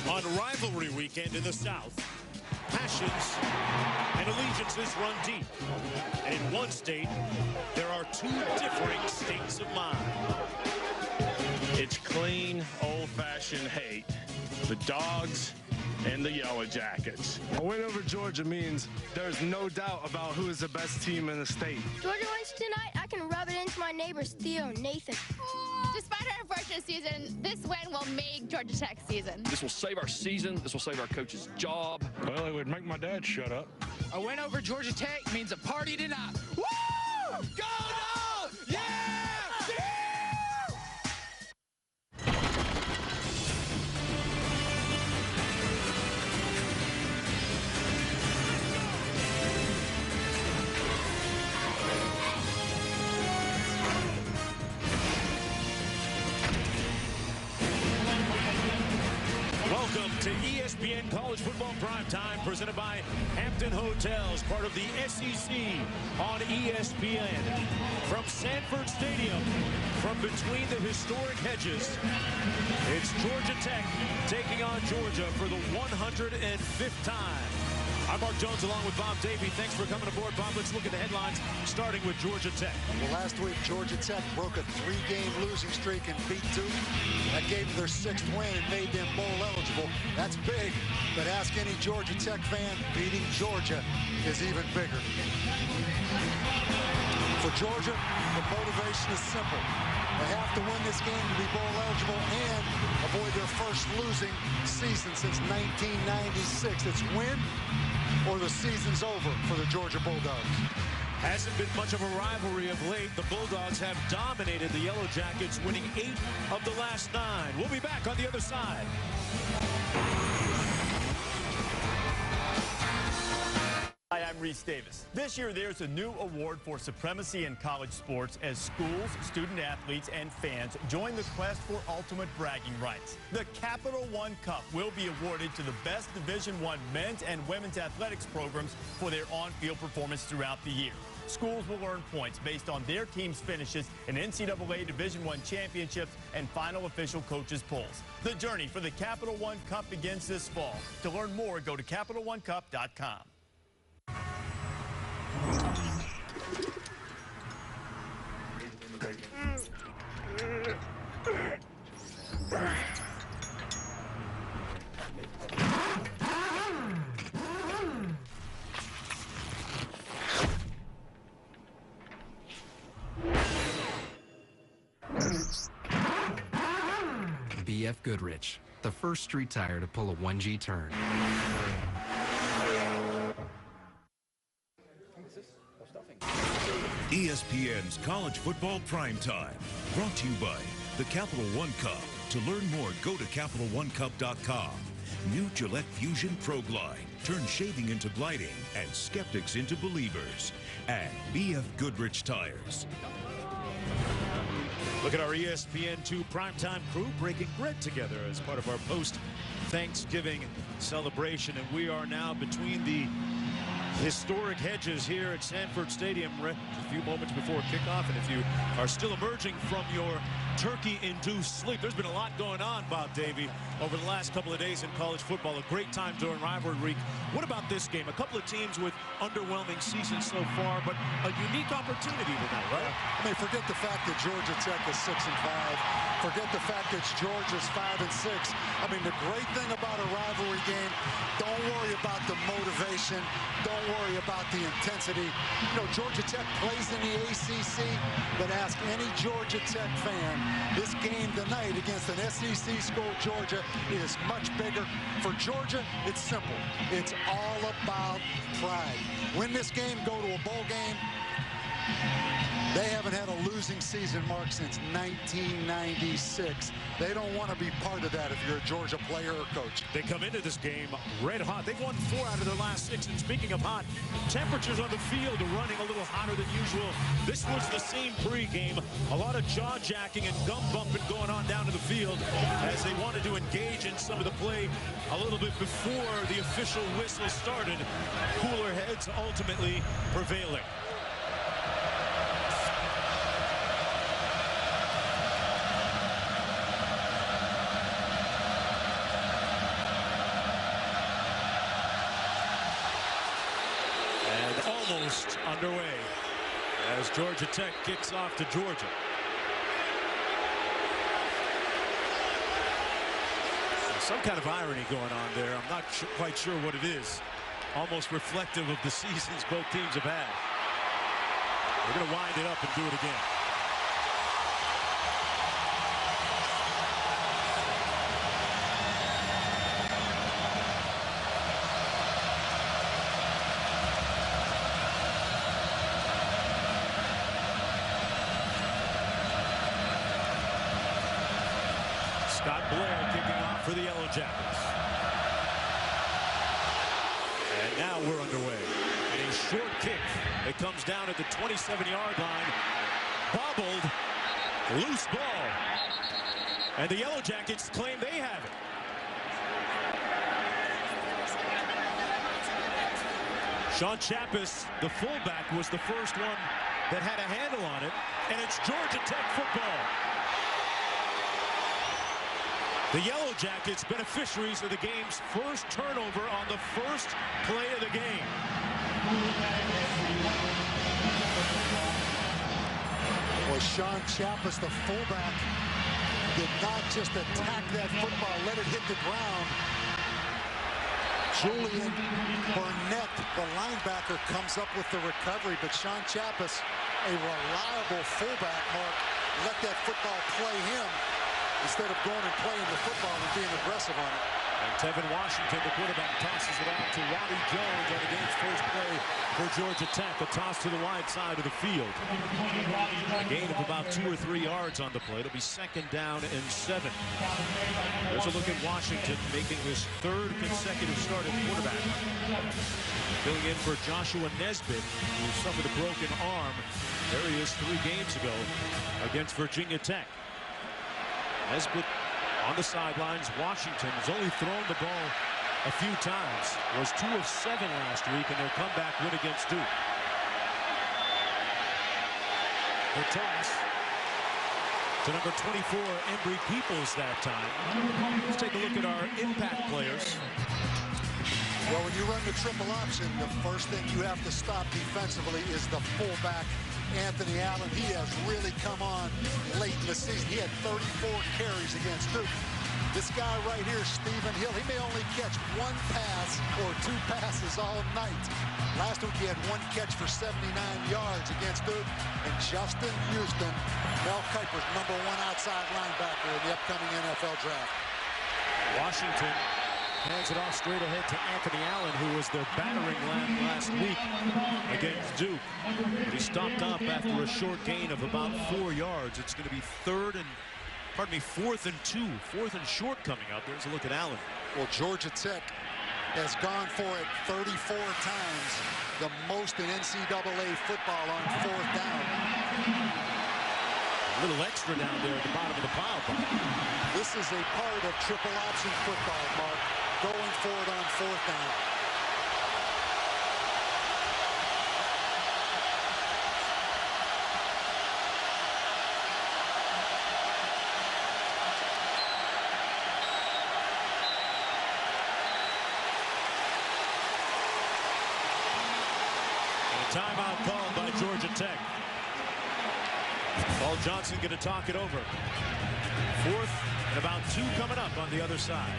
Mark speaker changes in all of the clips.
Speaker 1: On rivalry weekend in the South, passions and allegiances run deep. And in one state, there are two differing states of mind.
Speaker 2: It's clean, old-fashioned hate. The Dogs and the Yellow Jackets.
Speaker 3: A win over Georgia means there's no doubt about who is the best team in the state.
Speaker 4: Georgia wins tonight, I can rub it into my neighbors Theo and Nathan.
Speaker 5: Despite our unfortunate season, this win will make Georgia Tech's season.
Speaker 6: This will save our season. This will save our coach's job.
Speaker 3: Well, it would make my dad shut up.
Speaker 7: A win over Georgia Tech means a party tonight. Woo! Go Dogs! Yeah!
Speaker 1: Welcome to ESPN College Football Primetime, presented by Hampton Hotels, part of the SEC on ESPN. From Sanford Stadium, from between the historic hedges, it's Georgia Tech taking on Georgia for the 105th time. I'm Mark Jones along with Bob Davie. Thanks for coming aboard, Bob. Let's look at the headlines, starting with Georgia Tech.
Speaker 8: Well, last week, Georgia Tech broke a 3-game losing streak and beat Duke. That gave them their 6th win and made them bowl eligible. That's big, but ask any Georgia Tech fan, beating Georgia is even bigger. For Georgia, the motivation is simple. They have to win this game to be bowl eligible and avoid their first losing season since 1996. It's win or the season's over for the Georgia Bulldogs.
Speaker 1: Hasn't been much of a rivalry of late. The Bulldogs have dominated the Yellow Jackets, winning 8 of the last 9. We'll be back on the other side.
Speaker 9: Hi, I'm Reese Davis. This year, there's a new award for supremacy in college sports as schools, student athletes, and fans join the quest for ultimate bragging rights. The Capital One Cup will be awarded to the best Division I men's and women's athletics programs for their on-field performance throughout the year. Schools will earn points based on their team's finishes in NCAA Division I championships and final official coaches polls. The journey for the Capital One Cup begins this fall. To learn more, go to CapitalOneCup.com.
Speaker 10: BF Goodrich, the first street tire to pull a 1G turn.
Speaker 11: ESPN's College Football Primetime, brought to you by the Capital One Cup. To learn more, go to CapitalOneCup.com. New Gillette Fusion Pro Glide. Turn shaving into gliding and skeptics into believers. And BF Goodrich Tires.
Speaker 1: Look at our ESPN2 Primetime crew breaking bread together as part of our post-Thanksgiving celebration. And we are now between the historic hedges here at Sanford Stadium a few moments before kickoff. And if you are still emerging from your turkey-induced sleep, there's been a lot going on, Bob Davie, over the last couple of days in college football. A great time during rivalry week. What about this game? A couple of teams with underwhelming seasons so far, but a unique opportunity tonight, right?
Speaker 8: I mean, forget the fact that Georgia Tech is 6-5. Forget the fact that Georgia's 5-6. I mean, the great thing about a rivalry game, don't worry about the motivation. Don't worry about the intensity. You know, Georgia Tech plays in the ACC, but ask any Georgia Tech fan, this game tonight against an SEC school, Georgia, is much bigger. For Georgia, it's simple. It's all about pride. Win this game, go to a bowl game. They haven't had a losing season, Mark, since 1996. They don't want to be part of that if you're a Georgia player or coach.
Speaker 1: They come into this game red hot. They've won 4 out of their last 6. And speaking of hot, temperatures on the field are running a little hotter than usual. This was the same pregame. A lot of jaw-jacking and gum bumping going on down to the field as they wanted to engage in some of the play a little bit before the official whistle started. Cooler heads ultimately prevailing. almost underway as Georgia Tech kicks off to Georgia. Some kind of irony going on there. I'm not quite sure what it is. Almost reflective of the seasons both teams have had. We're going to wind it up and do it again. Scott Blair kicking off for the Yellow Jackets. And now we're underway. And a short kick. It comes down at the 27-yard line. Bobbled. Loose ball. And the Yellow Jackets claim they have it. Sean Chappis, the fullback, was the first one that had a handle on it. And it's Georgia Tech football. The Yellow Jackets beneficiaries of the game's first turnover on the first play of the game.
Speaker 8: Well, Sean Chappis, the fullback, did not just attack that football, let it hit the ground. Julian Burnett, the linebacker, comes up with the recovery, but Sean Chappis, a reliable fullback, Mark, let that football play him instead of going and playing the football and being aggressive on it.
Speaker 1: And Tevin Washington, the quarterback, tosses it out to Ronnie Jones on the game's first play for Georgia Tech. A toss to the wide side of the field. A gain of about 2 or 3 yards on the play. It'll be 2nd down and 7. There's a look at Washington making his 3rd consecutive start at quarterback. Filling in for Joshua Nesbitt, who suffered a broken arm. There he is 3 games ago against Virginia Tech. Nesbitt on the sidelines. Washington has only thrown the ball a few times. Was 2 of 7 last week in their comeback win against Duke. The toss to number 24, Embry Peoples that time. Let's take a look at our impact players.
Speaker 8: Well, when you run the triple option, the first thing you have to stop defensively is the fullback, Anthony Allen. He has really come on late in the season. He had 34 carries against Duke. This guy right here, Stephen Hill, he may only catch 1 pass or 2 passes all night. Last week he had 1 catch for 79 yards against Duke. And Justin Houston, Mel Kiper's #1 outside linebacker in the upcoming NFL draft.
Speaker 1: Washington hands it off straight ahead to Anthony Allen, who was their battering ram last week against Duke. But he stopped up after a short gain of about 4 yards. It's going to be 4th and 2, 4th and short coming up. There's a look at Allen.
Speaker 8: Well, Georgia Tech has gone for it 34 times, the most in NCAA football on 4th down.
Speaker 1: A little extra down there at the bottom of the pile.
Speaker 8: This is a part of triple option football, Mark, going for it on 4th down.
Speaker 1: Timeout called by Georgia Tech. Paul Johnson going to talk it over. 4th and about 2 coming up on the other side.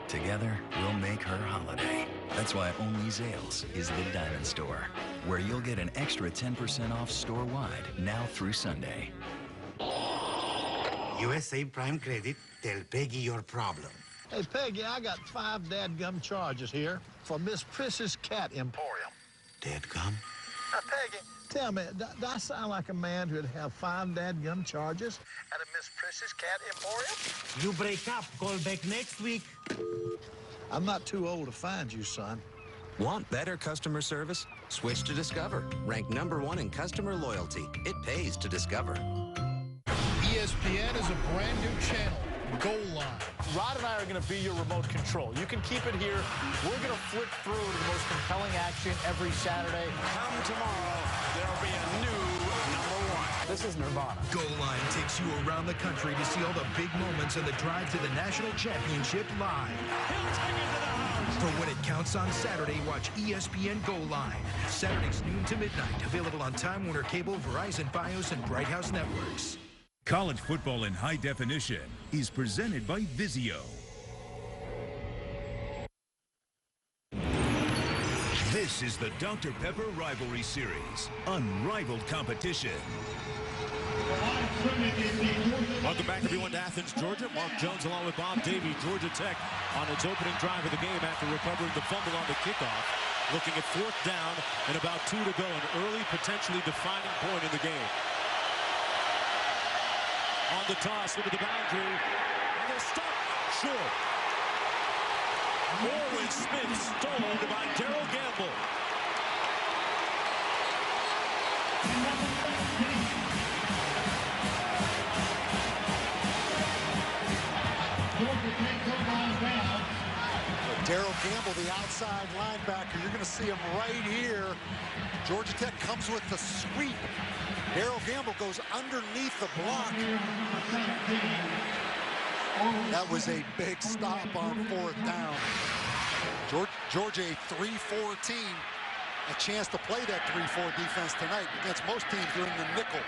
Speaker 12: Together, we'll make her holiday. That's why only Zales is the Diamond Store, where you'll get an extra 10% off store-wide now through Sunday.
Speaker 13: USA Prime Credit, tell Peggy your problem.
Speaker 14: Hey, Peggy, I got 5 dadgum charges here for Miss Priss's Cat Emporium.
Speaker 13: Dadgum?
Speaker 14: Now, Peggy, tell me, do I sound like a man who'd have 5 dadgum charges at a Miss Priss's Cat Emporium?
Speaker 13: You break up. Call back next week.
Speaker 14: I'm not too old to find you, son.
Speaker 15: Want better customer service? Switch to Discover. Ranked #1 in customer loyalty. It pays to Discover.
Speaker 16: ESPN is a brand new channel, Goal Line.
Speaker 9: Rod and I are going to be your remote control. You can keep it here. We're going to flip through to the most compelling action every Saturday.
Speaker 17: Come tomorrow, there'll be a new #1.
Speaker 9: This is Nirvana.
Speaker 18: Goal Line takes you around the country to see all the big moments in the drive to the national championship live.
Speaker 17: He'll take it to the house.
Speaker 18: For when it counts on Saturday, watch ESPN Goal Line. Saturdays noon to midnight. Available on Time Warner Cable, Verizon, Fios, and Bright House Networks.
Speaker 11: College football in high definition is presented by Vizio. This is the Dr. Pepper Rivalry Series, unrivaled competition.
Speaker 1: Welcome back, everyone, to Athens, Georgia. Mark Jones along with Bob Davie, Georgia Tech on its opening drive of the game after recovering the fumble on the kickoff. Looking at 4th down and about 2 to go, an early, potentially defining point in the game. On the toss into the boundary, and they're stopped short. Morley Smith stolen by Darrell Gamble.
Speaker 8: Darrell Gamble, the outside linebacker. You're going to see him right here. Georgia Tech comes with the sweep. Darrell Gamble goes underneath the block. That was a big stop on 4th down. Georgia, a 3-4 team. A chance to play that 3-4 defense tonight. Against most teams, they're in the nickel.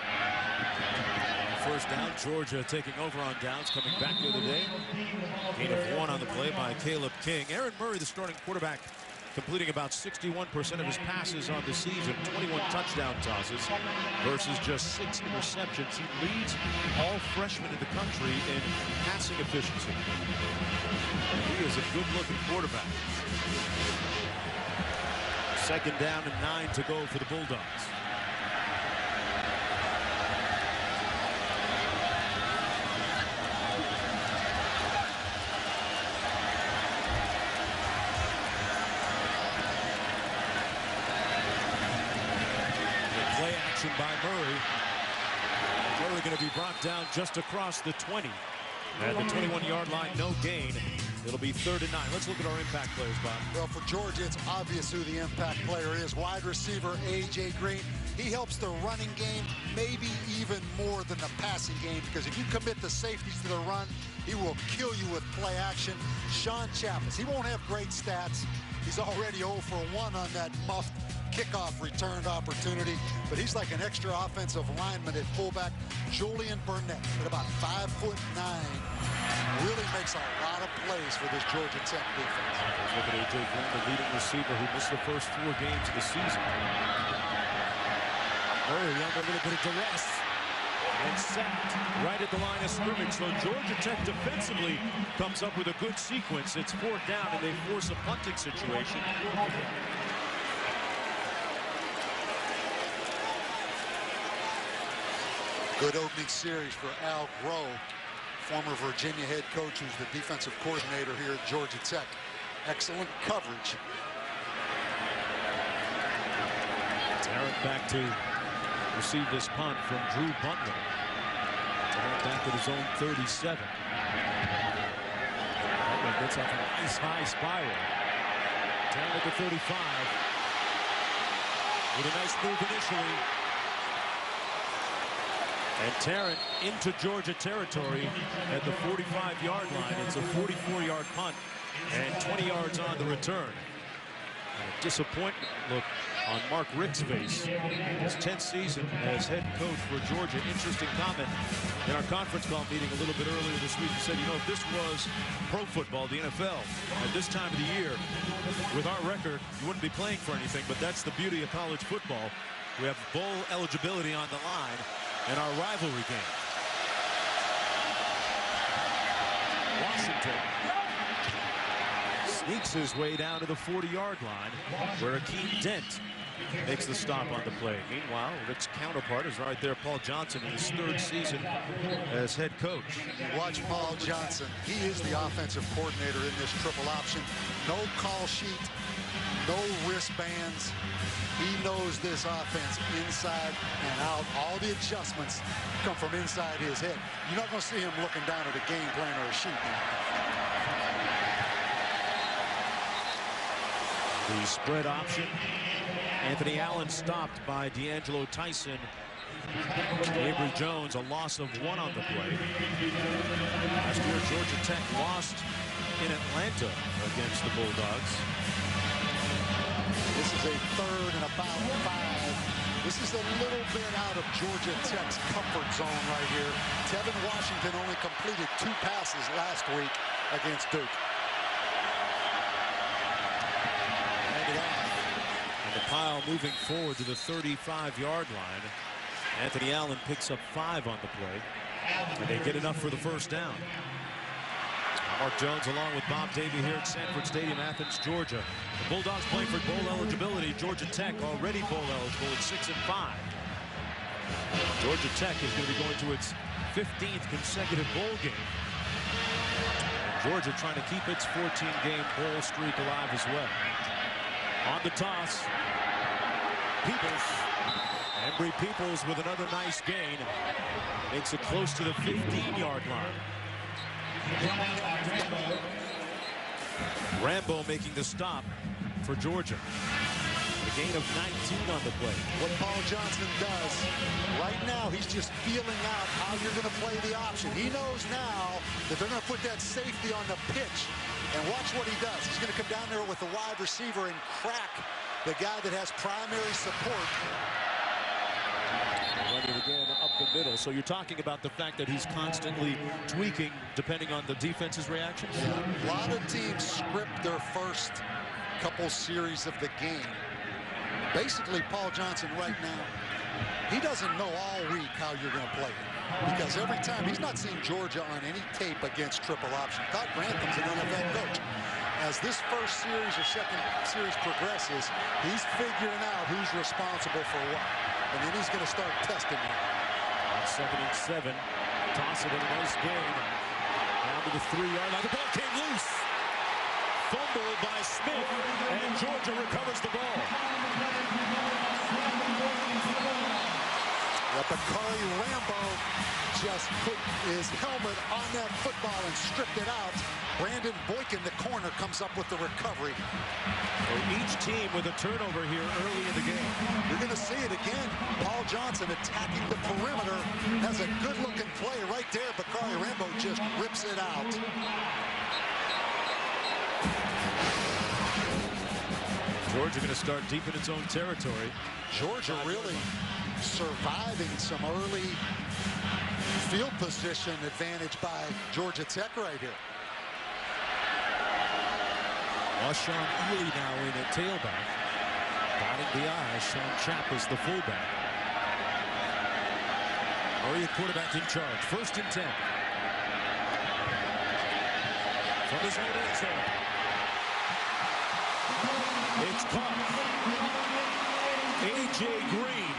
Speaker 1: 1st down, Georgia taking over on downs, coming back the other day. Gain of 1 on the play by Caleb King. Aaron Murray, the starting quarterback, completing about 61% of his passes on the season, 21 touchdown tosses versus just 6 interceptions. He leads all freshmen in the country in passing efficiency. He is a good-looking quarterback. 2nd down and 9 to go for the Bulldogs. Play action by Murray. Murray going to be brought down just across the 20. At the 21-yard line, no gain. It'll be 3rd and 9. Let's look at our impact players, Bob.
Speaker 8: Well, for Georgia, it's obvious who the impact player is. Wide receiver A.J. Green. He helps the running game, maybe even more than the passing game, because if you commit the safeties to the run, he will kill you with play action. Sean Chaffetz, he won't have great stats. He's already 0 for 1 on that muffed kickoff returned opportunity, but he's like an extra offensive lineman at fullback. Julian Burnett at about 5'9", really makes a lot of plays for this Georgia Tech defense.
Speaker 1: Look at A.J. Green, the leading receiver who missed the first 4 games of the season. Murray under a little bit of duress and sacked right at the line of scrimmage. So Georgia Tech defensively comes up with a good sequence. It's 4th down and they force a punting situation.
Speaker 8: Good opening series for Al Groh, former Virginia head coach, who's the defensive coordinator here at Georgia Tech. Excellent coverage.
Speaker 1: Tarrant back to receive this punt from Drew Butler. Tarrant back at his own 37. Butler gets off a nice high spiral. Tarrant at the 35. With a nice move initially. And Tarrant into Georgia territory at the 45-yard line. It's a 44-yard punt and 20 yards on the return. And a disappointment look on Mark Richt's face. His 10th season as head coach for Georgia. Interesting comment in our conference call meeting a little bit earlier this week. He said, you know, if this was pro football, the NFL, at this time of the year, with our record, you wouldn't be playing for anything, but that's the beauty of college football. We have bowl eligibility on the line in our rivalry game. Washington sneaks his way down to the 40-yard line, where Akeem Dent makes the stop on the play. Meanwhile, Rick's counterpart is right there, Paul Johnson, in his 3rd season as head coach.
Speaker 8: Watch Paul Johnson. He is the offensive coordinator in this triple option. No call sheet, no wristbands. He knows this offense inside and out. All the adjustments come from inside his head. You're not going to see him looking down at a game plan or a sheet now.
Speaker 1: The spread option. Anthony Allen stopped by D'Angelo Tyson. Avery Jones, a loss of 1 on the play. Last year, Georgia Tech lost in Atlanta against the Bulldogs.
Speaker 8: This is a 3rd and about 5. This is a little bit out of Georgia Tech's comfort zone right here. Tevin Washington only completed 2 passes last week against Duke.
Speaker 1: And the pile moving forward to the 35-yard line. Anthony Allen picks up 5 on the play, and they get enough for the first down. Mark Jones along with Bob Davie here at Sanford Stadium, Athens, Georgia. The Bulldogs playing for bowl eligibility. Georgia Tech already bowl eligible at 6-5. Georgia Tech is going to be going to its 15th consecutive bowl game. And Georgia trying to keep its 14-game bowl streak alive as well. On the toss, Peoples. Embry Peoples with another nice gain. Makes it close to the 15-yard line. Rambo making the stop for Georgia. A gain of 19 on the play.
Speaker 8: What Paul Johnson does right now, he's just feeling out how you're going to play the option. He knows now that they're going to put that safety on the pitch. And watch what he does. He's going to come down there with the wide receiver and crack the guy that has primary support.
Speaker 1: Run it again up the middle. So you're talking about the fact that he's constantly tweaking depending on the defense's reactions?
Speaker 8: Yeah, a lot of teams script their first couple series of the game. Basically, Paul Johnson right now, he doesn't know all week how you're going to play it. Because every time, he's not seen Georgia on any tape against triple option. Todd Grantham's an NFL coach. As this first series or second series progresses, he's figuring out who's responsible for what. And then he's going to start testing it.
Speaker 1: 2nd and 7. Toss it in a nice gain. Down to the 3-yard line. The ball came loose. Fumble by Smith. And Georgia recovers the ball.
Speaker 8: Bakari Rambo just put his helmet on that football and stripped it out. Brandon Boykin, the corner, comes up with the recovery.
Speaker 1: So each team with a turnover here early in the game.
Speaker 8: You're going to see it again. Paul Johnson attacking the perimeter. Has a good-looking play right there. Bakari Rambo just rips it out.
Speaker 1: Georgia going to start deep in its own territory.
Speaker 8: Georgia really surviving some early field position advantage by Georgia Tech right here.
Speaker 1: Sean Ely now in at tailback. Dotting the I, Sean Chapp is the fullback. Murray at quarterback in charge. 1st and 10. From his own end zone. It's caught. A.J. Green.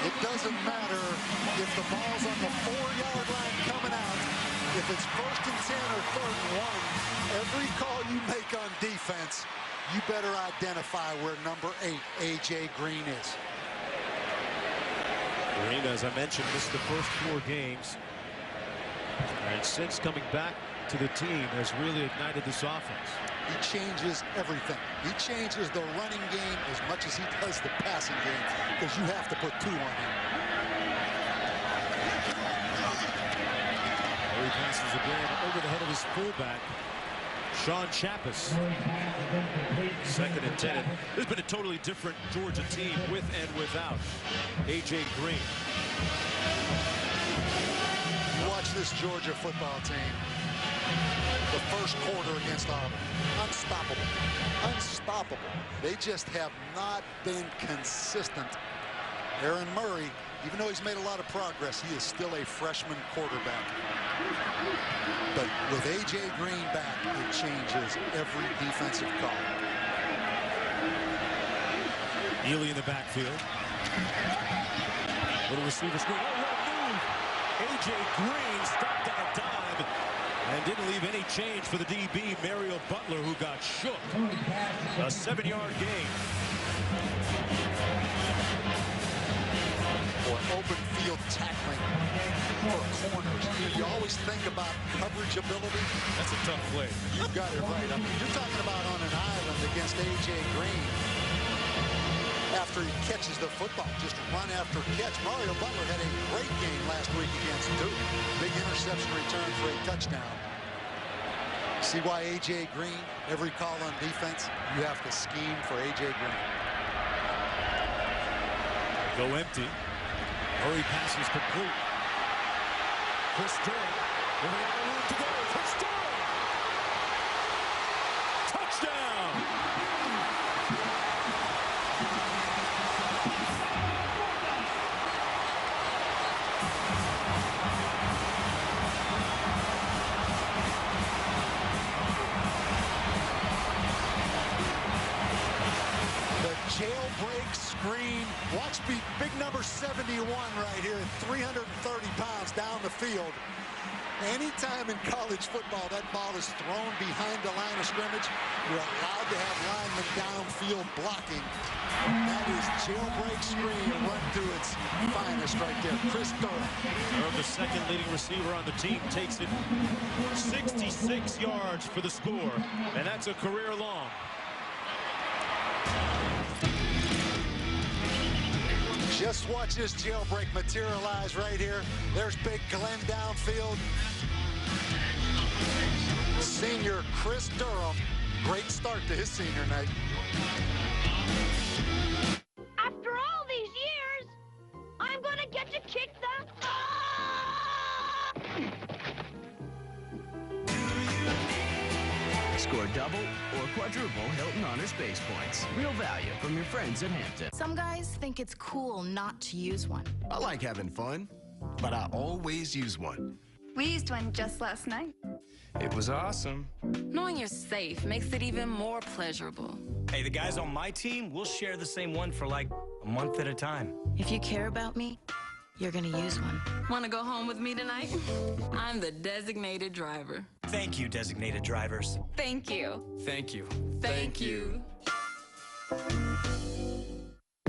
Speaker 8: It doesn't matter if the ball's on the 4-yard line coming out. If it's 1st and 10 or 3rd and 1, every call you make on defense, you better identify where number 8, A.J. Green is.
Speaker 1: Green, as I mentioned, missed the first 4 games. And since coming back to the team, has really ignited this offense.
Speaker 8: He changes everything. He changes the running game as much as he does the passing game, because you have to put 2 on him.
Speaker 1: He passes again over the head of his fullback. Sean Chappis, second and 10. There's been a totally different Georgia team with and without A.J. Green.
Speaker 8: You watch this Georgia football team. The first quarter against Auburn. Unstoppable. Unstoppable. They just have not been consistent. Aaron Murray, even though he's made a lot of progress, he is still a freshman quarterback. But with A.J. Green back, it changes every defensive call.
Speaker 1: Ely in the backfield. Little receiver screen. Oh, what a move! A.J. Green stopped on a dime and didn't leave any change for the DB, Mario Butler, who got shook. A 7-yard gain.
Speaker 8: Or open field tackling for corners. You always think about coverage ability.
Speaker 1: That's a tough play.
Speaker 8: You've got it right. I mean, you're talking about on an island against A.J. Green. After he catches the football, just run after catch. Mario Butler had a great game last week against Duke. Big interception return for a touchdown. See why A.J. Green, every call on defense, you have to scheme for A.J. Green.
Speaker 1: Go empty. Murray passes complete. Chris Durham with a lot of room to go. Chris Durham! Touchdown!
Speaker 8: Jailbreak screen. Watch big number 71 right here at 330 pounds down the field. Anytime in college football that ball is thrown behind the line of scrimmage, you're allowed to have linemen downfield blocking. That is jailbreak screen run to its finest right there. Chris Durham.
Speaker 1: The second leading receiver on the team takes it 66 yards for the score, and that's a career long.
Speaker 8: Just watch this jailbreak materialize right here. There's big Glenn downfield. Senior Chris Durham. Great start to his senior night.
Speaker 4: After all these years, I'm going to get to kick the...
Speaker 19: Score double or quadruple Hilton Honors base points. Real value from your friends at Hampton.
Speaker 20: Some guys think it's cool not to use one.
Speaker 21: I like having fun, but I always use one.
Speaker 22: We used one just last night.
Speaker 21: It was awesome.
Speaker 23: Knowing you're safe makes it even more pleasurable.
Speaker 24: Hey, the guys on my team, we'll share the same one for like a month at a time.
Speaker 20: If you care about me, you're gonna use one.
Speaker 23: Want to go home with me tonight? I'm the designated driver.
Speaker 24: Thank you, designated drivers.
Speaker 23: Thank you.
Speaker 21: Thank you.
Speaker 23: Thank you.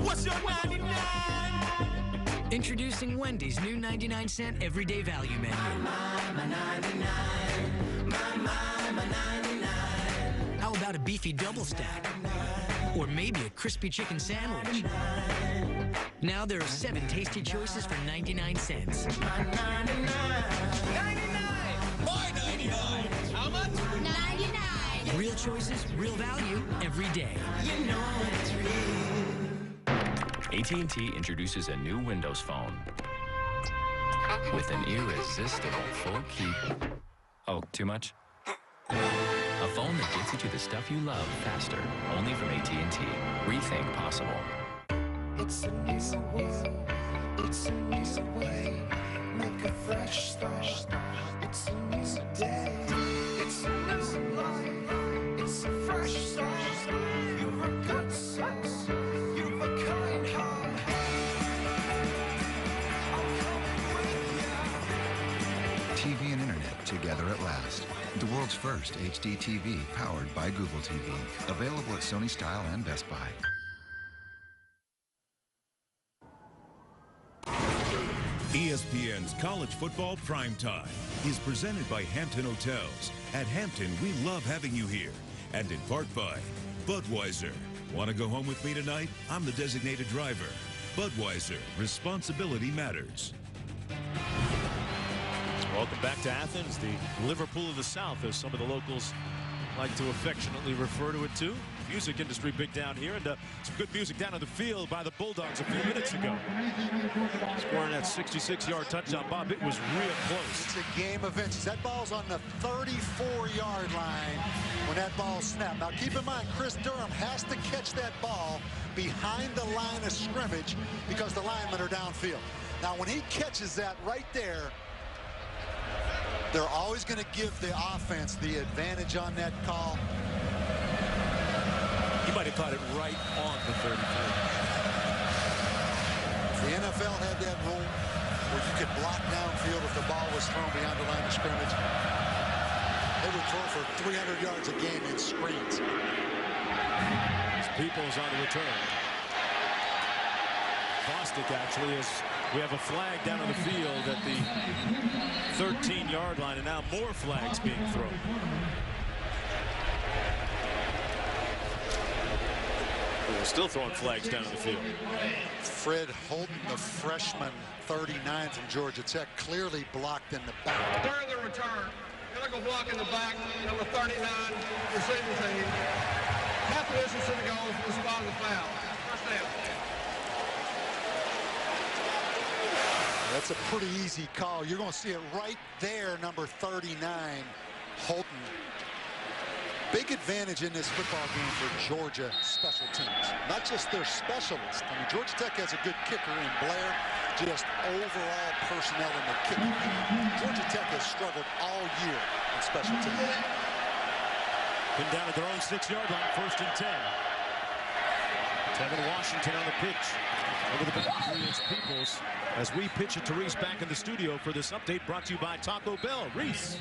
Speaker 25: What's your 99?
Speaker 18: Introducing Wendy's new 99-cent everyday value menu.
Speaker 25: My 99. My 99.
Speaker 18: How about a beefy double stack? Or maybe a crispy chicken sandwich? Now there are 7 tasty choices for 99 cents.
Speaker 25: My 99. 99. My 99. How much?
Speaker 23: 99.
Speaker 18: Real choices, real value, every day.
Speaker 25: You know it's real.
Speaker 26: AT&T introduces a new Windows Phone with an irresistible full keep. Oh, too much? A phone that gets you to the stuff you love faster, only from AT&T. Rethink possible.
Speaker 25: It's a new world. It's a new way. Make a fresh start. It's a new day. It's a new life. It's a fresh start. You've a good sense. You've a kind heart.
Speaker 27: TV and internet together at last. The world's first HD TV powered by Google TV. Available at Sony Style and Best Buy.
Speaker 11: ESPN's College Football Primetime is presented by Hampton Hotels. At Hampton, we love having you here. And in part by Budweiser. Want to go home with me tonight? I'm the designated driver. Budweiser, responsibility matters.
Speaker 1: Welcome back to Athens, the Liverpool of the South, as some of the locals like to affectionately refer to it too. Music industry big down here, and some good music down on the field by the Bulldogs a few minutes ago. Scoring that 66-yard touchdown, Bob. It was real close.
Speaker 8: It's a game of inches. That ball's on the 34-yard line when that ball snapped. Now keep in mind, Chris Durham has to catch that ball behind the line of scrimmage because the linemen are downfield. Now when he catches that right there, they're always going to give the offense the advantage on that call.
Speaker 1: He might have caught it right on the 33.
Speaker 8: The NFL had that rule where you could block downfield if the ball was thrown beyond the line of scrimmage. They would throw for 300 yards a game in screens.
Speaker 1: Peoples on the return. Bostic actually, as we have a flag down on the field at the 13-yard line, and now more flags being thrown. We're still throwing flags down on the field.
Speaker 8: Fred Holton, the freshman, 39 from Georgia Tech, clearly blocked in the back.
Speaker 2: During the return, gonna go block in the back, number 39, receiving team. Half the distance to the goal for the spot of the foul. First down.
Speaker 8: That's a pretty easy call. You're going to see it right there, number 39, Holton. Big advantage in this football game for Georgia special teams. Not just their specialists. I mean, Georgia Tech has a good kicker in Blair. Just overall personnel in the kicking. Georgia Tech has struggled all year in special teams.
Speaker 1: Been down at their own 6-yard line, 1st and 10. Tevin Washington on the pitch. Over the back, it's Peoples. As we pitch it to Reese back in the studio for this update brought to you by Taco Bell. Reese.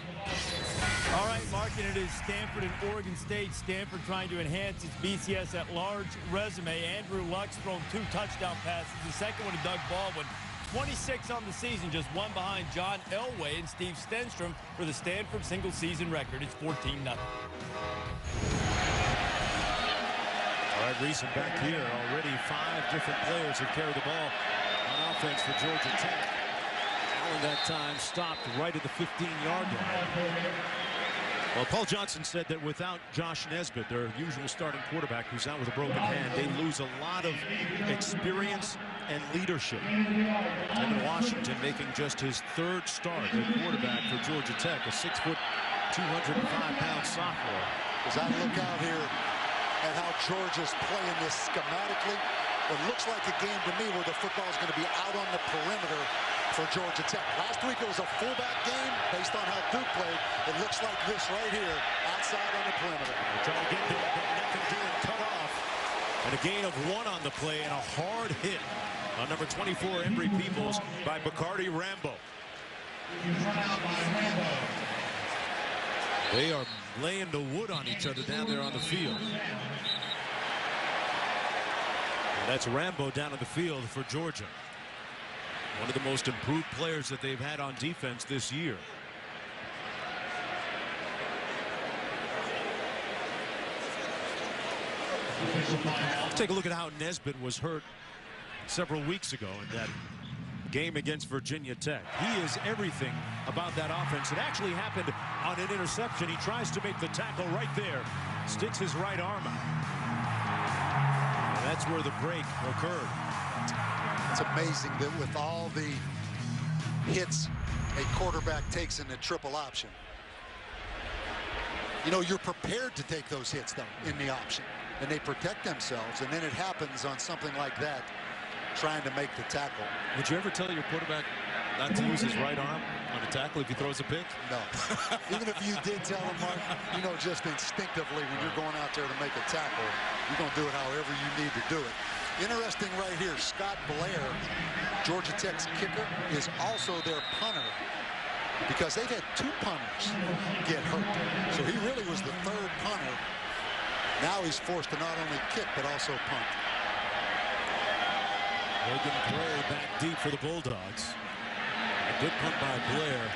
Speaker 9: All right, Mark, and it is Stanford and Oregon State. Stanford trying to enhance its BCS at-large resume. Andrew Luck's thrown 2 touchdown passes. The second one to Doug Baldwin. 26 on the season, just one behind John Elway and Steve Stenstrom for the Stanford single-season record. It's 14-0.
Speaker 1: All right, Reese back here. Already 5 different players have carried the ball on offense for Georgia Tech. Allen that time stopped right at the 15-yard line. Well, Paul Johnson said that without Josh Nesbitt, their usual starting quarterback who's out with a broken hand, they lose a lot of experience and leadership. Tevin Washington making just his 3rd start at quarterback for Georgia Tech, a 6-foot, 205-pound sophomore.
Speaker 8: As I look out here at how Georgia's playing this schematically, it looks like a game to me where the football is going to be out on the perimeter for Georgia Tech. Last week it was a fullback game based on how Duke played. It looks like this right here, outside on the perimeter.
Speaker 1: They're trying to get there, but nothing doing, cut off. And a gain of 1 on the play and a hard hit on number 24, Embry Peoples, by Bacardi Rambo. They are laying the wood on each other down there on the field. And that's Rambo down on the field for Georgia. One of the most improved players that they've had on defense this year. Take a look at how Nesbitt was hurt several weeks ago in that game against Virginia Tech. He is everything about that offense. It actually happened on an interception. He tries to make the tackle right there, sticks his right arm out. And that's where the break occurred.
Speaker 8: It's amazing that with all the hits a quarterback takes in the triple option, you know, you're prepared to take those hits, though, in the option. And they protect themselves, and then it happens on something like that, trying to make the tackle.
Speaker 1: Would you ever tell your quarterback not to use his right arm on a tackle if he throws a pick?
Speaker 8: No. Even if you did tell him, Mark, you know, just instinctively when you're going out there to make a tackle, you're going to do it however you need to do it. Interesting right here, Scott Blair, Georgia Tech's kicker, is also their punter because they've had 2 punters get hurt. So he really was the 3rd punter. Now he's forced to not only kick but also punt.
Speaker 1: Logan Gray back deep for the Bulldogs. A good punt by Blair.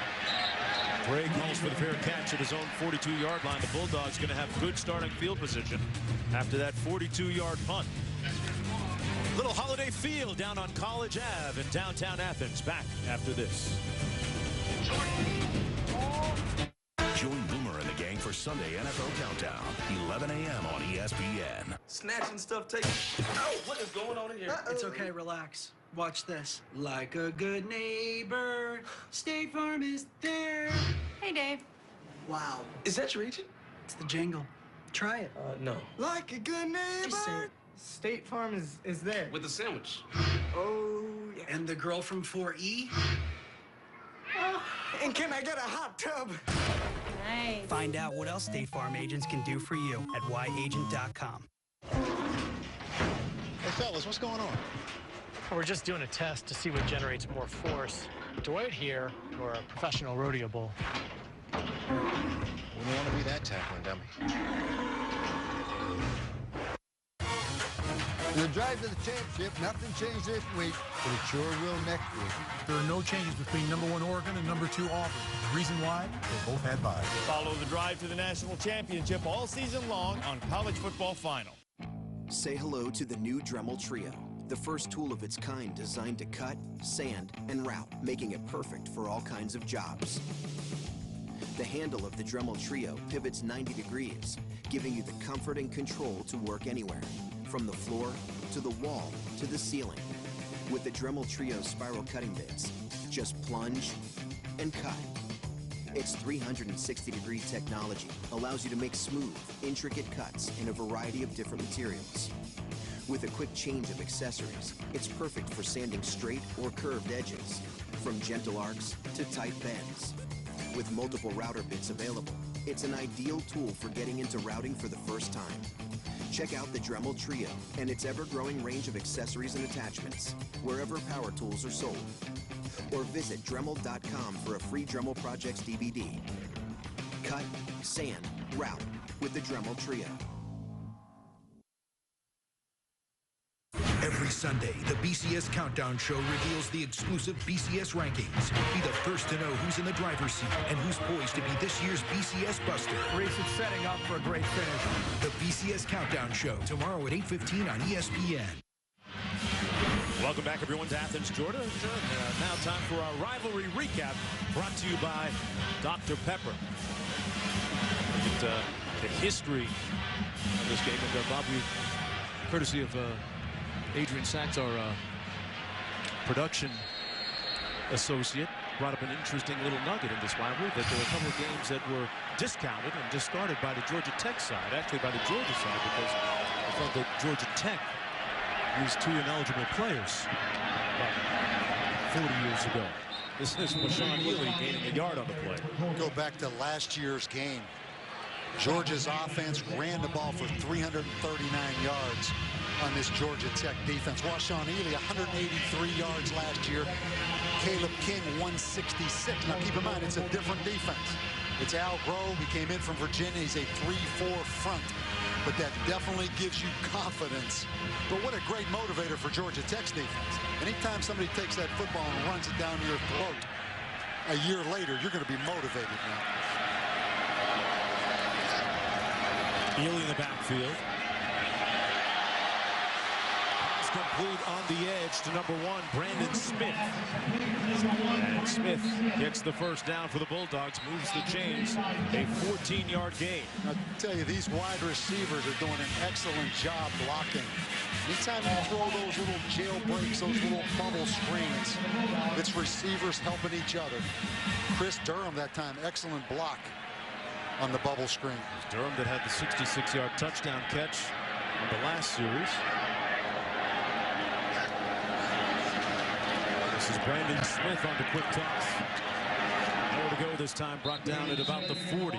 Speaker 1: Gray calls for the fair catch at his own 42-yard line. The Bulldogs going to have good starting field position after that 42-yard punt. Little holiday field down on College Ave in downtown Athens. Back after this.
Speaker 11: Join Boomer and the gang for
Speaker 21: Sunday NFL Countdown, 11 a.m. on ESPN.
Speaker 3: Snatching stuff, taking... Oh, what is going on in here?
Speaker 5: It's okay, relax. Watch this. Like a good neighbor, State Farm is there.
Speaker 22: Hey, Dave.
Speaker 5: Wow.
Speaker 3: Is that your agent?
Speaker 5: It's the jingle. Try it.
Speaker 3: No.
Speaker 5: Like a good neighbor. Just say it.
Speaker 6: State Farm is there.
Speaker 3: With the sandwich.
Speaker 5: Oh, yeah. And the girl from 4E?
Speaker 6: Oh, and can I get a hot tub?
Speaker 22: Nice.
Speaker 5: Find out what else State Farm agents can do for you at yagent.com.
Speaker 7: Hey, fellas, what's going on?
Speaker 6: We're just doing a test to see what generates more force. Dwight here, or a professional rodeo bull.
Speaker 7: We don't want to be that tackling dummy.
Speaker 10: In the drive to the championship, nothing changed this week, but it sure will next week.
Speaker 12: There are no changes between #1 Oregon and #2 Auburn. The reason why? They both had byes.
Speaker 9: Follow the drive to the national championship all season long on College Football Final.
Speaker 13: Say hello to the new Dremel Trio, the first tool of its kind designed to cut, sand, and route, making it perfect for all kinds of jobs. The handle of the Dremel Trio pivots 90 degrees, giving you the comfort and control to work anywhere, from the floor to the wall to the ceiling. With the Dremel Trio spiral cutting bits, just plunge and cut. Its 360-degree technology allows you to make smooth, intricate cuts in a variety of different materials. With a quick change of accessories, it's perfect for sanding straight or curved edges, from gentle arcs to tight bends. With multiple router bits available, it's an ideal tool for getting into routing for the first time. Check out the Dremel Trio and its ever-growing range of accessories and attachments wherever power tools are sold. Or visit Dremel.com for a free Dremel Projects DVD. Cut, sand, route with the Dremel Trio.
Speaker 28: Every Sunday, the BCS Countdown Show reveals the exclusive BCS rankings. Be the first to know who's in the driver's seat and who's poised to be this year's BCS Buster.
Speaker 6: Race is setting up for a great finish.
Speaker 28: The BCS Countdown Show, tomorrow at 8:15 on ESPN.
Speaker 1: Welcome back, everyone, to Athens, Georgia. Now time for our rivalry recap, brought to you by Dr. Pepper. Look at the history of this game. And Bob, courtesy of Adrian Sachs, our production associate, brought up an interesting little nugget in this rivalry, that there were a couple of games that were discounted and discarded by the Georgia Tech side, actually by the Georgia side, because I felt that Georgia Tech used 2 ineligible players about 40 years ago. This is Marshawn Ely gaining a yard on the play.
Speaker 8: Go back to last year's game. Georgia's offense ran the ball for 339 yards on this Georgia Tech defense. Marshawn Ely, 183 yards last year. Caleb King, 166. Now keep in mind, it's a different defense. It's Al Grove. He came in from Virginia. He's a 3-4 front. But that definitely gives you confidence. But what a great motivator for Georgia Tech's defense. Anytime somebody takes that football and runs it down your throat, a year later, you're going to be motivated now.
Speaker 1: Ely in the backfield. Pass complete on the edge to #1, Brandon Smith. And Smith gets the first down for the Bulldogs, moves the chains, a 14-yard gain.
Speaker 8: I tell you, these wide receivers are doing an excellent job blocking. Anytime you throw those little jailbreaks, those little bubble screens, it's receivers helping each other. Chris Durham that time, excellent block on the bubble screen.
Speaker 1: It was Durham that had the 66-yard touchdown catch in the last series. This is Brandon Smith on the quick toss. Nowhere to go this time, brought down at about the 40.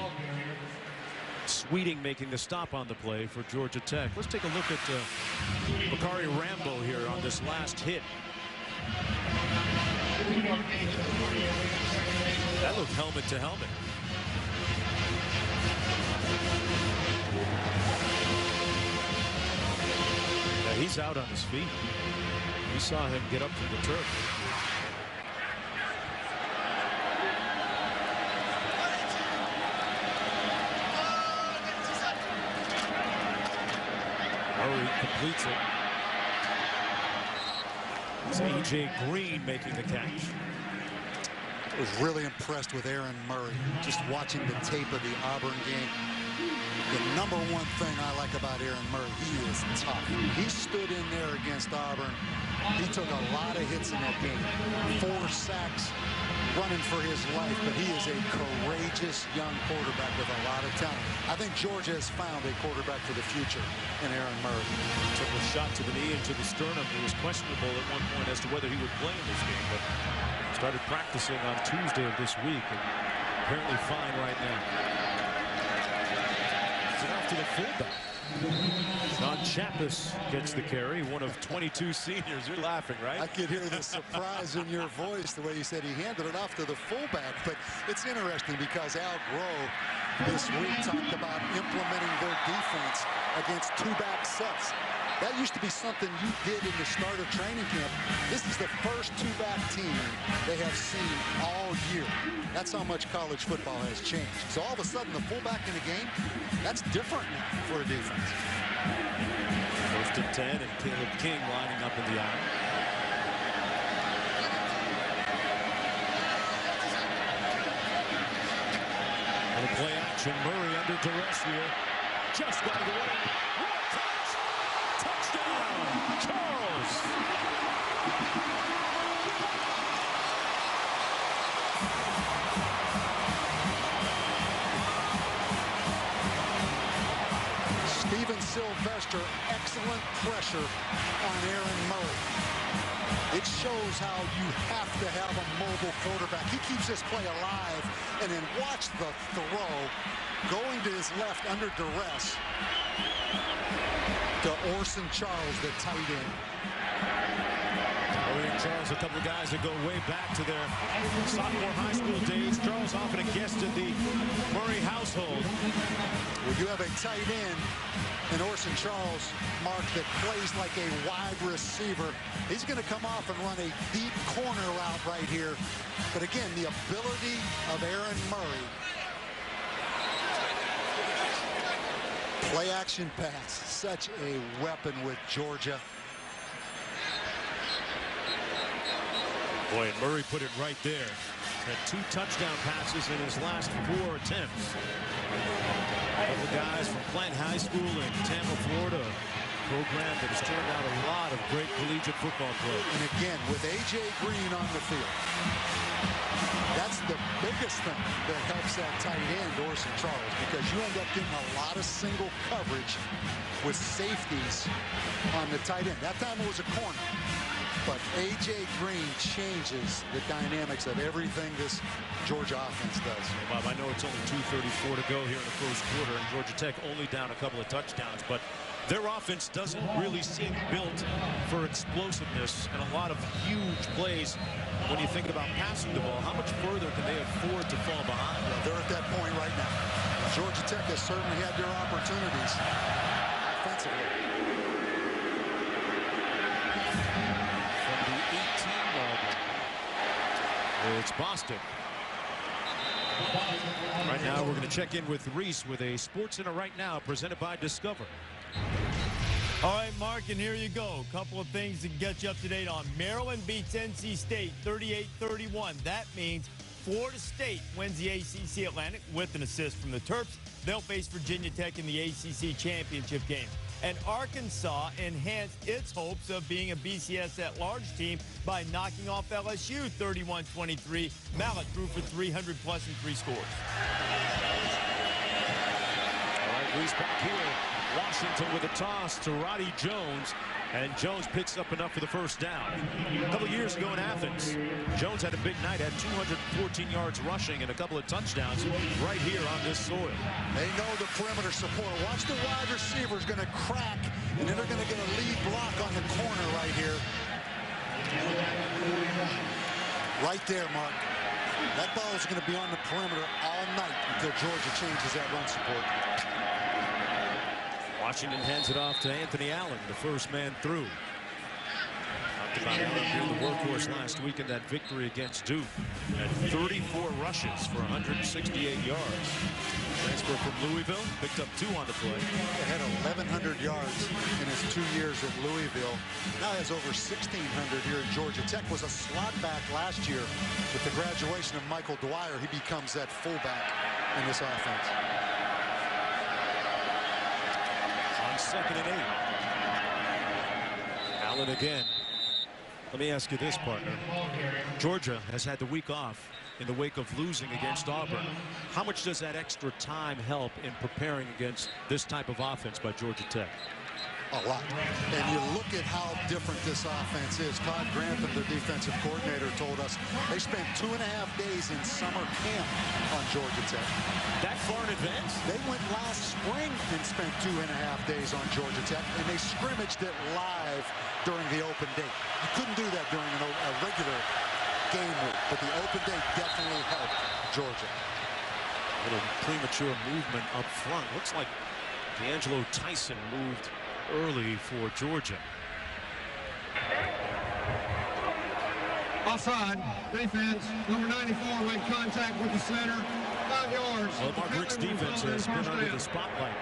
Speaker 1: Sweeting making the stop on the play for Georgia Tech. Let's take a look at Bakari Rambo here on this last hit. That looked helmet to helmet. Yeah, he's out on his feet. We saw him get up from the turf. He completes it. It's A.J. Green making the catch.
Speaker 8: I was really impressed with Aaron Murray, just watching the tape of the Auburn game. The number one thing I like about Aaron Murray, he is tough. He stood in there against Auburn. He took a lot of hits in that game. 4 sacks, running for his life, but he is a courageous young quarterback with a lot of talent. I think Georgia has found a quarterback for the future in Aaron Murray.
Speaker 1: Took a shot to the knee and to the sternum. He was questionable at one point as to whether he would play in this game, but started practicing on Tuesday of this week and apparently fine right now. It's off to the fullback. Sean Chappis gets the carry, one of 22 seniors. You're laughing, right?
Speaker 8: I could hear the surprise in your voice the way you said he handed it off to the fullback. But it's interesting because Al Groh this week talked about implementing their defense against 2-back sets. That used to be something you did in the start of training camp. This is the first 2-back team they have seen all year. That's how much college football has changed. So all of a sudden, the fullback in the game, that's different now for a defense.
Speaker 1: 1st and 10, and Caleb King lining up in the aisle. On the play action, Murray under duress here. Just got it away. Touchdown, Charles.
Speaker 8: Steven Sylvester, excellent pressure on Aaron Murray. It shows how you have to have a mobile quarterback. He keeps this play alive, and then watch the throw going to his left under duress to Orson Charles, the tight end.
Speaker 1: Murray and Charles, a couple of guys that go way back to their sophomore high school days. Charles often a guest in the Murray household.
Speaker 8: Well, you have a tight end and Orson Charles, Mark, that plays like a wide receiver. He's going to come off and run a deep corner route right here. But again, the ability of Aaron Murray. Play action pass, such a weapon with Georgia.
Speaker 1: Boy, and Murray put it right there. Had 2 touchdown passes in his last 4 attempts. A couple guys from Plant High School in Tampa, Florida, a program that has turned out a lot of great collegiate football play.
Speaker 8: And again, with A.J. Green on the field, that's the biggest thing that helps that tight end, Orson Charles, because you end up getting a lot of single coverage with safeties on the tight end. That time it was a corner. But A.J. Green changes the dynamics of everything this Georgia offense does.
Speaker 1: Bob, I know it's only 2:34 to go here in the first quarter, and Georgia Tech only down a couple of touchdowns, but their offense doesn't really seem built for explosiveness and a lot of huge plays. When you think about passing the ball, how much further can they afford to fall behind?
Speaker 8: Well, they're at that point right now. Georgia Tech has certainly had their opportunities offensively.
Speaker 1: It's Boston. Right now, we're going to check in with Reese with a SportsCenter Right Now presented by Discover.
Speaker 9: All right, Mark, and here you go. A couple of things to get you up to date on. Maryland beats NC State 38-31. That means Florida State wins the ACC Atlantic with an assist from the Terps. They'll face Virginia Tech in the ACC championship game. And Arkansas enhanced its hopes of being a BCS at-large team by knocking off LSU 31-23. Mallett threw for 300-plus in 3 scores.
Speaker 1: All right, Reese back here. Washington with a toss to Roddy Jones, and Jones picks up enough for the first down. A couple years ago in Athens, Jones had a big night, had 214 yards rushing and a couple of touchdowns right here on this soil.
Speaker 8: They know the perimeter support. Watch the wide receiver's going to crack, and then they're going to get a lead block on the corner right here. Right there, Mark. That ball is going to be on the perimeter all night until Georgia changes that run support.
Speaker 1: Washington hands it off to Anthony Allen, the first man through. On Talked about Allen being the workhorse last week in that victory against Duke. Had 34 rushes for 168 yards. Transfer from Louisville, picked up 2 on the play.
Speaker 8: He had 1,100 yards in his 2 years at Louisville. Now has over 1,600 here at Georgia Tech. Was a slot back last year. With the graduation of Michael Dwyer, he becomes that fullback in this offense.
Speaker 1: On 2nd and 8. Allen again. Let me ask you this, partner. Georgia has had the week off in the wake of losing against Auburn. How much does that extra time help in preparing against this type of offense by Georgia Tech?
Speaker 8: A lot. And you look at how different this offense is. Todd Grantham, their defensive coordinator, told us they spent 2.5 days in summer camp on Georgia Tech.
Speaker 1: That far in advance?
Speaker 8: They went last spring and spent 2.5 days on Georgia Tech, and they scrimmaged it live during the open date. You couldn't do that during a regular game week, but the open date definitely helped Georgia.
Speaker 1: A little premature movement up front. Looks like D'Angelo Tyson moved early for Georgia.
Speaker 2: Offside. Defense. Number 94 made contact with the center. 5 yards.
Speaker 1: Well, Mark Richt's defense has been under the spotlight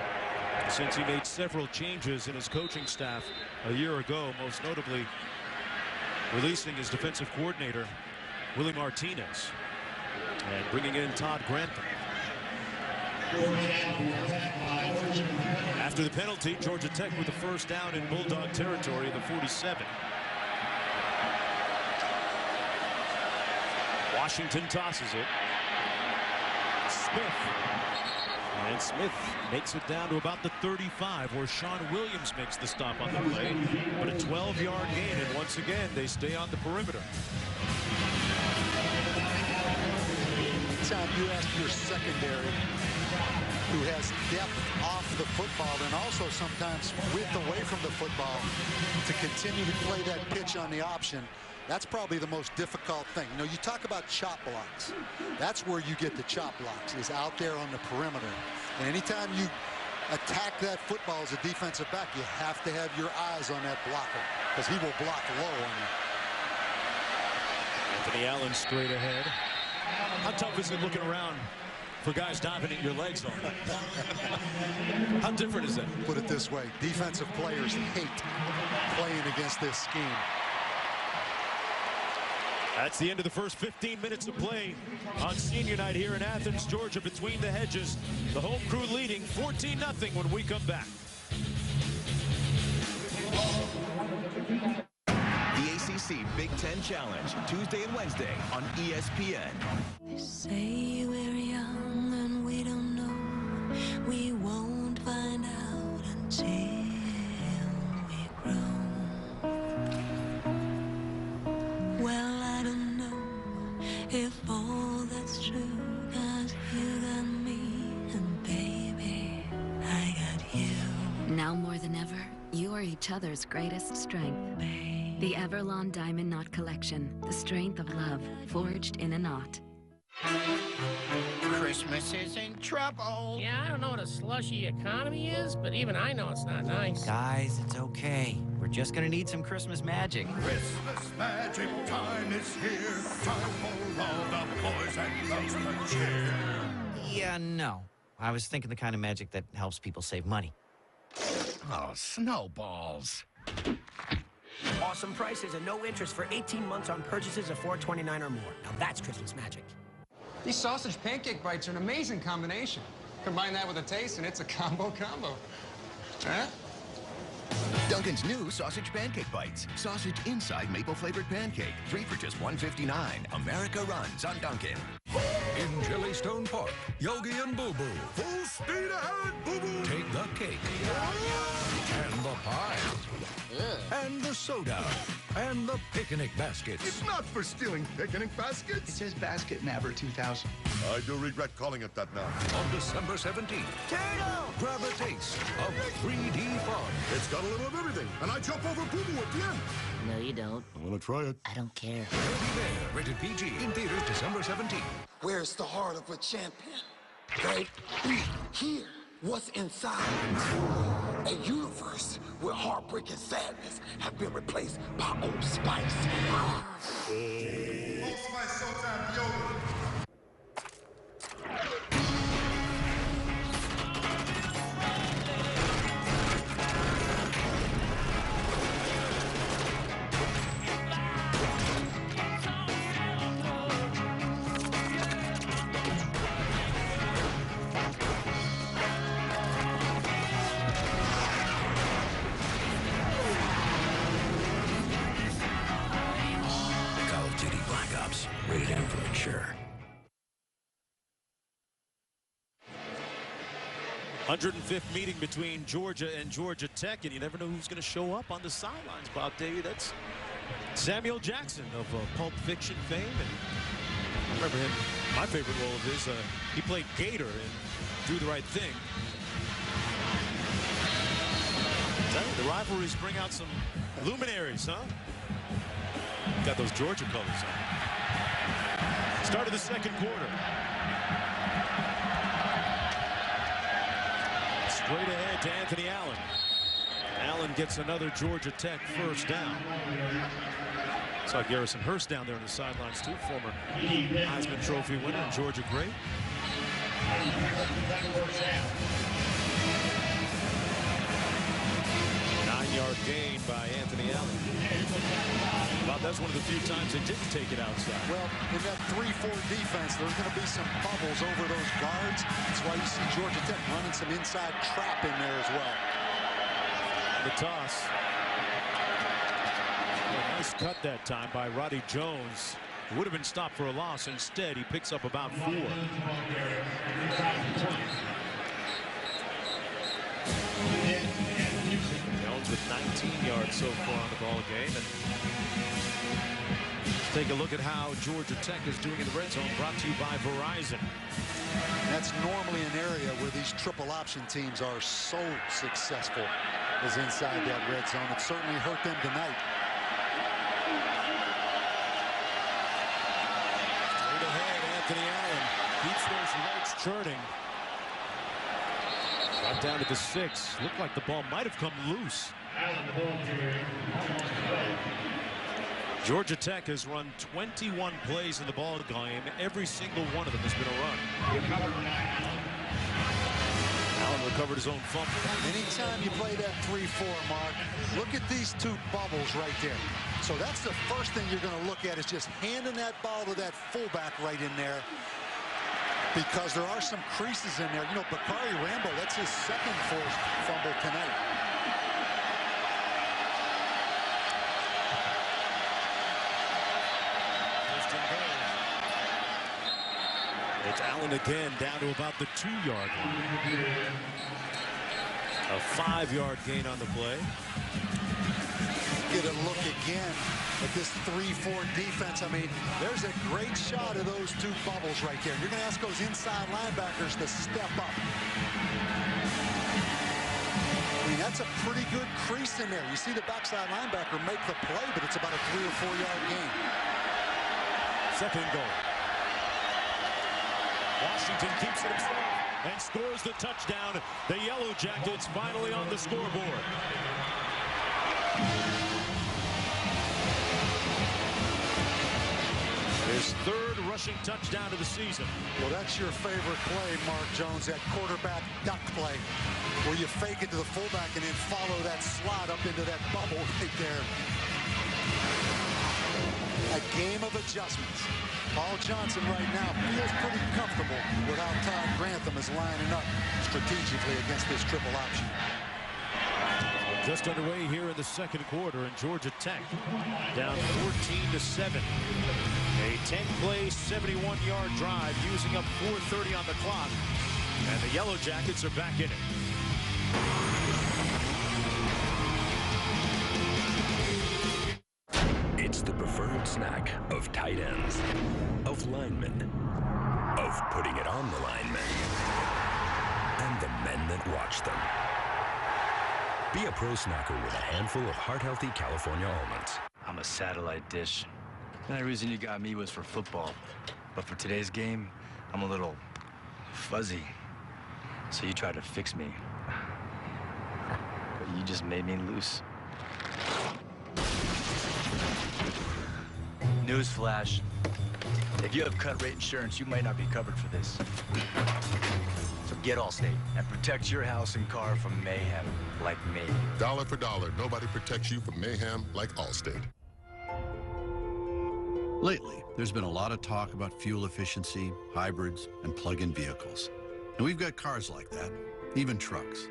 Speaker 1: since he made several changes in his coaching staff a year ago, most notably releasing his defensive coordinator, Willie Martinez, and bringing in Todd Grantham. After the penalty, Georgia Tech with the first down in Bulldog territory, the 47. Washington tosses it. Smith. And Smith makes it down to about the 35, where Sean Williams makes the stop on the play. But a 12-yard gain, and once again, they stay on the perimeter.
Speaker 8: Anytime you ask your secondary, who has depth off the football and also sometimes width away from the football, to continue to play that pitch on the option, that's probably the most difficult thing. You know, you talk about chop blocks. That's where you get the chop blocks, is out there on the perimeter. And anytime you attack that football as a defensive back, you have to have your eyes on that blocker, because he will block low on you.
Speaker 1: Anthony Allen straight ahead. How tough is it looking around for guys diving at your legs on? How different is that?
Speaker 8: Put it this way, defensive players hate playing against this scheme.
Speaker 1: That's the end of the first 15 minutes of play on senior night here in Athens, Georgia, between the hedges. The home crew leading 14-0 when we come back.
Speaker 4: The ACC Big Ten Challenge, Tuesday and Wednesday on ESPN.
Speaker 25: They say we're young and we don't know. We won't find out until we grow. Well, I don't know if all that's true, 'cause you got me and baby, I got you.
Speaker 14: Now more than ever, you are each other's greatest strength. The Everlong Diamond Knot Collection, the strength of love, forged in a knot.
Speaker 15: Christmas is in trouble.
Speaker 16: Yeah, I don't know what a slushy economy is, but even I know it's not nice.
Speaker 17: Guys, it's okay. We're just gonna need some Christmas magic.
Speaker 19: Christmas magic time is here. Time for all the boys and girls to cheer.
Speaker 17: Yeah, no. I was thinking the kind of magic that helps people save money.
Speaker 15: Oh, snowballs.
Speaker 20: Awesome prices and no interest for 18 months on purchases of $4.29 or more. Now that's Christmas magic.
Speaker 5: These sausage pancake bites are an amazing combination. Combine that with a taste and it's a combo. Huh?
Speaker 4: Dunkin's new sausage pancake bites. Sausage inside maple-flavored pancake. 3 for just $1.59. America runs on Dunkin'.
Speaker 28: In Jellystone Park, Yogi and Boo Boo.
Speaker 19: Full speed ahead, Boo Boo.
Speaker 28: Take the cake. And the pie. And the soda. And the picnic baskets.
Speaker 19: It's not for stealing picnic baskets.
Speaker 10: It says Basket Nabber 2000.
Speaker 19: I do regret calling it that now.
Speaker 28: On December 17th.
Speaker 20: Turtle!
Speaker 28: Grab a taste of 3D fun.
Speaker 19: It's got a little of everything, and I jump over Boo Boo at the end.
Speaker 20: No, you don't.
Speaker 19: I want to try it.
Speaker 20: I don't care.
Speaker 28: Baby Bear, rated PG, in theaters December 17th.
Speaker 10: Where's the heart of a champion? Right here. What's inside?
Speaker 3: A universe where heartbreak and sadness have been replaced by Old Spice.
Speaker 19: Old Spice Showtime deodorant.
Speaker 4: Rated M for mature.
Speaker 1: 105th meeting between Georgia and Georgia Tech, and you never know who's going to show up on the sidelines, Bob Davey. That's Samuel Jackson of Pulp Fiction fame. And I remember him, my favorite role of his, he played Gator in Do the Right Thing. I tell you, the rivalries bring out some luminaries, huh? Got those Georgia colors on. Start of the second quarter. Straight ahead to Anthony Allen. Allen gets another Georgia Tech first down. Saw Garrison Hurst down there on the sidelines too, former Heisman Trophy winner and Georgia great. 9-yard gain by Anthony Allen. Bob, that's one of the few times they didn't take it outside.
Speaker 8: Well, in that 3-4 defense, there's going to be some bubbles over those guards. That's why you see Georgia Tech running some inside trap in there as well.
Speaker 1: The toss. A nice cut that time by Roddy Jones. Would have been stopped for a loss. Instead, he picks up about 4. Jones with 19 yards so far on the ball game. And let's take a look at how Georgia Tech is doing in the red zone, brought to you by Verizon.
Speaker 8: That's normally an area where these triple option teams are so successful, is inside that red zone. It certainly hurt them tonight.
Speaker 1: Straight ahead, Anthony Allen keeps those legs churning. Got down to the 6. Looked like the ball might have come loose. Georgia Tech has run 21 plays in the ball game. Every single one of them has been a run. Allen recovered his own fumble.
Speaker 8: Anytime you play that 3-4, Mark, look at these two bubbles right there. So that's the first thing you're going to look at, is just handing that ball to that fullback right in there, because there are some creases in there. You know, Bakari Rambo, that's his second forced fumble tonight.
Speaker 1: It's Allen again, down to about the 2-yard line. A 5-yard gain on the play.
Speaker 8: Get a look again at this 3-4 defense. I mean, there's a great shot of those two bubbles right there. You're going to ask those inside linebackers to step up. I mean, that's a pretty good crease in there. You see the backside linebacker make the play, but it's about a 3- or 4-yard gain.
Speaker 1: Second and goal. Washington keeps it himself and scores the touchdown. The Yellow Jackets finally on the scoreboard. His third rushing touchdown of the season.
Speaker 8: Well, that's your favorite play, Mark Jones, that quarterback duck play, where you fake it to the fullback and then follow that slot up into that bubble right there. A game of adjustments. Paul Johnson right now feels pretty comfortable with how Todd Grantham is lining up strategically against this triple option.
Speaker 1: Just underway here in the second quarter, and Georgia Tech down 14-7. A 10-play, 71-yard drive using up 4:30 on the clock, and the Yellow Jackets are back in it.
Speaker 11: It's the preferred snack of tight ends, of linemen, of putting it on the linemen, and the men that watch them. Be a pro snacker with a handful of heart-healthy California almonds.
Speaker 18: I'm a satellite dish. The only reason you got me was for football. But for today's game, I'm a little fuzzy. So you tried to fix me. you just made me loose. Newsflash. If you have cut rate insurance, you might not be covered for this. So get Allstate and protect your house and car from mayhem like me.
Speaker 7: Dollar for dollar, nobody protects you from mayhem like Allstate.
Speaker 12: Lately, there's been a lot of talk about fuel efficiency, hybrids, and plug-in vehicles. And we've got cars like that, even trucks.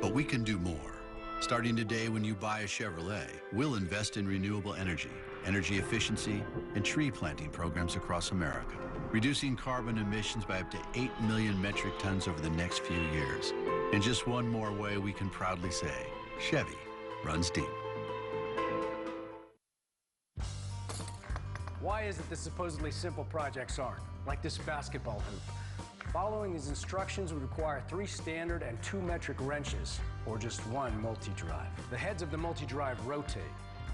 Speaker 12: But we can do more. Starting today, when you buy a Chevrolet, we'll invest in renewable energy efficiency, and tree planting programs across America, reducing carbon emissions by up to 8 million metric tons over the next few years. In just one more way we can proudly say, Chevy runs deep.
Speaker 21: Why is it that supposedly simple projects aren't? Like this basketball hoop. Following these instructions would require 3 standard and 2 metric wrenches, or just 1 multi-drive. The heads of the multi-drive rotate,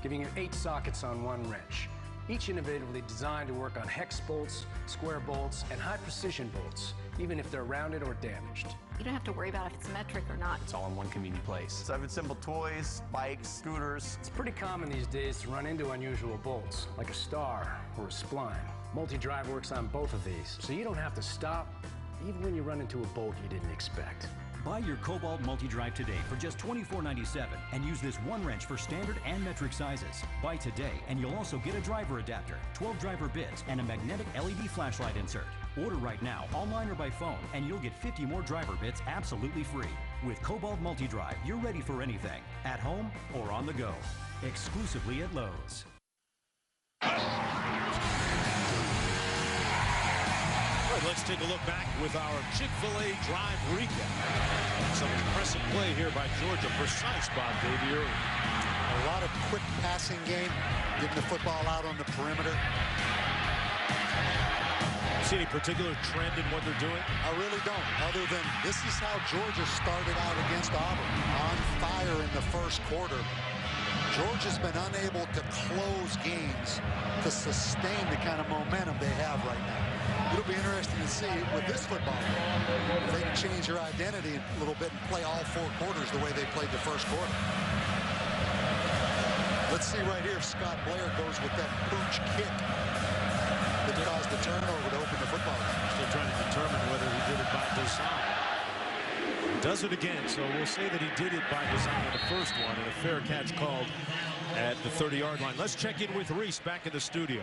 Speaker 21: giving you 8 sockets on 1 wrench, each innovatively designed to work on hex bolts, square bolts, and high-precision bolts, even if they're rounded or damaged.
Speaker 22: You don't have to worry about if it's metric or not.
Speaker 21: It's all in one convenient place.
Speaker 9: 7 simple toys, bikes, scooters.
Speaker 21: It's pretty common these days to run into unusual bolts, like a star or a spline. Multi-drive works on both of these, so you don't have to stop, even when you run into a bolt you didn't expect.
Speaker 23: Buy your Cobalt multi-drive today for just $24.97 and use this 1 wrench for standard and metric sizes. Buy today and you'll also get a driver adapter, 12 driver bits, and a magnetic LED flashlight insert. Order right now, online or by phone, and you'll get 50 more driver bits absolutely free. With Cobalt multi-drive, you're ready for anything, at home or on the go. Exclusively at Lowe's.
Speaker 1: All right, let's take a look back with our Chick-fil-A drive recap. Some impressive play here by Georgia. Precise, Bob Davey.
Speaker 8: A lot of quick passing game, getting the football out on the perimeter.
Speaker 1: See any particular trend in what they're doing?
Speaker 8: I really don't, other than this is how Georgia started out against Auburn. On fire in the first quarter. Georgia's been unable to close games to sustain the kind of momentum they have right now. It'll be interesting to see with this football game if they can change their identity a little bit and play all 4 quarters the way they played the first quarter. Let's see right here if Scott Blair goes with that pooch kick that caused the turnover to open the football game.
Speaker 1: Still trying to determine whether he did it by design. Does it again, so we'll say that he did it by design on the first one, and a fair catch called at the 30-yard line. Let's check in with Reese back in the studio.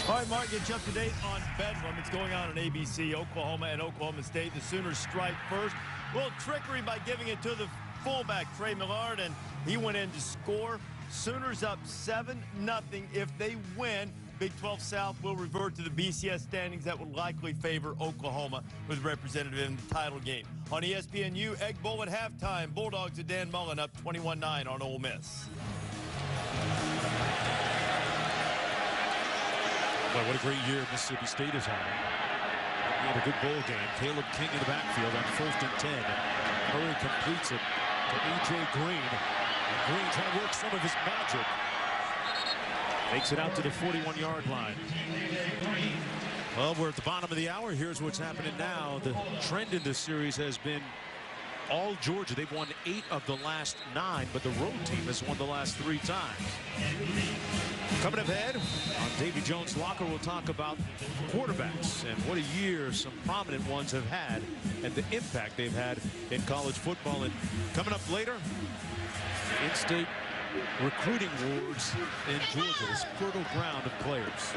Speaker 9: All right, Mark, get you up to date on Bedlam. It's going on ABC, Oklahoma and Oklahoma State. The Sooners strike first. A little trickery by giving it to the fullback, Trey Millard, and he went in to score. Sooners up 7-0. If they win, Big 12 South will revert to the BCS standings that would likely favor Oklahoma with representative in the title game. On ESPNU, Egg Bowl at halftime. Bulldogs at Dan Mullen up 21-9 on Ole Miss.
Speaker 1: Boy, what a great year Mississippi State has had. He had a good bowl game. Caleb King in the backfield on 1st and 10. Murray completes it to A.J. Green. And Green trying to work some of his magic. Makes it out to the 41-yard line. Well, we're at the bottom of the hour. Here's what's happening now. The trend in this series has been all Georgia. They've won 8 of the last 9, but the road team has won the last 3 times. Coming up ahead on Davy Jones' Locker, we'll talk about quarterbacks and what a year some prominent ones have had and the impact they've had in college football. And coming up later, in-state recruiting wars in Georgia, this fertile ground of players.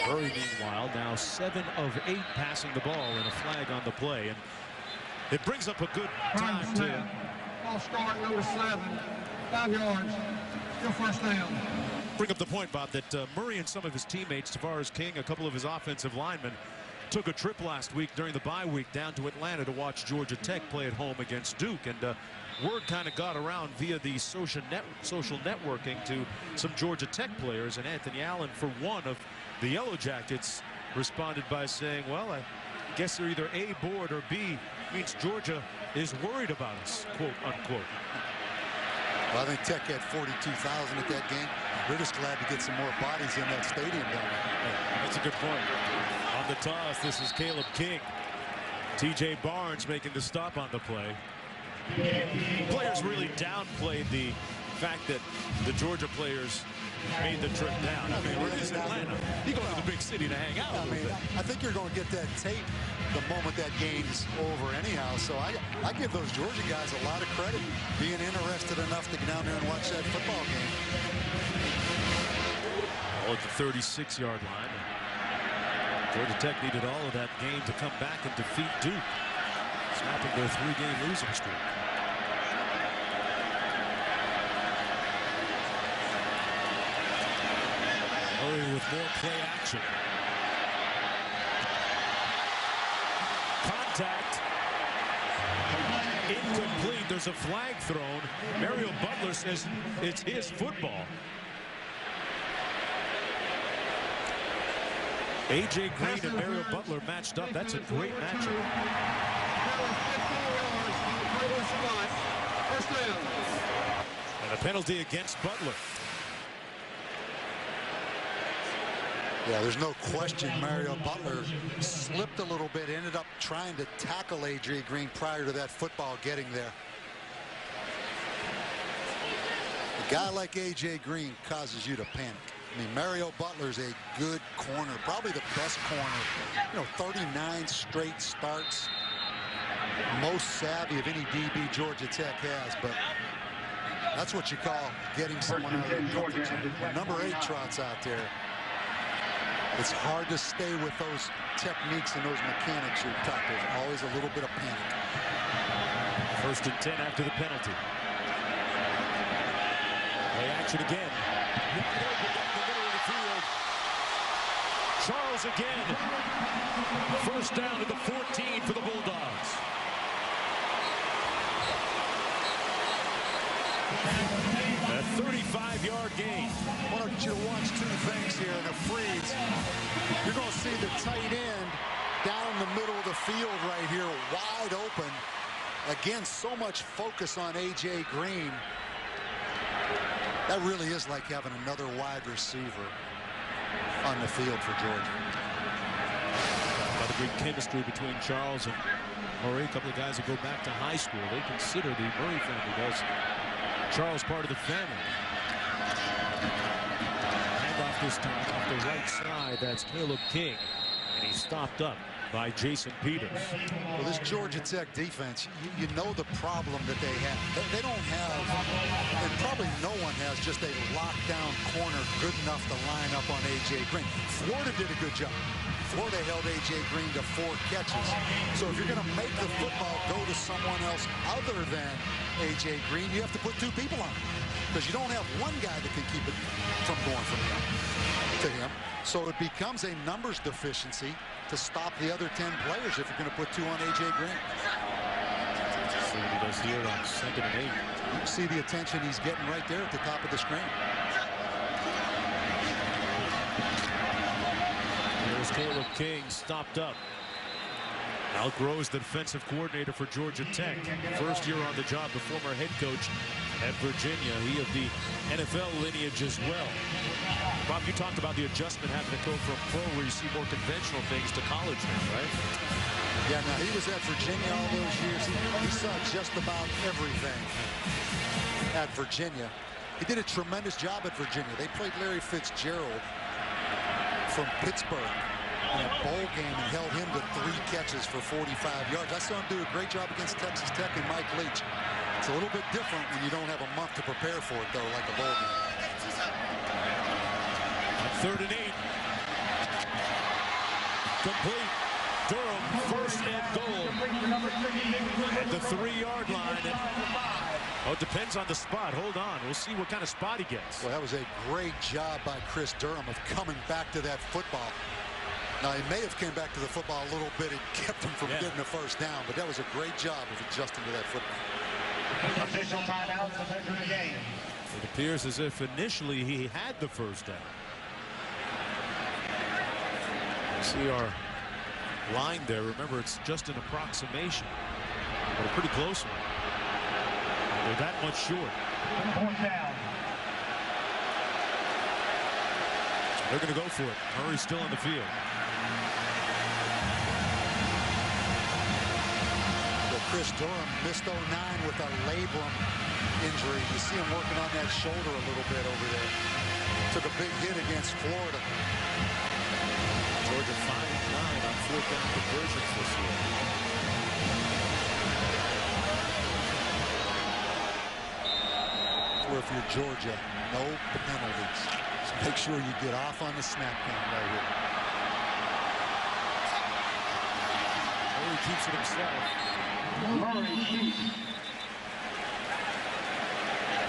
Speaker 1: Murray, meanwhile, now 7 of 8 passing the ball and a flag on the play. And it brings up a good time to...
Speaker 2: Ball start, number 7, 5 yards. Still first down.
Speaker 1: Bring up the point, Bob, that Murray and some of his teammates, Tavares King, a couple of his offensive linemen, took a trip last week during the bye week down to Atlanta to watch Georgia Tech play at home against Duke. And word kind of got around via the social networking to some Georgia Tech players. And Anthony Allen, for one of the Yellow Jackets, responded by saying, well, I guess they're either A, bored, or B, means Georgia is worried about us, quote unquote.
Speaker 8: Well, I think Tech had 42,000 at that game. We're just glad to get some more bodies in that stadium down there.
Speaker 1: That's a good point. On the toss, this is Caleb King. TJ Barnes making the stop on the play. Players really downplayed the fact that the Georgia players made the trip down. I mean, it is Atlanta. You go to the big city to hang out.
Speaker 8: I think you're going to get that tape the moment that game's over anyhow. So I give those Georgia guys a lot of credit being interested enough to get down there and watch that football game.
Speaker 1: All at the 36-yard line. Georgia Tech needed all of that game to come back and defeat Duke, snapping their 3-game losing streak. Murray with more play action. Contact. Incomplete. There's a flag thrown. Mario Butler says it's his football. A.J. Green and Mario Butler matched up. That's a great matchup. And a penalty against Butler.
Speaker 8: Yeah, there's no question Mario Butler slipped a little bit, ended up trying to tackle A.J. Green prior to that football getting there. A guy like A.J. Green causes you to panic. I mean, Mario Butler's a good corner, probably the best corner. You know, 39 straight starts. Most savvy of any DB Georgia Tech has, but that's what you call getting someone out of their comfort zone. When number 8 trots out there, it's hard to stay with those techniques and those mechanics you're taught. There's always a little bit of panic.
Speaker 1: 1st and 10 after the penalty. Play action again. Charles again. 1st down to the 14 for the Bulldogs. A 35-yard gain.
Speaker 8: I want you to watch 2 things here in the freeze. You're going to see the tight end down the middle of the field right here, wide open. Again, so much focus on A.J. Green. That really is like having another wide receiver on the field for Georgia.
Speaker 1: A lot of great chemistry between Charles and Murray. A couple of guys that go back to high school. They consider the Murray family does. Charles part of the family. Handoff this time off the right side. That's Caleb King. And he's stopped up by Jason Peters.
Speaker 8: Well, this Georgia Tech defense, you know the problem that they have. They don't have, and probably no one has, just a lockdown corner good enough to line up on A.J. Green. Florida did a good job. Florida held A.J. Green to 4 catches. So if you're going to make the football go to someone else other than A.J. Green, you have to put 2 people on it. Because you don't have one guy that can keep it from going from him to him. So it becomes a numbers deficiency to stop the other 10 players if you're going to put 2 on A.J. Green.
Speaker 1: See what he does here on 2nd and 8.
Speaker 8: You see the attention he's getting right there at the top of the screen.
Speaker 1: There's Caleb King stopped up. Outgrows the defensive coordinator for Georgia Tech. 1st year on the job, the former head coach at Virginia. He of the NFL lineage as well. Bob, you talked about the adjustment having to go from pro where you see more conventional things to college now, right?
Speaker 8: Yeah, now he was at Virginia all those years. He saw just about everything at Virginia. He did a tremendous job at Virginia. They played Larry Fitzgerald from Pittsburgh in a bowl game and held him to 3 catches for 45 yards. I saw him do a great job against Texas Tech and Mike Leach. It's a little bit different when you don't have a month to prepare for it, though, like a bowl game.
Speaker 1: On 3rd and 8. Complete. Durham, 1st and goal. At the 3-yard line. Oh, it depends on the spot. Hold on. We'll see what kind of spot he gets.
Speaker 8: Well, that was a great job by Chris Durham of coming back to that football. Now, he may have came back to the football a little bit. It kept him from getting the 1st down, but that was a great job of adjusting to that football.
Speaker 6: Official timeout to measure the game.
Speaker 1: It appears as if initially he had the 1st down. See our line there. Remember, it's just an approximation, but a pretty close one. They're that much short.
Speaker 6: 4th down.
Speaker 1: They're going to go for it. Murray's still on the field.
Speaker 8: Well, Chris Durham missed 09 with a labrum injury. You see him working on that shoulder a little bit over there. Took a big hit against Florida.
Speaker 1: Georgia 5-9 on fourth down conversions this year.
Speaker 8: Where if you're Georgia, no penalties. So make sure you get off on the snap count right here.
Speaker 1: He keeps it himself.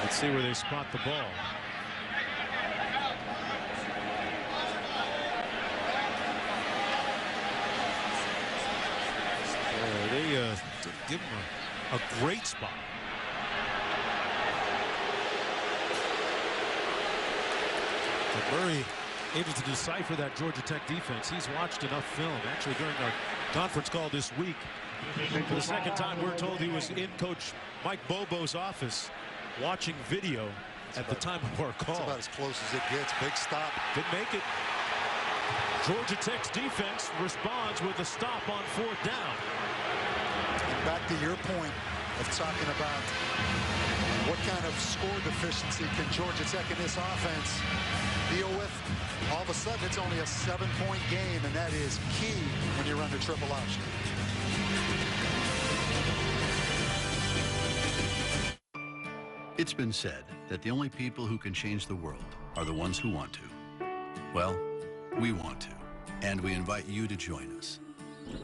Speaker 1: Let's see where they spot the ball. They didn't give him a great spot. But Murray able to decipher that Georgia Tech defense. He's watched enough film. Actually, during our conference call this week, for the second time, we're told he was in Coach Mike Bobo's office watching video at the time of our call.
Speaker 8: That's about as close as it gets. Big stop.
Speaker 1: Didn't make it. Georgia Tech's defense responds with a stop on fourth down.
Speaker 8: And back to your point of talking about what kind of score deficiency can Georgia Tech in this offense deal with. All of a sudden, it's only a 7-point game, and that is key when you run the triple option.
Speaker 12: It's been said that the only people who can change the world are the ones who want to. Well, we want to, and we invite you to join us.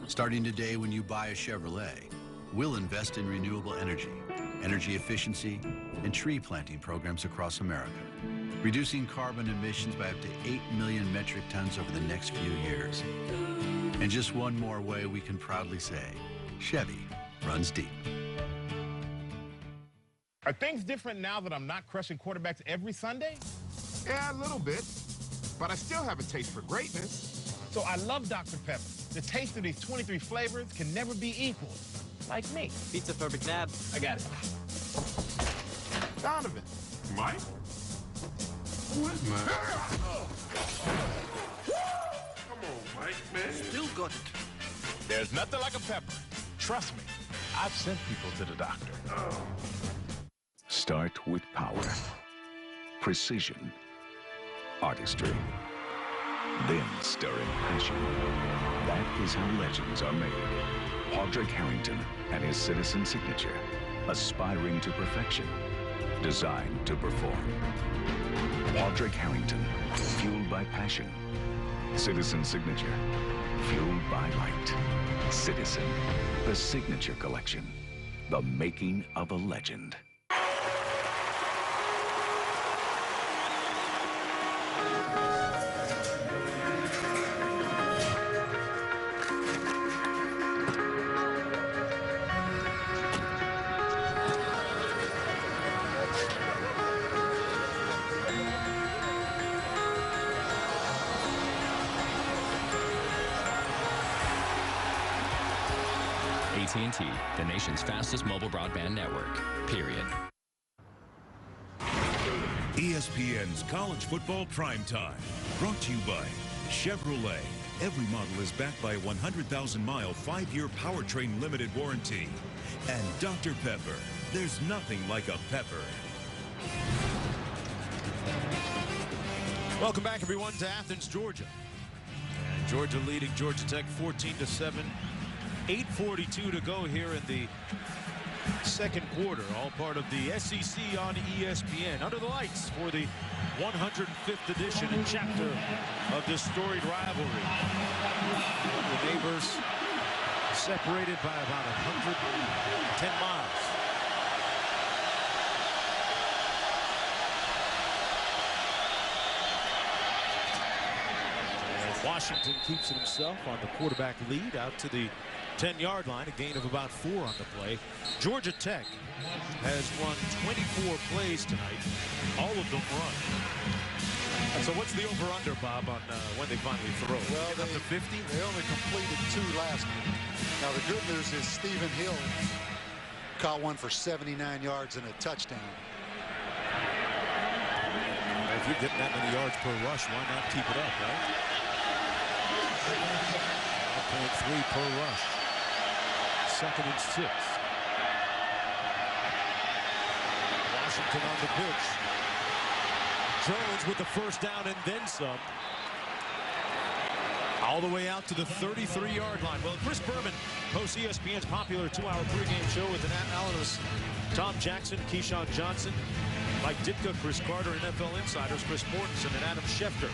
Speaker 12: Starting today, when you buy a Chevrolet, we'll invest in renewable energy, energy efficiency, and tree planting programs across America, reducing carbon emissions by up to 8 million metric tons over the next few years. And just one more way we can proudly say, Chevy runs deep.
Speaker 13: Are things different now that I'm not crushing quarterbacks every Sunday? Yeah, a little bit. But I still have a taste for greatness. So I love Dr. Pepper. The taste of these 23 flavors can never be equaled. Like me.
Speaker 14: Pizza for McNabb.
Speaker 13: I got it. Donovan.
Speaker 19: Mike? What, man? Come on, Mike, man.
Speaker 14: Still got it.
Speaker 13: There's nothing like a pepper. Trust me. I've sent people to the doctor.
Speaker 11: Start with power, precision, artistry, then stir in passion. That is how legends are made. Padraig Harrington and his Citizen Signature, aspiring to perfection, designed to perform. Padraig Harrington, fueled by passion. Citizen Signature, fueled by light. Citizen, the Signature Collection, the making of a legend.
Speaker 16: AT&T, the nation's fastest mobile broadband network, period.
Speaker 17: ESPN's College Football Primetime, brought to you by Chevrolet. Every model is backed by a 100,000-mile, 5-year powertrain limited warranty. And Dr. Pepper, there's nothing like a pepper.
Speaker 1: Welcome back, everyone, to Athens, Georgia. And Georgia leading Georgia Tech 14-7. 8:42 to go here in the second quarter. All part of the SEC on ESPN. Under the lights for the 105th edition and chapter of this storied rivalry. The neighbors separated by about 110 miles. Washington keeps it himself on the quarterback lead out to the 10-yard line, a gain of about 4 on the play. Georgia Tech has run 24 plays tonight, all of them run. And so what's the over-under, Bob, on when they finally throw?
Speaker 8: Well,
Speaker 1: up to 50?
Speaker 8: They only completed 2 last week. Now, the good news is Stephen Hill caught one for 79 yards and a touchdown.
Speaker 1: If you're getting that many yards per rush, why not keep it up, right? 1.3 per rush. 2nd and 6. Washington on the pitch. Jones with the first down and then some. All the way out to the 33-yard line. Well, Chris Berman hosts ESPN's popular 2-hour pregame show with analysts Tom Jackson, Keyshawn Johnson, Mike Ditka, Chris Carter, NFL insiders Chris Mortensen, and Adam Schefter.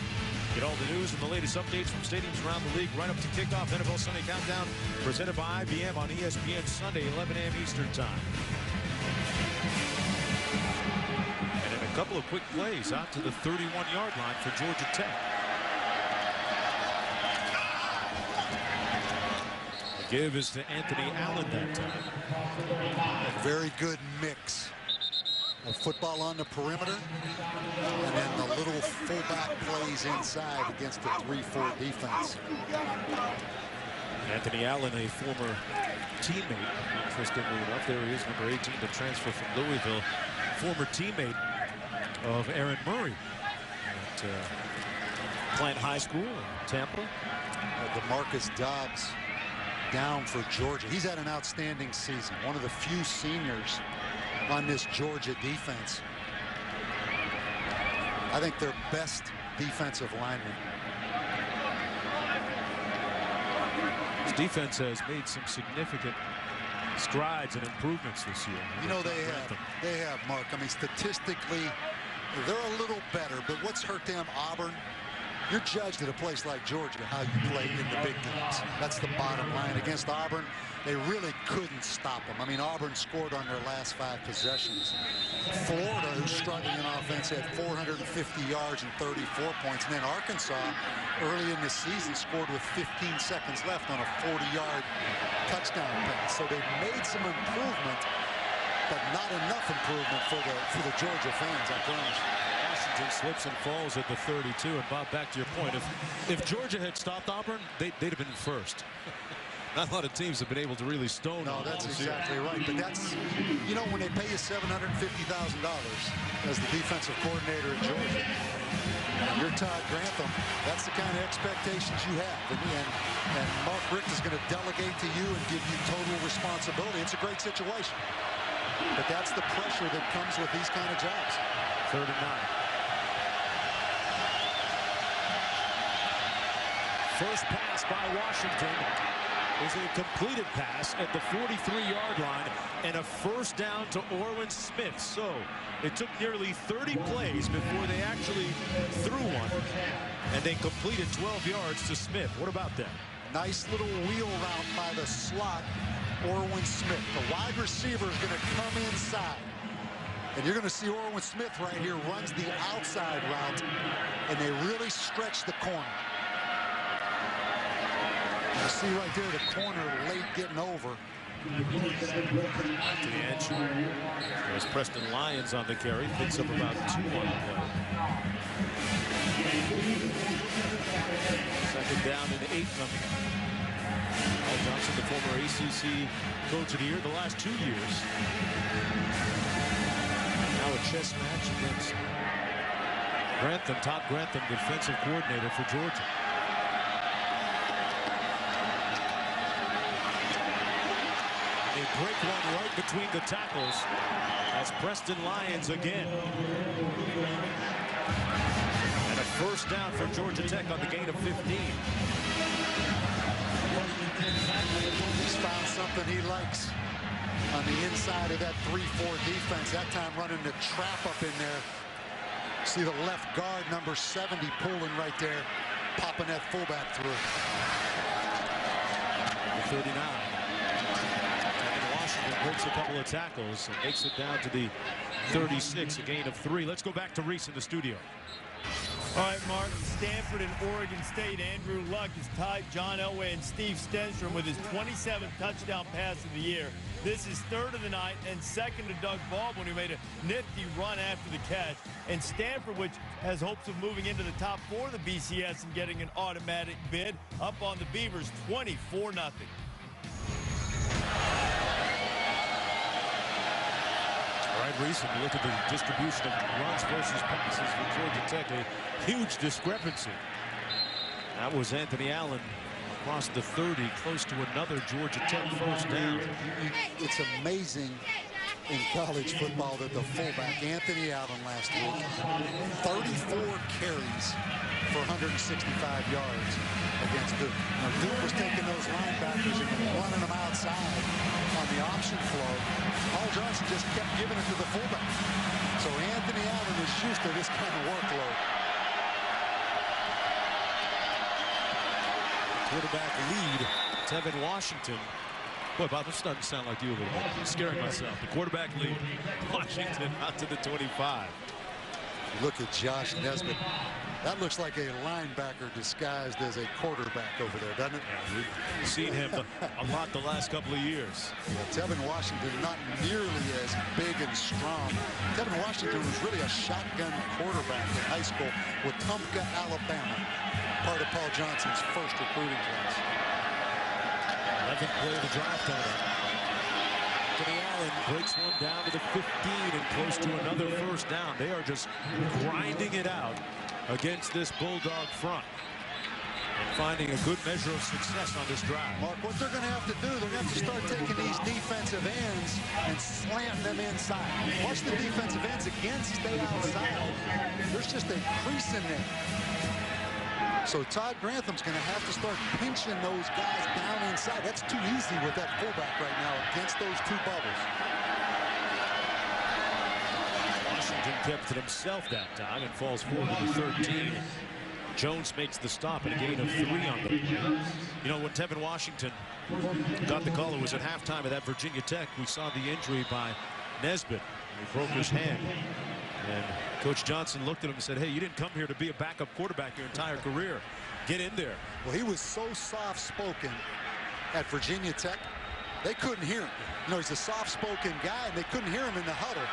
Speaker 1: Get all the news and the latest updates from stadiums around the league right up to kickoff. NFL Sunday Countdown presented by IBM on ESPN Sunday, 11 a.m. Eastern Time. And in a couple of quick plays out to the 31-yard line for Georgia Tech. The give is to Anthony Allen that time.
Speaker 8: A very good mix of football on the perimeter and then the little fullback plays inside against the 3-4 defense.
Speaker 1: Anthony Allen, a former teammate, interestingly enough, there he is, number 18, the transfer from Louisville, former teammate of Aaron Murray at Plant High School in Tampa.
Speaker 8: DeMarcus Dobbs down for Georgia. He's had an outstanding season. One of the few seniors on this Georgia defense. I think their best defensive lineman.
Speaker 1: This defense has made some significant strides and improvements this year.
Speaker 8: You know, they have, Mark. I mean, statistically, they're a little better, but what's hurt them, Auburn? You're judged at a place like Georgia how you play in the big games. That's the bottom line. Against Auburn, they really couldn't stop them. I mean, Auburn scored on their last 5 possessions. Florida, who's struggling in offense, had 450 yards and 34 points. And then Arkansas, early in the season, scored with 15 seconds left on a 40-yard touchdown pass. So they've made some improvement, but not enough improvement for the Georgia fans, I promise.
Speaker 1: Washington slips and falls at the 32. And Bob, back to your point, if Georgia had stopped Auburn, they'd have been first. Not a lot of teams have been able to really stone.
Speaker 8: No, that's exactly right. But that's, you know, when they pay you $750,000 as the defensive coordinator at Georgia, you're Todd Grantham, that's the kind of expectations you have. And Mark Richt is going to delegate to you and give you total responsibility. It's a great situation. But that's the pressure that comes with these kind of jobs.
Speaker 1: 3rd and 9. First pass by Washington is a completed pass at the 43-yard line and a first down to Orwin Smith. So it took nearly 30 plays before they actually threw one, and they completed 12 yards to Smith. What about that?
Speaker 8: Nice little wheel route by the slot, Orwin Smith. The wide receiver is going to come inside. And you're going to see Orwin Smith right here runs the outside route, and they really stretch the corner. You see right there the corner late getting over.
Speaker 1: To the edge. There's Preston Lyons on the carry. Picks up about 2 on the play. 2nd down and 8 coming. Al Johnson, the former ACC Coach of the Year the last 2 years. Now a chess match against Grantham, Todd Grantham, defensive coordinator for Georgia. They break one right between the tackles as Preston Lyons again. And a first down for Georgia Tech on the gain of 15.
Speaker 8: He's found something he likes on the inside of that 3-4 defense. That time running the trap up in there. See the left guard, number 70, pulling right there, popping that fullback through.
Speaker 1: The 39. Washington breaks a couple of tackles and makes it down to the 36, a gain of 3. Let's go back to Reese in the studio.
Speaker 9: All right, Mark, Stanford and Oregon State. Andrew Luck has tied John Elway and Steve Stenstrom with his 27th touchdown pass of the year. This is 3rd of the night and 2nd to Doug Baldwin, who made a nifty run after the catch. And Stanford, which has hopes of moving into the top 4 of the BCS and getting an automatic bid, up on the Beavers 24-0.
Speaker 1: All right, Reese, and look at the distribution of runs versus passes for Georgia Tech. A huge discrepancy. That was Anthony Allen across the 30, close to another Georgia Tech first down.
Speaker 8: It's amazing in college football that the fullback, Anthony Allen, last week, 34 carries for 165 yards against Duke. Now, Duke was taking those linebackers and running them outside on the option flow. Paul Johnson just kept giving it to the fullback. So Anthony Allen is used to this kind of workload.
Speaker 1: Quarterback lead, Tevin Washington. Boy, Bob, this doesn't sound like you a little bit. I'm scaring myself. The quarterback lead, Washington out to the 25.
Speaker 8: Look at Josh Nesbitt. That looks like a linebacker disguised as a quarterback over there, doesn't it?
Speaker 1: Yeah, we've seen him a lot the last couple of years.
Speaker 8: Yeah, Tevin Washington not nearly as big and strong. Tevin Washington was really a shotgun quarterback in high school with Wetumpka, Alabama. Part of Paul Johnson's first recruiting class.
Speaker 1: 11th play of the drive coming up. Anthony Allen breaks one down to the 15 and close to another first down. They are just grinding it out against this Bulldog front and finding a good measure of success on this drive.
Speaker 8: Mark, what they're going to have to do, they're going to have to start taking these defensive ends and slant them inside. Watch the defensive ends again stay outside. There's just a crease in there. So Todd Grantham's going to have to start pinching those guys down inside. That's too easy with that fullback right now against those two bubbles.
Speaker 1: Washington kept it himself that time and falls forward to the 13. Jones makes the stop and a gain of 3 on them. You know, when Tevin Washington got the call, it was at halftime of that Virginia Tech. We saw the injury by Nesbitt. He broke his hand. And Coach Johnson looked at him and said, hey, you didn't come here to be a backup quarterback your entire career. Get in there.
Speaker 8: Well, he was so soft-spoken at Virginia Tech, they couldn't hear him. You know, he's a soft-spoken guy, and they couldn't hear him in the huddle.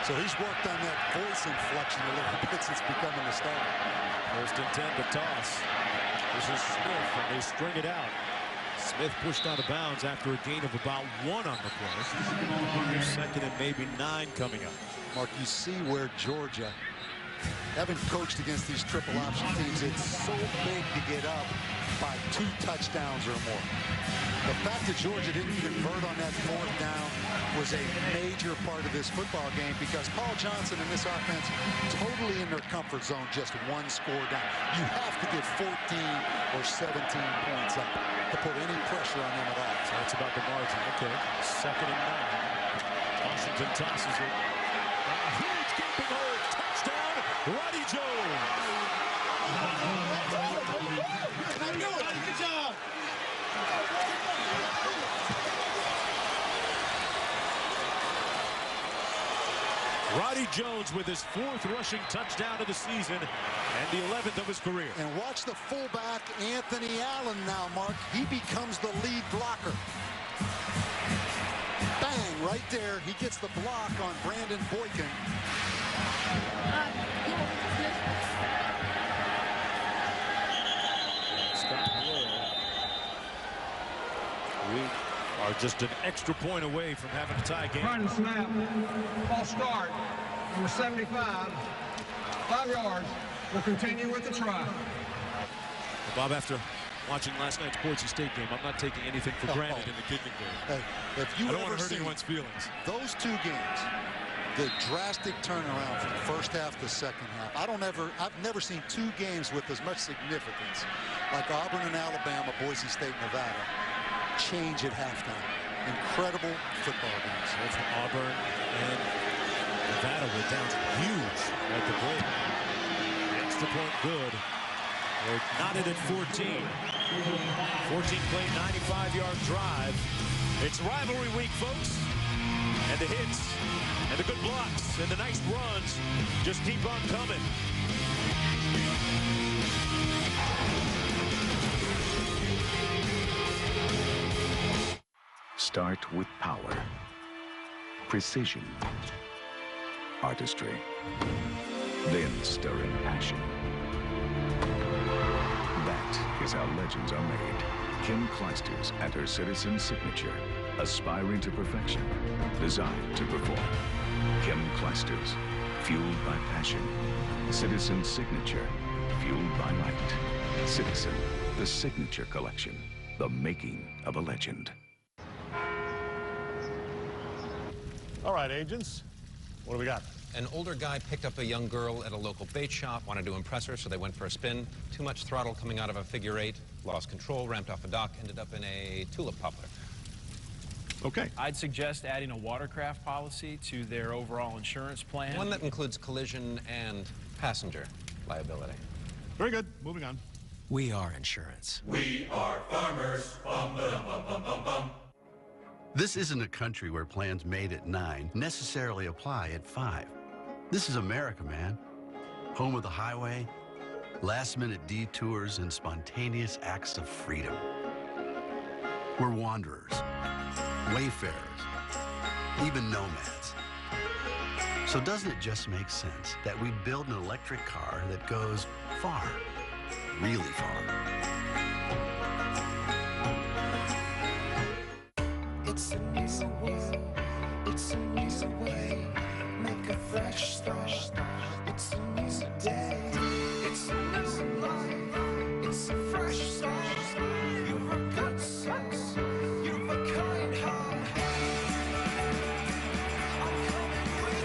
Speaker 8: So he's worked on that voice inflection a little bit since becoming the starter.
Speaker 1: First and 10 to toss. This is Smith, and they string it out. Smith pushed out of bounds after a gain of about 1 on the play. Second and maybe 9 coming up.
Speaker 8: Mark, you see where Georgia, having coached against these triple option teams, it's so big to get up by 2 touchdowns or more. The fact that Georgia didn't convert on that 4th down was a major part of this football game because Paul Johnson and this offense totally in their comfort zone, just 1 score down. You have to get 14 or 17 points up to put any pressure on them at all.
Speaker 1: So that's about the margin. Okay, 2nd and 9. Washington tosses it. Huge gaping hole. Touchdown, Roddy Jones. Good job. Roddy Jones with his 4th rushing touchdown of the season and the 11th of his career.
Speaker 8: And watch the fullback, Anthony Allen now, Mark. He becomes the lead blocker. Bang, right there. He gets the block on Brandon Boykin.
Speaker 1: Scott Moore. We are just an extra point away from having a tie game.
Speaker 2: Trying to snap. False start. Number 75. 5 yards. We'll continue with the try.
Speaker 1: Well, Bob, after watching last night's Boise State game, I'm not taking anything for granted in the kicking game.
Speaker 8: Hey, if you
Speaker 1: I don't want
Speaker 8: ever
Speaker 1: to hurt
Speaker 8: see
Speaker 1: anyone's feelings.
Speaker 8: Those 2 games, the drastic turnaround from the first half to second half. I've never seen 2 games with as much significance like Auburn and Alabama, Boise State, Nevada, change at halftime. Incredible football games.
Speaker 1: Both Auburn and Nevada were down huge at the break. The extra point good. They're knotted at 14. 14-play, 95-yard drive. It's rivalry week, folks. And the hits, and the good blocks, and the nice runs just keep on coming.
Speaker 5: Start with power, precision, artistry, then stir in passion. That is how legends are made. Kim Clijsters and her Citizen Signature, aspiring to perfection, designed to perform. Kim Clijsters, fueled by passion. Citizen Signature, fueled by light. Citizen, the Signature Collection, the making of a legend.
Speaker 14: All right, agents, what do we got?
Speaker 15: An older guy picked up a young girl at a local bait shop, wanted to impress her, so they went for a spin. Too much throttle coming out of a figure eight, lost control, ramped off a dock, ended up in a tulip poplar.
Speaker 14: Okay.
Speaker 20: I'd suggest adding a watercraft policy to their overall insurance plan.
Speaker 15: One that includes collision and passenger liability.
Speaker 14: Very good. Moving on.
Speaker 11: We are insurance.
Speaker 19: We are farmers. Bum, ba-dum, bum, bum, bum, bum.
Speaker 12: This isn't a country where plans made at 9 necessarily apply at 5. This is America, man. Home of the highway, last-minute detours, and spontaneous acts of freedom. We're wanderers, wayfarers, even nomads. So doesn't it just make sense that we build an electric car that goes far, really far?
Speaker 19: It's a new world, it's a new way, make a fresh start, it's a new day, it's a new life, it's a fresh start, you've a good sense, you've a kind heart, I'm coming with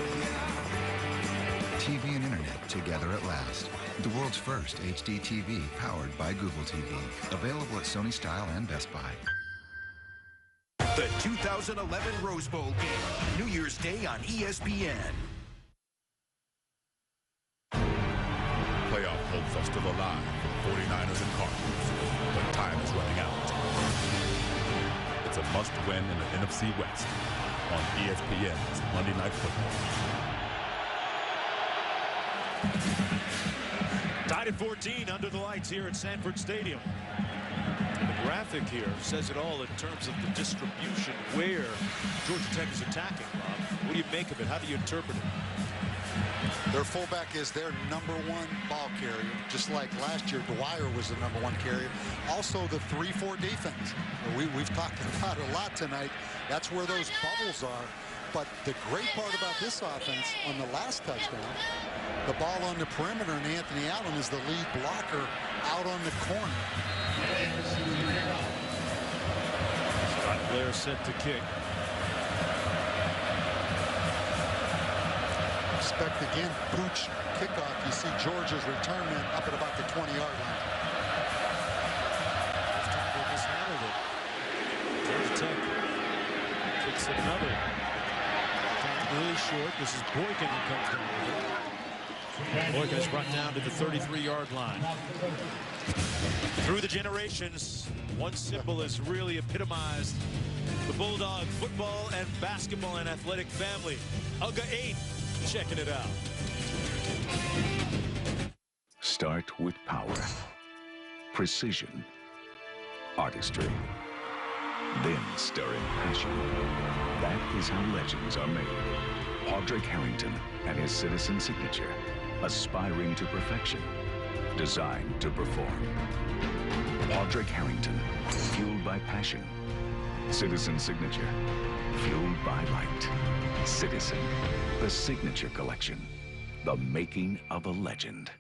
Speaker 19: you.
Speaker 24: TV and internet together at last. The world's first HD TV powered by Google TV. Available at Sony Style and Best Buy.
Speaker 25: The 2011 Rose Bowl game, New Year's Day on ESPN.
Speaker 7: Playoff hopes are still alive for the 49ers and Cardinals, but time is running out. It's a must-win in the NFC West on ESPN's Monday Night Football.
Speaker 1: Tied at 14 under the lights here at Sanford Stadium. And the graphic here says it all in terms of the distribution where Georgia Tech is attacking, Bob. What do you make of it? How do you interpret it?
Speaker 8: Their fullback is their #1 ball carrier, just like last year Dwyer was the #1 carrier. Also the 3-4 defense. We've talked about it a lot tonight. That's where those bubbles are. But the great part about this offense on the last touchdown, the ball on the perimeter, and Anthony Allen is the lead blocker out on the corner.
Speaker 1: Scott Blair set to kick.
Speaker 8: Expect again, pooch kickoff. You see Georgia's return man up at about the 20-yard line.
Speaker 1: They mishandled it. Georgia Tech kicks another. Really short. This is Boykin who comes down with it. Boykin is brought down to the 33-yard line. Through the generations, one symbol has really epitomized the Bulldog football and basketball and athletic family. UGAAINC checking it out.
Speaker 5: Start with power, precision, artistry, then stirring passion. That is how legends are made. Padraig Harrington and his Citizen Signature, aspiring to perfection, designed to perform. Padraig Harrington, fueled by passion. Citizen Signature, fueled by light. Citizen, the Signature Collection, the making of a legend.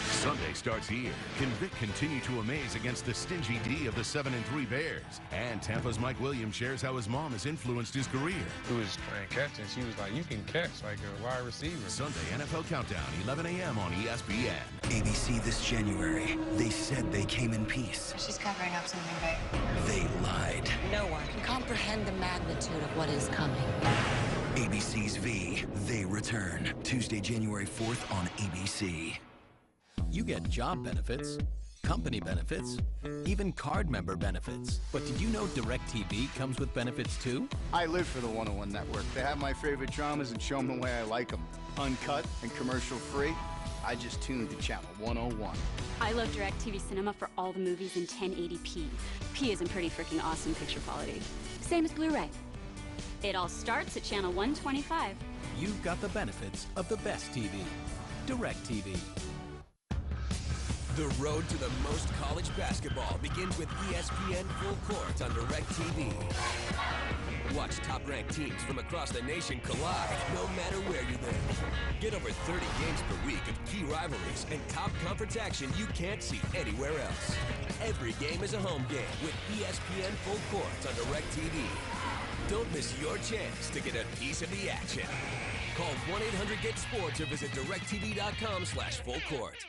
Speaker 26: Sunday starts here. Can Vic continue to amaze against the stingy D of the 7-3 Bears? And Tampa's Mike Williams shares how his mom has influenced his career.
Speaker 27: He was playing catch, and she was like, you can catch like a wide receiver.
Speaker 26: Sunday NFL Countdown, 11 a.m. on ESPN.
Speaker 28: ABC this January. They said they came in peace.
Speaker 29: She's covering up something big.
Speaker 28: They lied.
Speaker 29: No one can comprehend the magnitude of what is coming.
Speaker 28: ABC's V, They Return. Tuesday, January 4th on ABC.
Speaker 30: You get job benefits, company benefits, even card member benefits. But did you know DirecTV comes with benefits too?
Speaker 31: I live for the 101 Network. They have my favorite dramas and show them the way I like them. Uncut and commercial-free. I just tuned to channel 101.
Speaker 32: I love DirecTV Cinema for all the movies in 1080p. P is in pretty freaking awesome picture quality. Same as Blu-ray. It all starts at channel 125.
Speaker 30: You've got the benefits of the best TV. DirecTV.
Speaker 11: The road to the most college basketball begins with ESPN Full Court on DirecTV. Watch top-ranked teams from across the nation collide, no matter where you live. Get over 30 games per week of key rivalries and top conference action you can't see anywhere else. Every game is a home game with ESPN Full Court on DirecTV.
Speaker 3: Don't miss your chance to get a piece of the action. Call 1-800-GET-SPORTS or visit directtv.com/fullcourt.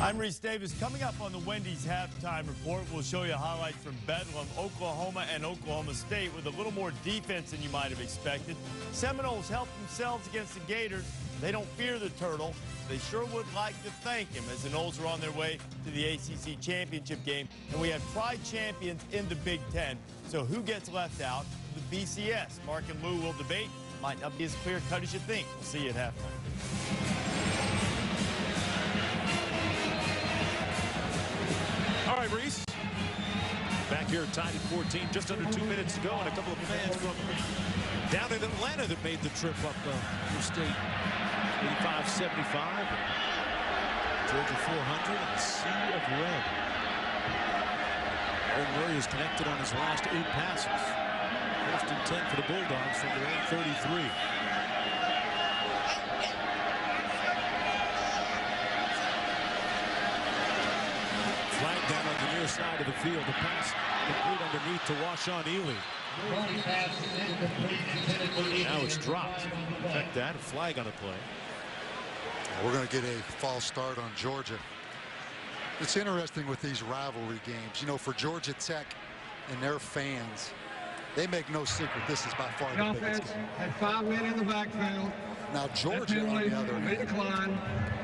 Speaker 4: I'm Reese Davis. Coming up on the Wendy's halftime report, we'll show you highlights from Bedlam, Oklahoma, and Oklahoma State with a little more defense than you might have expected. Seminoles helped themselves against the Gators. They don't fear the Turtle. They sure would like to thank him as the Noles are on their way to the ACC championship game. And we have Pride champions in the Big Ten. So who gets left out? The BCS. Mark and Lou will debate. Might not be as clear-cut as you think. We'll see you at halftime.
Speaker 1: All right, Reese. Back here tied at 14, just under 2 minutes to go, and a couple of fans from down in Atlanta that made the trip up Interstate 85-75. Georgia 400 and Sea of Red. Aaron Murray is connected on his last 8 passes. First and 10 for the Bulldogs from their own 33. Flag down on the near side of the field. The pass complete underneath to Washaun Ely. Now it's dropped. Check that. A flag on the play.
Speaker 8: We're going to get a false start on Georgia. It's interesting with these rivalry games. You know, for Georgia Tech and their fans, they make no secret this is by far the biggest game.
Speaker 2: Had 5 men in the backfield.
Speaker 8: Now Georgia, on the other hand,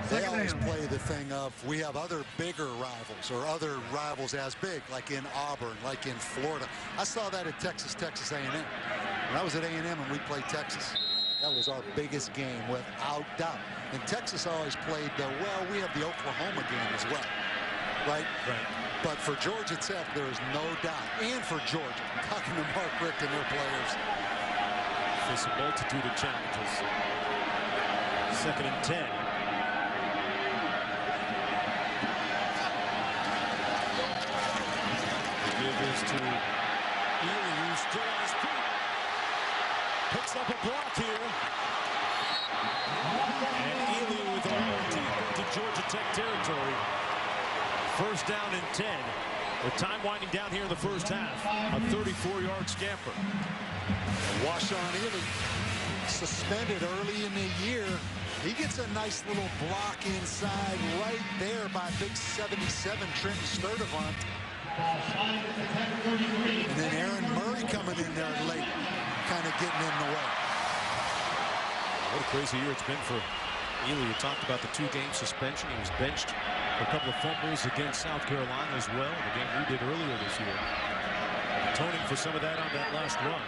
Speaker 8: they always play the thing of we have other bigger rivals or other rivals as big, like in Auburn, like in Florida. I saw that at Texas A&M. When I was at A&M and we played Texas, that was our biggest game without doubt. And Texas always played well, we have the Oklahoma game as well, right? Right. But for Georgia Tech, there is no doubt. And for Georgia, talking to Mark Richt and their players.
Speaker 1: Face a multitude of challenges. 2nd and 10. The give is to Ely, who's still on his feet. Picks up a block here. And Ely with a roll deep into Georgia Tech territory. First down and 10. With time winding down here in the first half. A 34-yard scamper.
Speaker 8: Washaun Ely, suspended early in the year. He gets a nice little block inside right there by big 77 Trenton Sturdivant. And then Aaron Murray coming in there late, kind of getting in the way.
Speaker 1: What a crazy year it's been for Ely. You talked about the 2-game suspension. He was benched for a couple of fumbles against South Carolina as well. The game we did earlier this year. Atoning for some of that on that last run.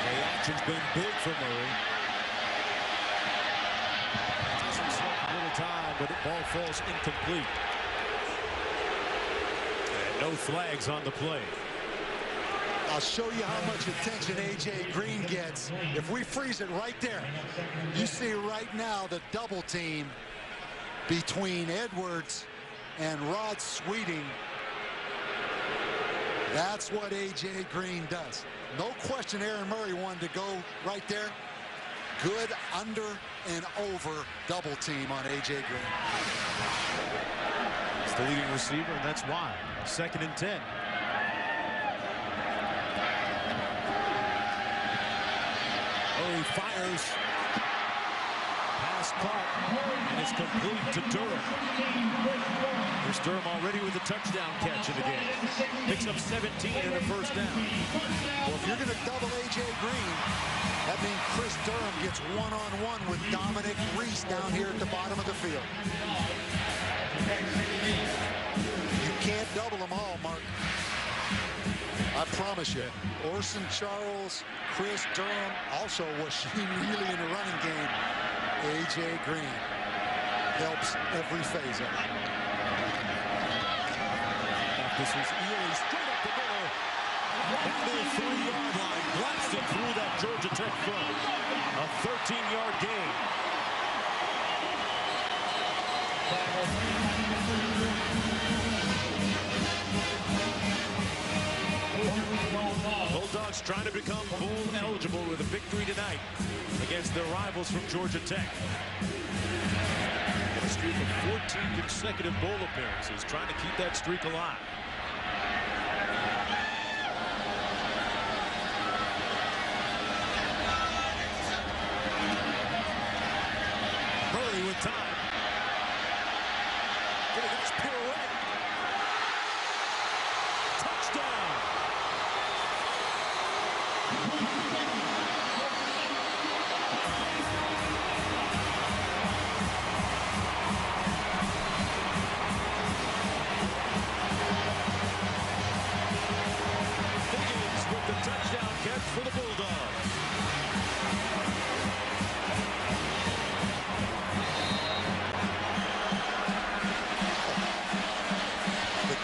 Speaker 1: The action's been big for Murray. Doesn't slip a little time, but the ball falls incomplete. And no flags on the play.
Speaker 8: I'll show you how much attention A.J. Green gets. If we freeze it right there, you see right now the double team between Edwards and Rod Sweeting. That's what A.J. Green does. No question Aaron Murray wanted to go right there. Good under and over double team on A.J. Green.
Speaker 1: It's the leading receiver, and that's why. 2nd and 10. Oh, he fires. Pass caught, and it's complete to Durham. Here's Durham already with a touchdown catch in the game. Picks up 17 and a first down.
Speaker 8: Well, if you're going to double A.J. Green, that means Chris Durham gets one-on-one with Dominic Reese down here at the bottom of the field. You can't double them all, Mark. I promise you. Orson Charles, Chris Durham, also Washaun Ely in the running game. A.J. Green helps every phase of it.
Speaker 1: This is Ely straight up the middle. Down to the 3-yard line. Blasted through that Georgia Tech front. A 13-yard gain. Bulldogs trying to become bowl eligible with a victory tonight against their rivals from Georgia Tech. a streak of 14 consecutive bowl appearances, trying to keep that streak alive. Murray with time. Gonna get his pirouette. Touchdown. Higgins with the touchdown catch for the Bulldogs.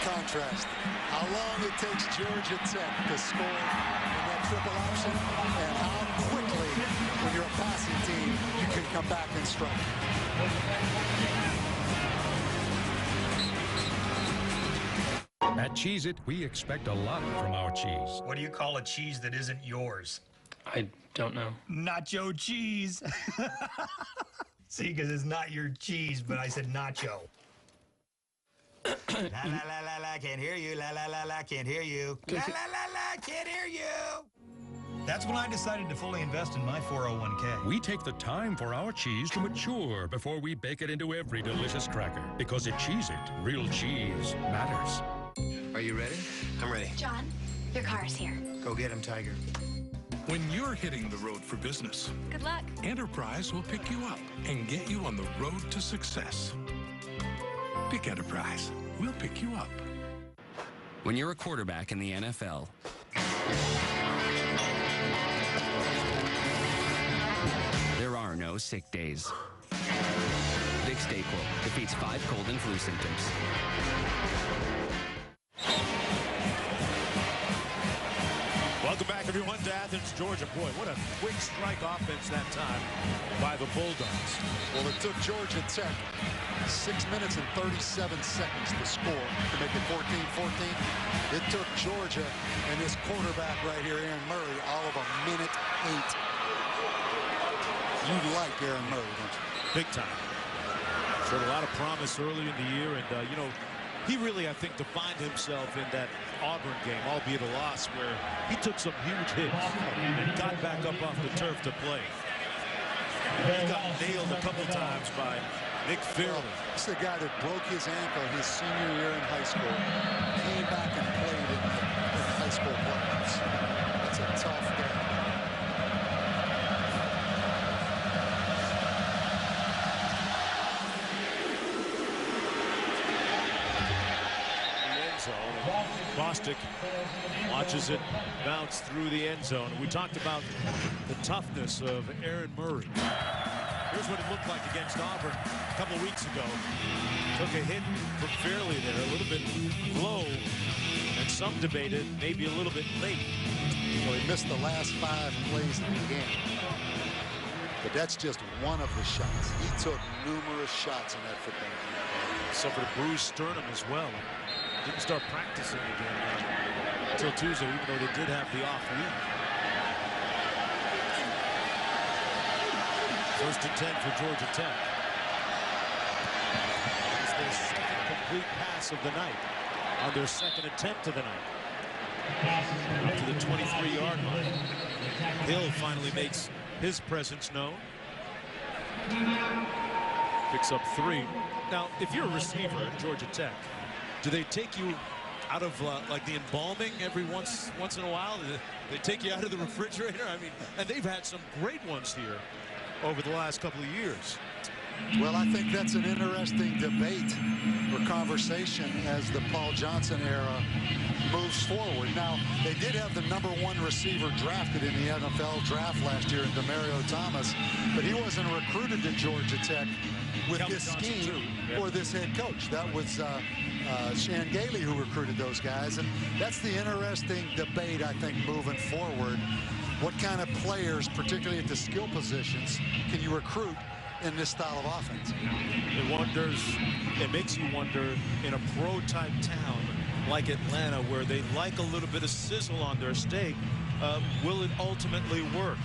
Speaker 8: Contrast how long it takes Georgia Tech to score in that triple option and how quickly, when you're a passing team, you can come back and strike.
Speaker 6: At Cheez-It, we expect a lot from our cheese.
Speaker 9: What do you call a cheese that isn't yours?
Speaker 10: I don't know.
Speaker 9: Nacho cheese. See, because it's not your cheese, but I said nacho. La la la la la, can't hear you. La la la la, can't hear you. La la la la, can't hear you. That's when I decided to fully invest in my 401k.
Speaker 6: We take the time for our cheese to mature before we bake it into every delicious cracker. Because at Cheez-It, real cheese matters.
Speaker 9: Are you ready?
Speaker 10: I'm ready.
Speaker 29: John, your car's here.
Speaker 9: Go get him, Tiger.
Speaker 13: When you're hitting the road for business,
Speaker 29: Good luck.
Speaker 13: Enterprise will pick you up and get you on the road to success. Pick Enterprise. We'll pick you up.
Speaker 15: When you're a quarterback in the NFL, there are no sick days. Vicks DayQuil defeats 5 cold and flu symptoms.
Speaker 1: Welcome back, everyone, to Athens, Georgia. Boy, what a quick strike offense that time by the Bulldogs.
Speaker 8: Well, it took Georgia Tech 6 minutes and 37 seconds to score to make it 14-14. It took Georgia and this quarterback right here, Aaron Murray, all of 1:08. You like Aaron Murray, don't you?
Speaker 1: Big time. Showed a lot of promise early in the year, and, you know, he really, I think, defined himself in that Auburn game, albeit a loss, where he took some huge hits and got back up off the turf to play. He got nailed a couple times by Nick Fairley.
Speaker 8: This is the guy that broke his ankle his senior year in high school. Came back and played in high school playoffs. That's a tough guy.
Speaker 1: Bostic watches it bounce through the end zone. We talked about the toughness of Aaron Murray. Here's what it looked like against Auburn a couple weeks ago. Took a hit from Fairley there, a little bit low, and some debated maybe a little bit late.
Speaker 8: Well, he missed the last 5 plays in the game. But that's just one of the shots. He took numerous shots in that football game.
Speaker 1: Suffered a bruised sternum as well. Didn't start practicing again until Tuesday, even though they did have the off week. 1st and 10 for Georgia Tech. It's their second complete pass of the night on their second attempt of the night. Up to the 23-yard line. Hill finally makes his presence known. Picks up 3. Now, if you're a receiver at Georgia Tech, do they take you out of like the embalming every once in a while? Do they take you out of the refrigerator? I mean, and they've had some great ones here over the last couple of years.
Speaker 8: Well, I think that's an interesting debate or conversation as the Paul Johnson era moves forward. Now, they did have the #1 receiver drafted in the NFL draft last year in Demario Thomas, but he wasn't recruited to Georgia Tech with this scheme or this head coach. That was Shan Gailey who recruited those guys, and that's the interesting debate, I think, moving forward. What kind of players, particularly at the skill positions, can you recruit in this style of offense?
Speaker 1: It makes you wonder in a pro-type town like Atlanta, where they like a little bit of sizzle on their steak, will it ultimately work?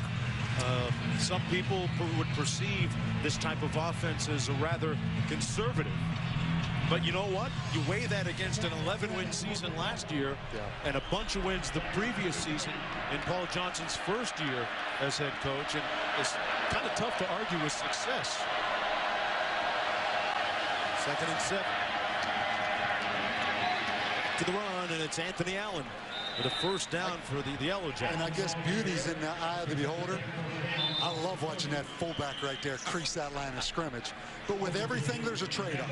Speaker 1: Some people would perceive this type of offense as a rather conservative. But you know what? You weigh that against an 11-win season last year and a bunch of wins the previous season in Paul Johnson's first year as head coach, and it's kind of tough to argue with success. 2nd and 7. To the run, and it's Anthony Allen with a first down for the Yellow Jackets.
Speaker 8: And I guess beauty's in the eye of the beholder. I love watching that fullback right there crease that line of scrimmage. But with everything, there's a trade-off.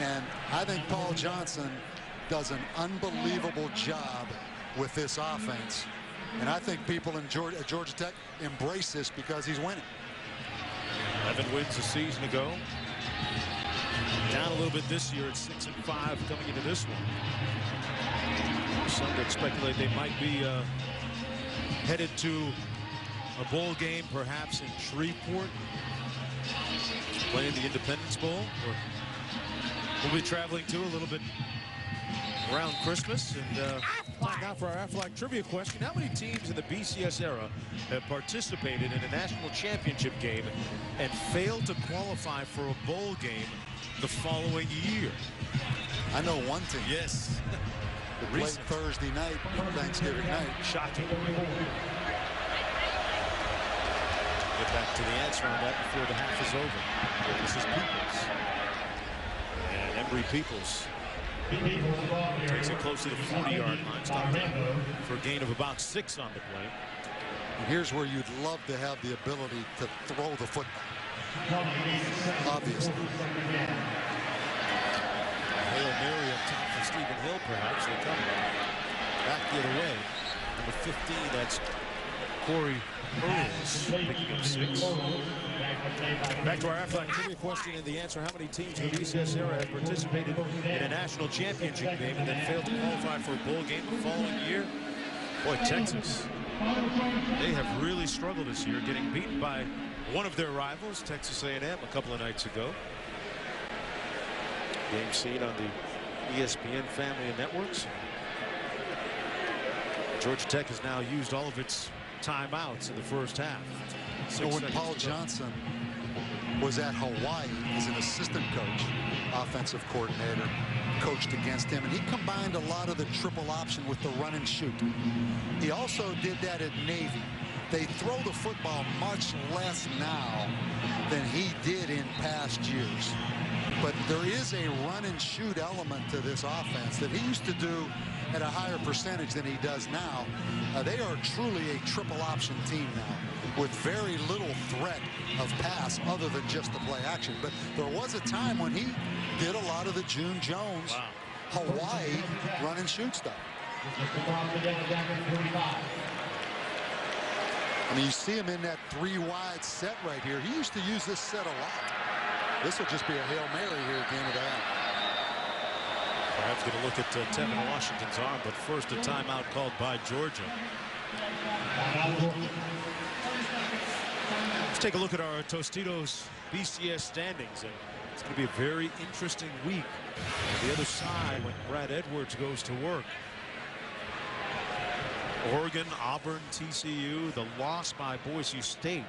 Speaker 8: And I think Paul Johnson does an unbelievable job with this offense. And I think people in Georgia Tech embrace this because he's winning.
Speaker 1: 11 wins a season ago. Down a little bit this year at 6-5 coming into this one. Some that speculate they might be headed to a bowl game, perhaps in Shreveport, playing the Independence Bowl. We'll be traveling to a little bit around Christmas. And time now for our Aflac trivia question. How many teams in the BCS era have participated in a national championship game and failed to qualify for a bowl game the following year?
Speaker 8: I know one team.
Speaker 1: Yes.
Speaker 8: They played Thursday night, Thanksgiving night.
Speaker 1: Shocking. Get back to the answer on that before the half is over. This is Peoples. And Embry Peoples takes it close to the 40-yard line. Stopped for a gain of about 6 on the play.
Speaker 8: And here's where you'd love to have the ability to throw the football. Obviously.
Speaker 1: Hail Mary up top for Stephen Hill, perhaps. They come back the other way. Number 15, that's Corey Earls, picking up 6. Back to our Aflac trivia question and the answer. How many teams in the BCS era have participated in a national championship game and then failed to qualify for a bowl game the following year? Boy, Texas. They have really struggled this year, getting beaten by one of their rivals, Texas A&M, a couple of nights ago. Game seen on the ESPN family of networks. Georgia Tech has now used all of its timeouts in the first half.
Speaker 8: So when Paul Johnson was at Hawaii as an assistant coach, offensive coordinator, coached against him, and he combined a lot of the triple option with the run and shoot. He also did that at Navy. They throw the football much less now than he did in past years. But there is a run and shoot element to this offense that he used to do at a higher percentage than he does now. They are truly a triple option team now with very little threat of pass other than just the play action. But there was a time when he did a lot of the June Jones, Hawaii run and shoot stuff. I mean, you see him in that 3-wide set right here. He used to use this set a lot. This will just be a Hail Mary here at the end of the half.
Speaker 1: Perhaps going to look at Tevin Washington's arm, but first a timeout called by Georgia. Let's take a look at our Tostitos BCS standings, and it's going to be a very interesting week on the other side when Brad Edwards goes to work. Oregon, Auburn, TCU, the loss by Boise State.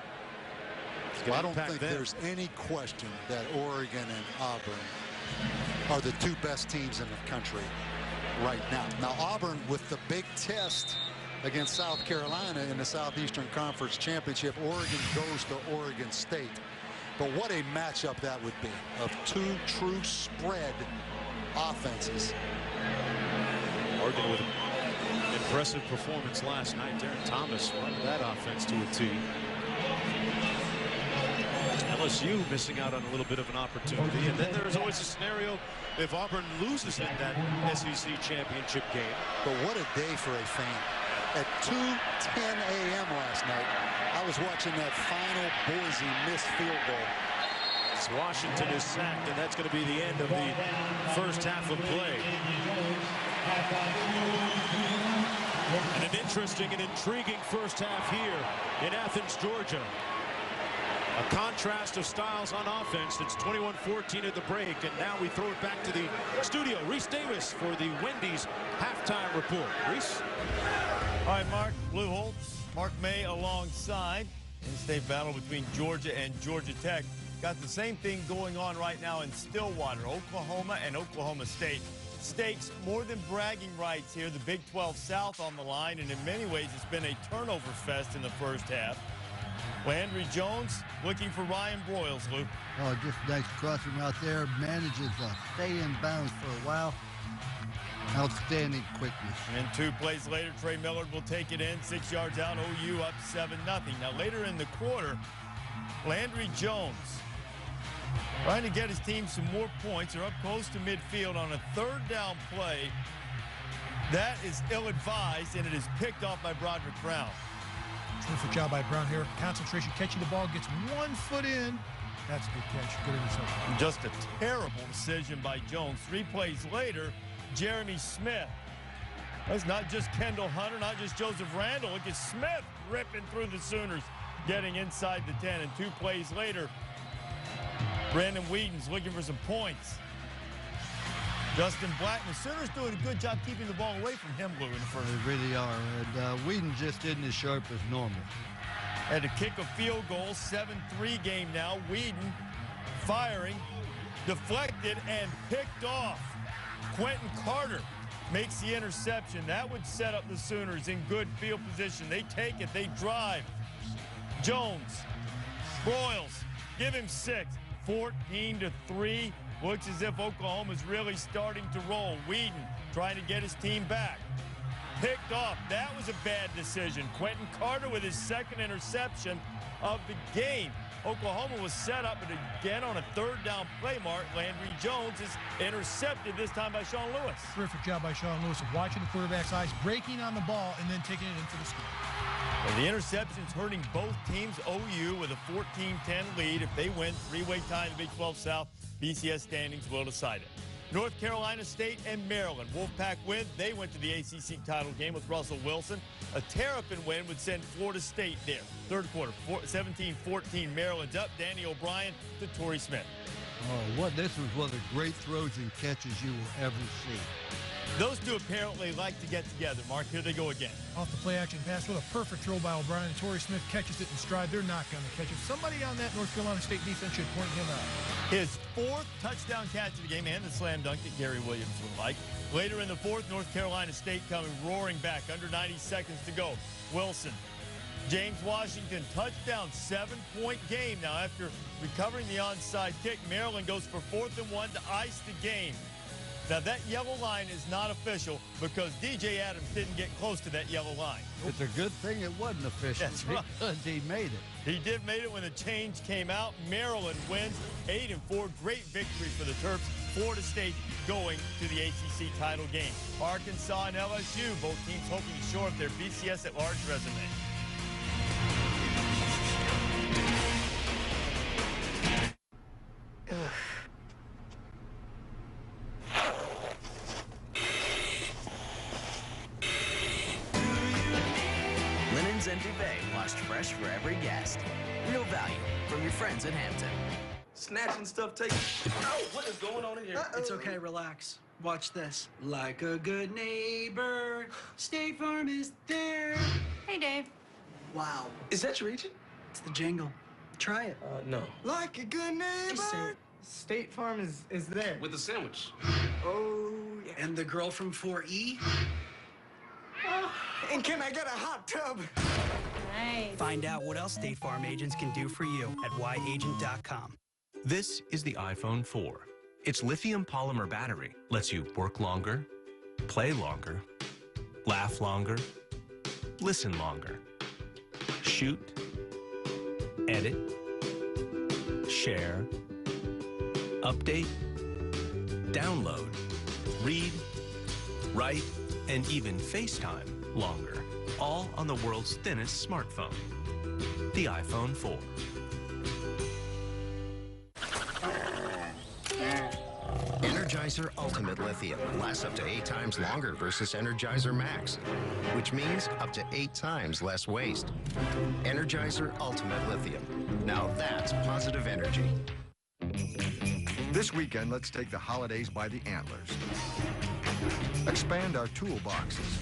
Speaker 8: Well, I don't think there's any question that Oregon and Auburn are the two best teams in the country right now. Now, Auburn, with the big test against South Carolina in the Southeastern Conference Championship, Oregon goes to Oregon State. But what a matchup that would be of two true spread offenses.
Speaker 1: Oregon with an impressive performance last night. Darren Thomas run that offense to a T. LSU missing out on a little bit of an opportunity, and then there's always a scenario if Auburn loses in that SEC championship game.
Speaker 8: But what a day for a fan. At 2:10 a.m. last night, I was watching that final Boise missed field goal.
Speaker 1: As Washington is sacked, and that's going to be the end of the first half of play. And an interesting and intriguing first half here in Athens, Georgia. A contrast of styles on offense. It's 21-14 at the break, and now we throw it back to the studio. Reese Davis for the Wendy's halftime report. Reese?
Speaker 4: All right, Mark. Blue Holtz, Mark May alongside. In-state battle between Georgia and Georgia Tech. Got the same thing going on right now in Stillwater, Oklahoma and Oklahoma State. Stakes more than bragging rights here. The Big 12 South on the line, and in many ways it's been a turnover fest in the first half. Landry Jones looking for Ryan Broyles, Luke.
Speaker 12: Oh, just nice crossing out there. Manages to stay in bounds for a while. Outstanding quickness.
Speaker 4: And then 2 plays later, Trey Millard will take it in. 6 yards out, OU up 7-0. Now later in the quarter, Landry Jones trying to get his team some more points. They're up close to midfield on a 3rd down play. That is ill-advised, and it is picked off by Broderick Brown.
Speaker 14: Terrific job by Brown here. Concentration, catching the ball, gets 1 foot in. That's a good catch. Good interception.
Speaker 4: Just a terrible decision by Jones. 3 plays later, Jeremy Smith. That's not just Kendall Hunter, not just Joseph Randall. Look at Smith ripping through the Sooners, getting inside the 10. And 2 plays later, Brandon Whedon's looking for some points. Justin Blackman. Sooners doing a good job keeping the ball away from him, Lou, in the first.
Speaker 12: They really are. And Whedon just isn't as sharp as normal.
Speaker 4: Had to kick a field goal, 7-3 game now. Whedon firing, deflected, and picked off. Quentin Carter makes the interception. That would set up the Sooners in good field position. They take it, they drive. Jones, Broyles, give him 6, 14-3. Looks as if Oklahoma's really starting to roll. Whedon trying to get his team back. Picked off. That was a bad decision. Quentin Carter with his 2nd interception of the game. Oklahoma was set up, but again on a 3rd down play mark, Landry Jones is intercepted, this time by Sean Lewis.
Speaker 14: Terrific job by Sean Lewis of watching the quarterback's eyes, breaking on the ball, and then taking it in for the score.
Speaker 4: Well, the interceptions hurting both teams. OU with a 14-10 lead. If they win, 3-way tie in the Big 12 South, BCS standings will decide it. North Carolina State and Maryland. Wolfpack win. They went to the ACC title game with Russell Wilson. A Terrapin win would send Florida State there. 3rd quarter, 17-14. Maryland's up. Danny O'Brien to Torrey Smith.
Speaker 12: Oh, this was one of the great throws and catches you will ever see.
Speaker 4: Those 2 apparently like to get together. Mark, here they go again.
Speaker 14: Off the play action pass with a perfect throw by O'Brien. And Torrey Smith catches it in stride. They're not going to catch it. Somebody on that North Carolina State defense should point him out.
Speaker 4: His 4th touchdown catch of the game and the slam dunk that Gary Williams would like. Later in the 4th, North Carolina State coming roaring back. Under 90 seconds to go. Wilson. James Washington, touchdown, 7-point game. Now after recovering the onside kick, Maryland goes for 4th and 1 to ice the game. Now, that yellow line is not official because DJ Adams didn't get close to that yellow line.
Speaker 12: It's a good thing it wasn't official.
Speaker 4: That's right.
Speaker 12: Because he made it.
Speaker 4: He did made it when the change came out. Maryland wins 8-4. Great victory for the Terps. Florida State going to the ACC title game. Arkansas and LSU, both teams hoping to shore up their BCS at large resume.
Speaker 16: Linens and duvet washed fresh for every guest. Real value from your friends at Hampton.
Speaker 17: Snatching stuff, taking... Oh, what is going on in here?
Speaker 18: It's okay, relax. Watch this. Like a good neighbor, State Farm is there.
Speaker 29: Hey, Dave.
Speaker 18: Wow.
Speaker 17: Is that your agent?
Speaker 18: It's the jingle. Try it.
Speaker 17: No.
Speaker 18: Like a good neighbor.
Speaker 19: State Farm is there.
Speaker 17: With a sandwich.
Speaker 18: Oh, yeah. And the girl from 4E?
Speaker 19: Oh, and can I get a hot tub?
Speaker 29: Nice.
Speaker 18: Find out what else State Farm agents can do for you at yagent.com.
Speaker 20: This is the iPhone 4. Its lithium polymer battery lets you work longer, play longer, laugh longer, listen longer, shoot, edit, share, update, download, read, write, and even FaceTime longer, all on the world's thinnest smartphone, the iPhone 4.
Speaker 21: Energizer Ultimate Lithium lasts up to 8 times longer versus Energizer Max, which means up to 8 times less waste. Energizer Ultimate Lithium. Now that's positive energy.
Speaker 22: This weekend, let's take the holidays by the antlers. Expand our toolboxes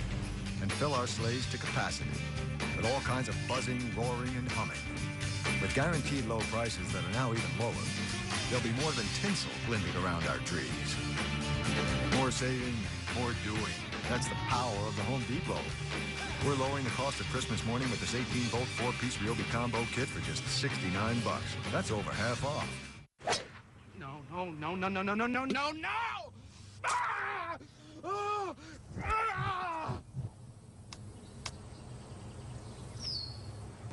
Speaker 22: and fill our sleighs to capacity with with all kinds of buzzing, roaring, and humming. With guaranteed low prices that are now even lower, there'll be more than tinsel glinting around our trees. More saving, more doing. That's the power of the Home Depot. We're lowering the cost of Christmas morning with this 18-volt 4-piece Ryobi combo kit for just $69. That's over half off.
Speaker 19: No, no, no, no, no, no, no, no, no, no! Ah! Oh! Ah!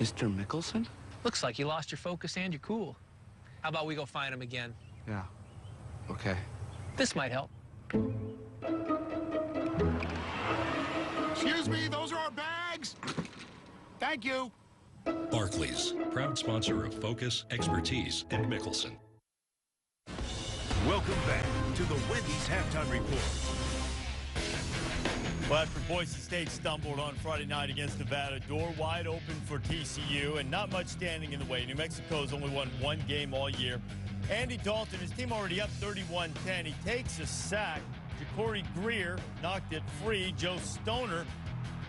Speaker 5: Mr. Mickelson?
Speaker 7: Looks like you lost your focus and your cool. How about we go find him again?
Speaker 5: Yeah. Okay.
Speaker 7: This might help.
Speaker 19: Excuse me, those are our bags. Thank you.
Speaker 6: Barclays, proud sponsor of Focus, Expertise, and Mickelson.
Speaker 1: Welcome back to the Wendy's Halftime Report.
Speaker 4: Well, after Boise State stumbled on Friday night against Nevada, door wide open for TCU and not much standing in the way. New Mexico's only won one game all year. Andy Dalton, his team already up 31-10. He takes a sack. Ja'Cory Greer knocked it free. Joe Stoner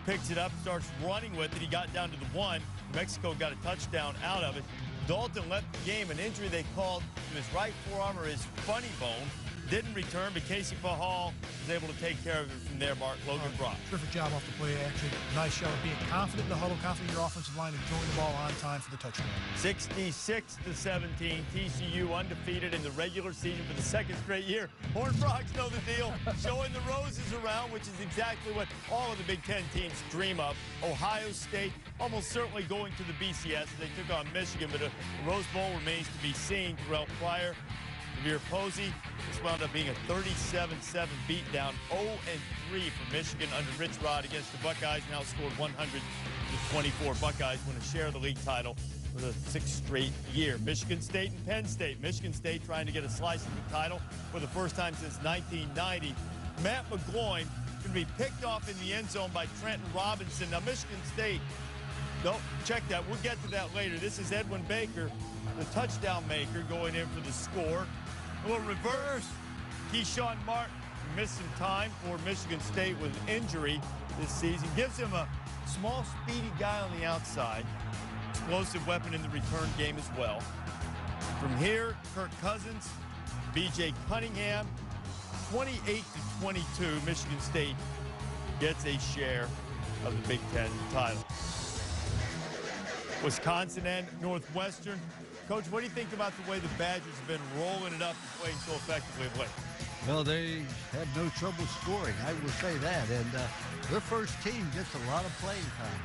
Speaker 4: picks it up, starts running with it. He got down to the 1. New Mexico got a touchdown out of it. Dalton left the game. An injury they called to his right forearm or his funny bone. Didn't return, but Casey Pahal was able to take care of it from there, Mark. Logan Brock.
Speaker 14: Terrific job off the play, actually. Nice job of being confident in the huddle, confident in your offensive line, and throwing the ball on time for the touchdown.
Speaker 4: 66-17, TCU undefeated in the regular season for the second straight year. Horned Frogs know the deal, showing the roses around, which is exactly what all of the Big Ten teams dream of. Ohio State almost certainly going to the BCS as they took on Michigan, but a Rose Bowl remains to be seen. Terrell Pryor, Javier Posey. This wound up being a 37-7 beatdown. 0-3 for Michigan under Rich Rod against the Buckeyes. Now scored 100-24. Buckeyes win a share of the league title for the 6th straight year. Michigan State and Penn State. Michigan State trying to get a slice of the title for the first time since 1990. Matt McGloin going to be picked off in the end zone by Trenton Robinson. Now Michigan State, no, check that. We'll get to that later. This is Edwin Baker, the touchdown maker, going in for the score. A little reverse. Keyshawn Martin missed some time for Michigan State with injury this season. Gives him a small, speedy guy on the outside. Explosive weapon in the return game as well. From here, Kirk Cousins, B.J. Cunningham, 28-22. Michigan State gets a share of the Big Ten title. Wisconsin and Northwestern. Coach, what do you think about the way the Badgers have been rolling it up and playing so effectively of late?
Speaker 12: Well, they had no trouble scoring, I will say that. And their first team gets a lot of playing time.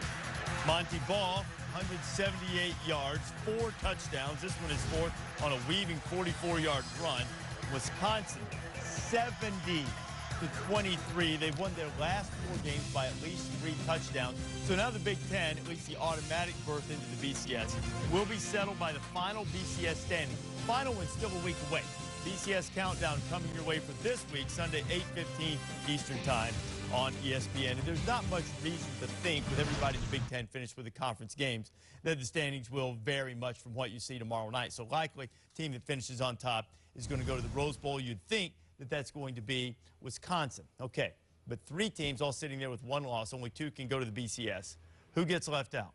Speaker 4: Monty Ball, 178 yards, 4 touchdowns. This one is 4th on a weaving 44-yard run. Wisconsin, 70-23. They've won their last 4 games by at least 3 touchdowns. So now the Big Ten, at least the automatic berth into the BCS, will be settled by the final BCS standing. Final one's still a week away. BCS countdown coming your way for this week, Sunday, 8:15 Eastern Time on ESPN. And there's not much reason to think, with everybody in the Big Ten finished with the conference games, that the standings will vary much from what you see tomorrow night. So likely, the team that finishes on top is going to go to the Rose Bowl. You'd think that that's going to be Wisconsin. Okay, but 3 teams all sitting there with 1 loss. Only 2 can go to the BCS. Who gets left out?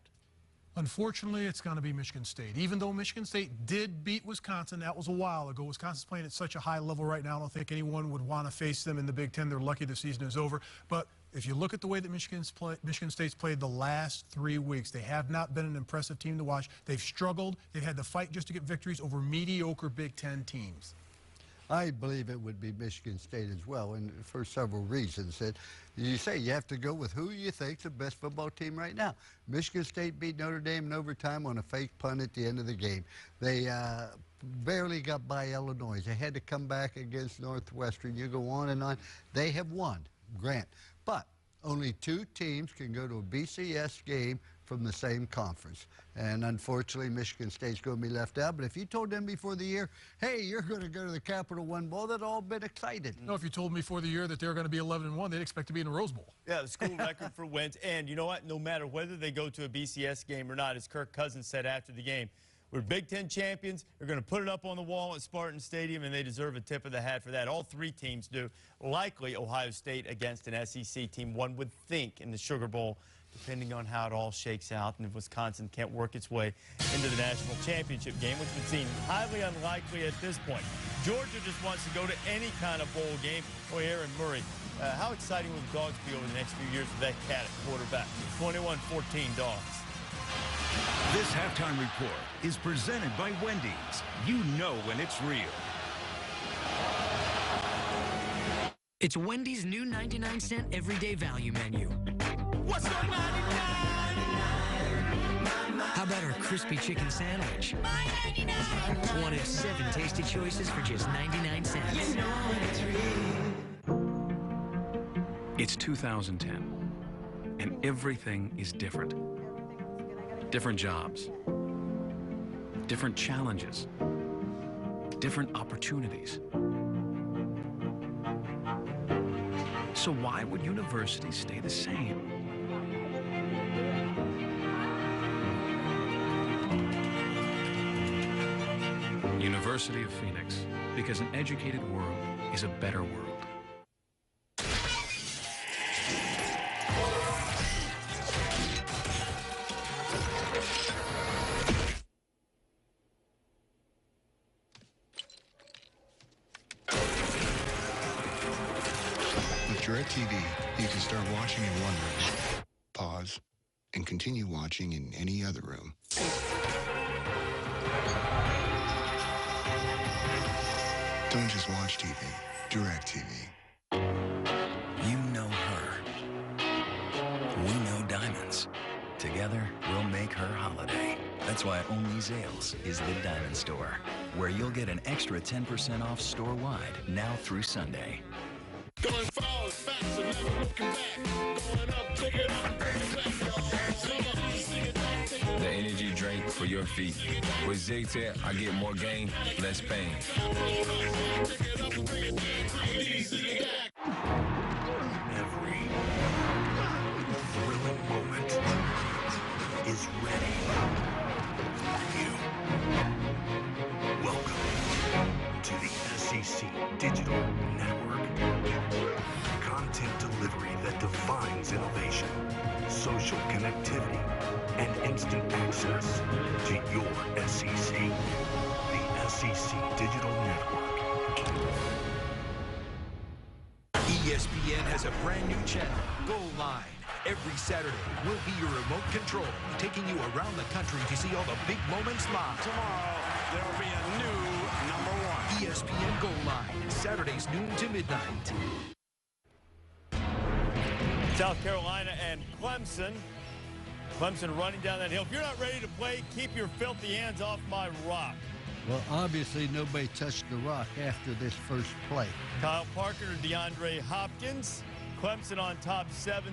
Speaker 14: Unfortunately, it's going to be Michigan State. Even though Michigan State did beat Wisconsin, that was a while ago. Wisconsin's playing at such a high level right now, I don't think anyone would want to face them in the Big Ten. They're lucky the season is over. But if you look at the way that Michigan State's played the last 3 weeks, they have not been an impressive team to watch. They've struggled. They've had to fight just to get victories over mediocre Big Ten teams.
Speaker 12: I believe it would be Michigan State as well, and for several reasons. That you say you have to go with who you think's the best football team right now. Michigan State beat Notre Dame in overtime on a fake punt at the end of the game. They barely got by Illinois. They had to come back against Northwestern. You go on and on. They have won, grant. But only 2 teams can go to a BCS game from the same conference. And unfortunately, Michigan State's going to be left out. But if you told them before the year, hey, you're going to go to the Capital One Bowl, they'd all been excited.
Speaker 14: No, if you told them before the year that they're going to be 11-1, they'd expect to be in a Rose Bowl.
Speaker 4: Yeah, the school record for wins. And you know what? No matter whether they go to a BCS game or not, as Kirk Cousins said after the game, we're Big Ten champions. They're going to put it up on the wall at Spartan Stadium, and they deserve a tip of the hat for that. All 3 teams do. Likely Ohio State against an SEC team, one would think, in the Sugar Bowl depending on how it all shakes out and if Wisconsin can't work its way into the national championship game, which would seem highly unlikely at this point. Georgia just wants to go to any kind of bowl game. Boy, Aaron Murray, how exciting will the Dogs be over the next few years with that cat at quarterback? 21-14 Dogs.
Speaker 2: This halftime report is presented by Wendy's. You know when it's real.
Speaker 3: It's Wendy's new 99-cent everyday value menu.
Speaker 2: What's on 99?
Speaker 3: How about our crispy chicken sandwich? One of 7 tasty choices for just 99 cents.
Speaker 2: You know it's real.
Speaker 11: It's 2010, and everything is different. Different jobs, different challenges, different opportunities. So why would universities stay the same? University of Phoenix, because an educated world is a better world.
Speaker 23: DirecTV, you can start watching in one room, pause, and continue watching in any other room. Don't just watch TV, DirecTV.
Speaker 24: You know her. We know diamonds. Together, we'll make her holiday. That's why Only Zales is the diamond store, where you'll get an extra 10% off store-wide now through Sunday.
Speaker 2: Going forward, fast, and never looking back. Going up, take it up, bring it back, y'all. Sing it back, take it back.
Speaker 25: The energy drink for your feet. With Zig-Tech, I get more gain, less pain.
Speaker 2: Every thrilling moment is ready for you. Welcome to the SEC Digital Network. Content delivery that defines innovation, social connectivity, and instant access to your SEC. The SEC Digital Network.
Speaker 26: ESPN has a brand new channel, Goal Line. Every Saturday, we'll be your remote control, taking you around the country to see all the big moments live.
Speaker 2: Tomorrow, there'll be a new #1.
Speaker 26: ESPN Goal Line, Saturdays noon to midnight.
Speaker 4: South Carolina and Clemson. Clemson running down that hill. If you're not ready to play, keep your filthy hands off my rock.
Speaker 12: Well, obviously, nobody touched the rock after this first play.
Speaker 4: Kyle Parker to DeAndre Hopkins. Clemson on top 7-0.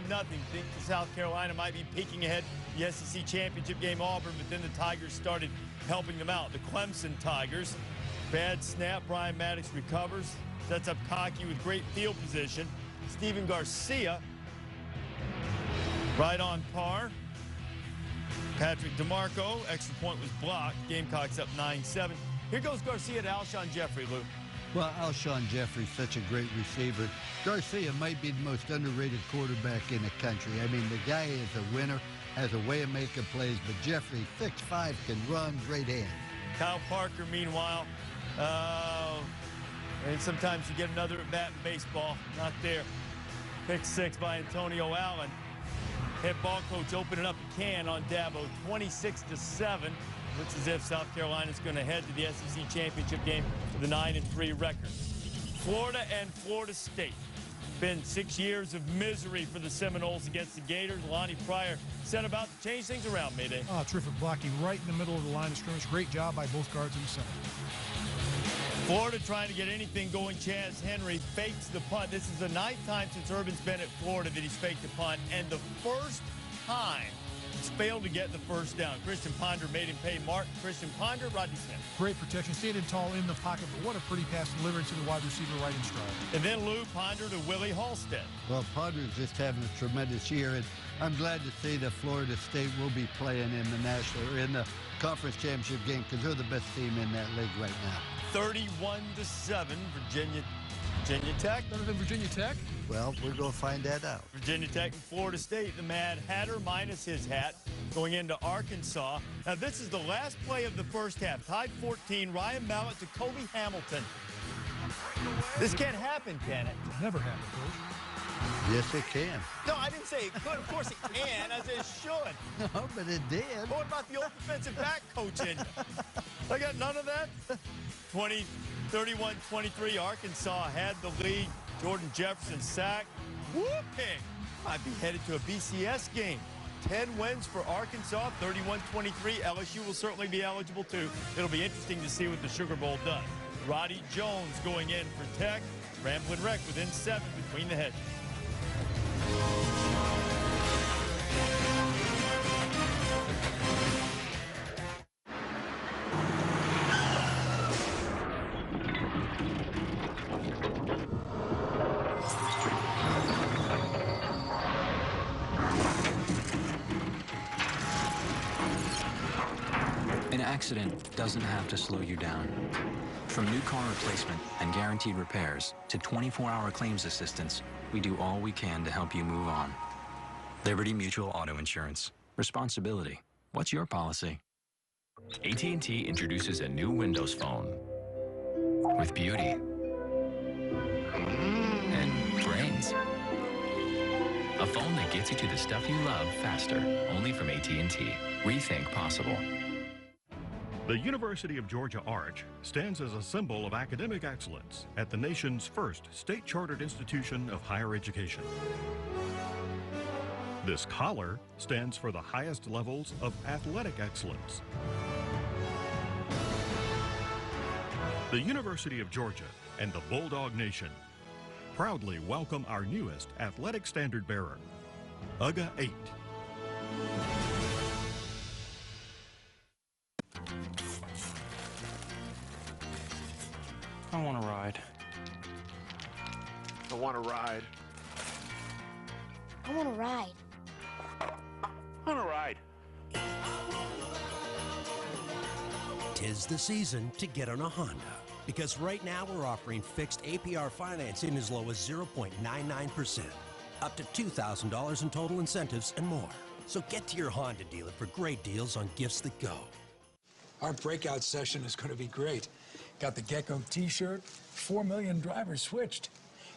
Speaker 4: Think South Carolina might be peeking ahead the SEC championship game Auburn, but then the Tigers started helping them out. The Clemson Tigers. Bad snap. Brian Maddox recovers. Sets up Cocky with great field position. Steven Garcia right on par. Patrick DeMarco, extra point was blocked. Gamecocks up 9-7. Here goes Garcia to Alshon Jeffrey, Lou.
Speaker 12: Well, Alshon Jeffrey's such a great receiver. Garcia might be the most underrated quarterback in the country. I mean, the guy is a winner, has a way of making plays, but Jeffrey, 6'5", can run, great hands.
Speaker 4: Kyle Parker, meanwhile, and sometimes you get another at bat in baseball. Not there. Pick 6 by Antonio Allen. Head ball coach opening up a can on Dabo, 26-7. Looks as if South Carolina's going to head to the SEC championship game with a 9-3 record. Florida and Florida State. Been 6 years of misery for the Seminoles against the Gators. Lonnie Pryor set about to change things around, Mayday.
Speaker 14: Oh, terrific blocking right in the middle of the line of scrimmage. Great job by both guards in the center.
Speaker 4: Florida trying to get anything going. Chaz Henry fakes the punt. This is the 9th time since Urban's been at Florida that he's faked the punt, and the first time he's failed to get the first down. Christian Ponder made him pay. Mark, Christian Ponder, Rodney Smith.
Speaker 14: Great protection, standing tall in the pocket, but what a pretty pass delivered to the wide receiver right in stride.
Speaker 4: And then Lou Ponder to Willie Halstead.
Speaker 12: Well, Ponder's just having a tremendous year, and I'm glad to see that Florida State will be playing in the conference championship game because they're the best team in that league right now.
Speaker 4: 31-7, Virginia Virginia Tech.
Speaker 14: Better than Virginia Tech?
Speaker 12: Well, we're going to find that out.
Speaker 4: Virginia Tech and Florida State, the Mad Hatter minus his hat going into Arkansas. Now, this is the last play of the first half. Tied 14, Ryan Mallett to Kobe Hamilton. This can't happen, can it?
Speaker 14: Never happened, Coach.
Speaker 12: Yes, it can.
Speaker 4: No, I didn't say it could. Of course it can. I said it should.
Speaker 12: No, but it did.
Speaker 4: What about the old defensive back coaching? I got none of that. 31-23, Arkansas had the lead. Jordan Jefferson sack. Whooping. Might be headed to a BCS game. 10 wins for Arkansas, 31-23. LSU will certainly be eligible too. It'll be interesting to see what the Sugar Bowl does. Roddy Jones going in for Tech. Ramblin' Wreck within 7 between the hedges.
Speaker 8: An accident doesn't have to slow you down. From new car replacement and guaranteed repairs to 24-hour claims assistance, we do all we can to help you move on. Liberty Mutual Auto Insurance. Responsibility. What's your policy?
Speaker 9: AT&T introduces a new Windows Phone with beauty and brains. A phone that gets you to the stuff you love faster, only from AT&T. Rethink possible.
Speaker 6: The University of Georgia Arch stands as a symbol of academic excellence at the nation's first state-chartered institution of higher education. This collar stands for the highest levels of athletic excellence. The University of Georgia and the Bulldog Nation proudly welcome our newest athletic standard bearer, UGAAINC.
Speaker 10: I want to ride.
Speaker 19: I want to ride.
Speaker 13: I want to ride.
Speaker 19: I want to ride.
Speaker 15: Tis the season to get on a Honda. Because right now we're offering fixed APR financing as low as 0.99%. Up to $2,000 in total incentives and more. So get to your Honda dealer for great deals on gifts that go.
Speaker 16: Our breakout session is going to be great. Got the Gecko t-shirt, 4 million drivers switched.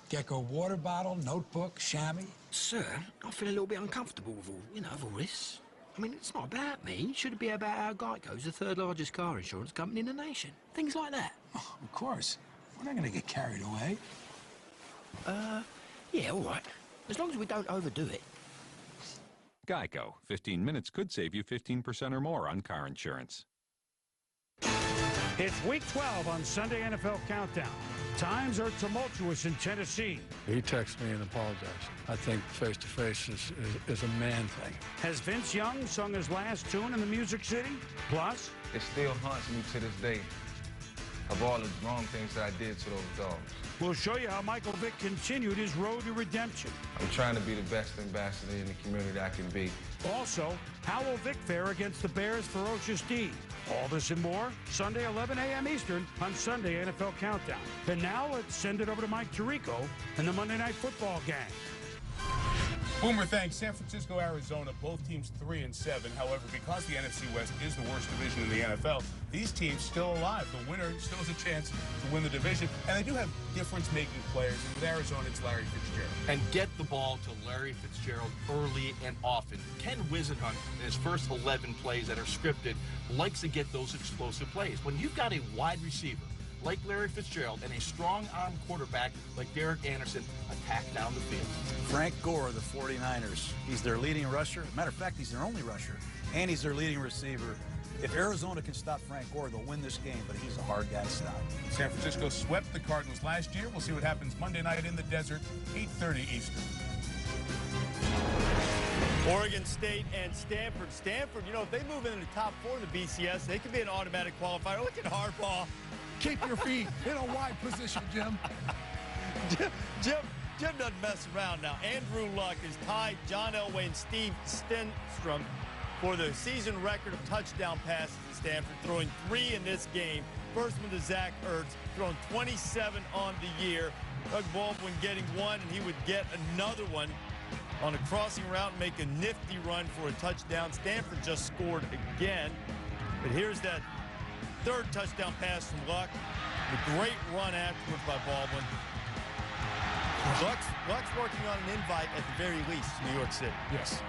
Speaker 16: Gecko water bottle, notebook, chamois.
Speaker 3: Sir, I feel a little bit uncomfortable with all this. I mean, it's not about me. It should be about how Geico's the third largest car insurance company in the nation. Things like that.
Speaker 16: Oh, of course. We're not going to get carried away.
Speaker 3: Yeah, all right. As long as we don't overdo it.
Speaker 17: Geico. 15 minutes could save you 15% or more on car insurance.
Speaker 27: It's Week 12 on Sunday NFL Countdown. Times are tumultuous in Tennessee.
Speaker 28: He texted me and apologized. I think face-to-face is a man thing.
Speaker 27: Has Vince Young sung his last tune in the Music City? Plus,
Speaker 25: It still haunts me to this day of all the wrong things that I did to those dogs.
Speaker 27: we'll show you how Michael Vick continued his road to redemption.
Speaker 25: I'm trying to be the best ambassador in the community I can be.
Speaker 27: Also, how will Vick fare against the Bears' ferocious D? All this and more, Sunday, 11 a.m. Eastern on Sunday NFL Countdown. And now let's send it over to Mike Tirico and the Monday Night Football gang.
Speaker 30: Boomer, thanks. San Francisco, Arizona, both teams 3-7. However, because the NFC West is the worst division in the NFL, these teams still alive. The winner still has a chance to win the division, and they do have difference-making players. And with Arizona, it's Larry Fitzgerald.
Speaker 31: And get the ball to Larry Fitzgerald early and often. Ken Wisenhunt, in his first 11 plays that are scripted, likes to get those explosive plays. When you've got a wide receiver like Larry Fitzgerald and a strong-arm quarterback like Derek Anderson, attack down the field.
Speaker 32: Frank Gore of the 49ers. He's their leading rusher. Matter of fact, he's their only rusher, and he's their leading receiver. If Arizona can stop Frank Gore, they'll win this game, but he's a hard guy to stop.
Speaker 30: San Francisco swept the Cardinals last year. We'll see what happens Monday night in the desert, 8:30 Eastern.
Speaker 4: Oregon State and Stanford. Stanford, you know, if they move into the top 4 in the BCS, they could be an automatic qualifier. Look at Harbaugh.
Speaker 14: Keep your feet in a wide position, Jim.
Speaker 4: Jim doesn't mess around now. Andrew Luck is tied John Elway and Steve Stenstrom for the season record of touchdown passes at Stanford, throwing 3 in this game. First one to Zach Ertz, throwing 27 on the year. Doug Baldwin getting one, and he would get another one on a crossing route and make a nifty run for a touchdown. Stanford just scored again. But here's that third touchdown pass from Luck. A great run afterwards by Baldwin. Luck's working on an invite at the very least to New York City.
Speaker 14: Yes.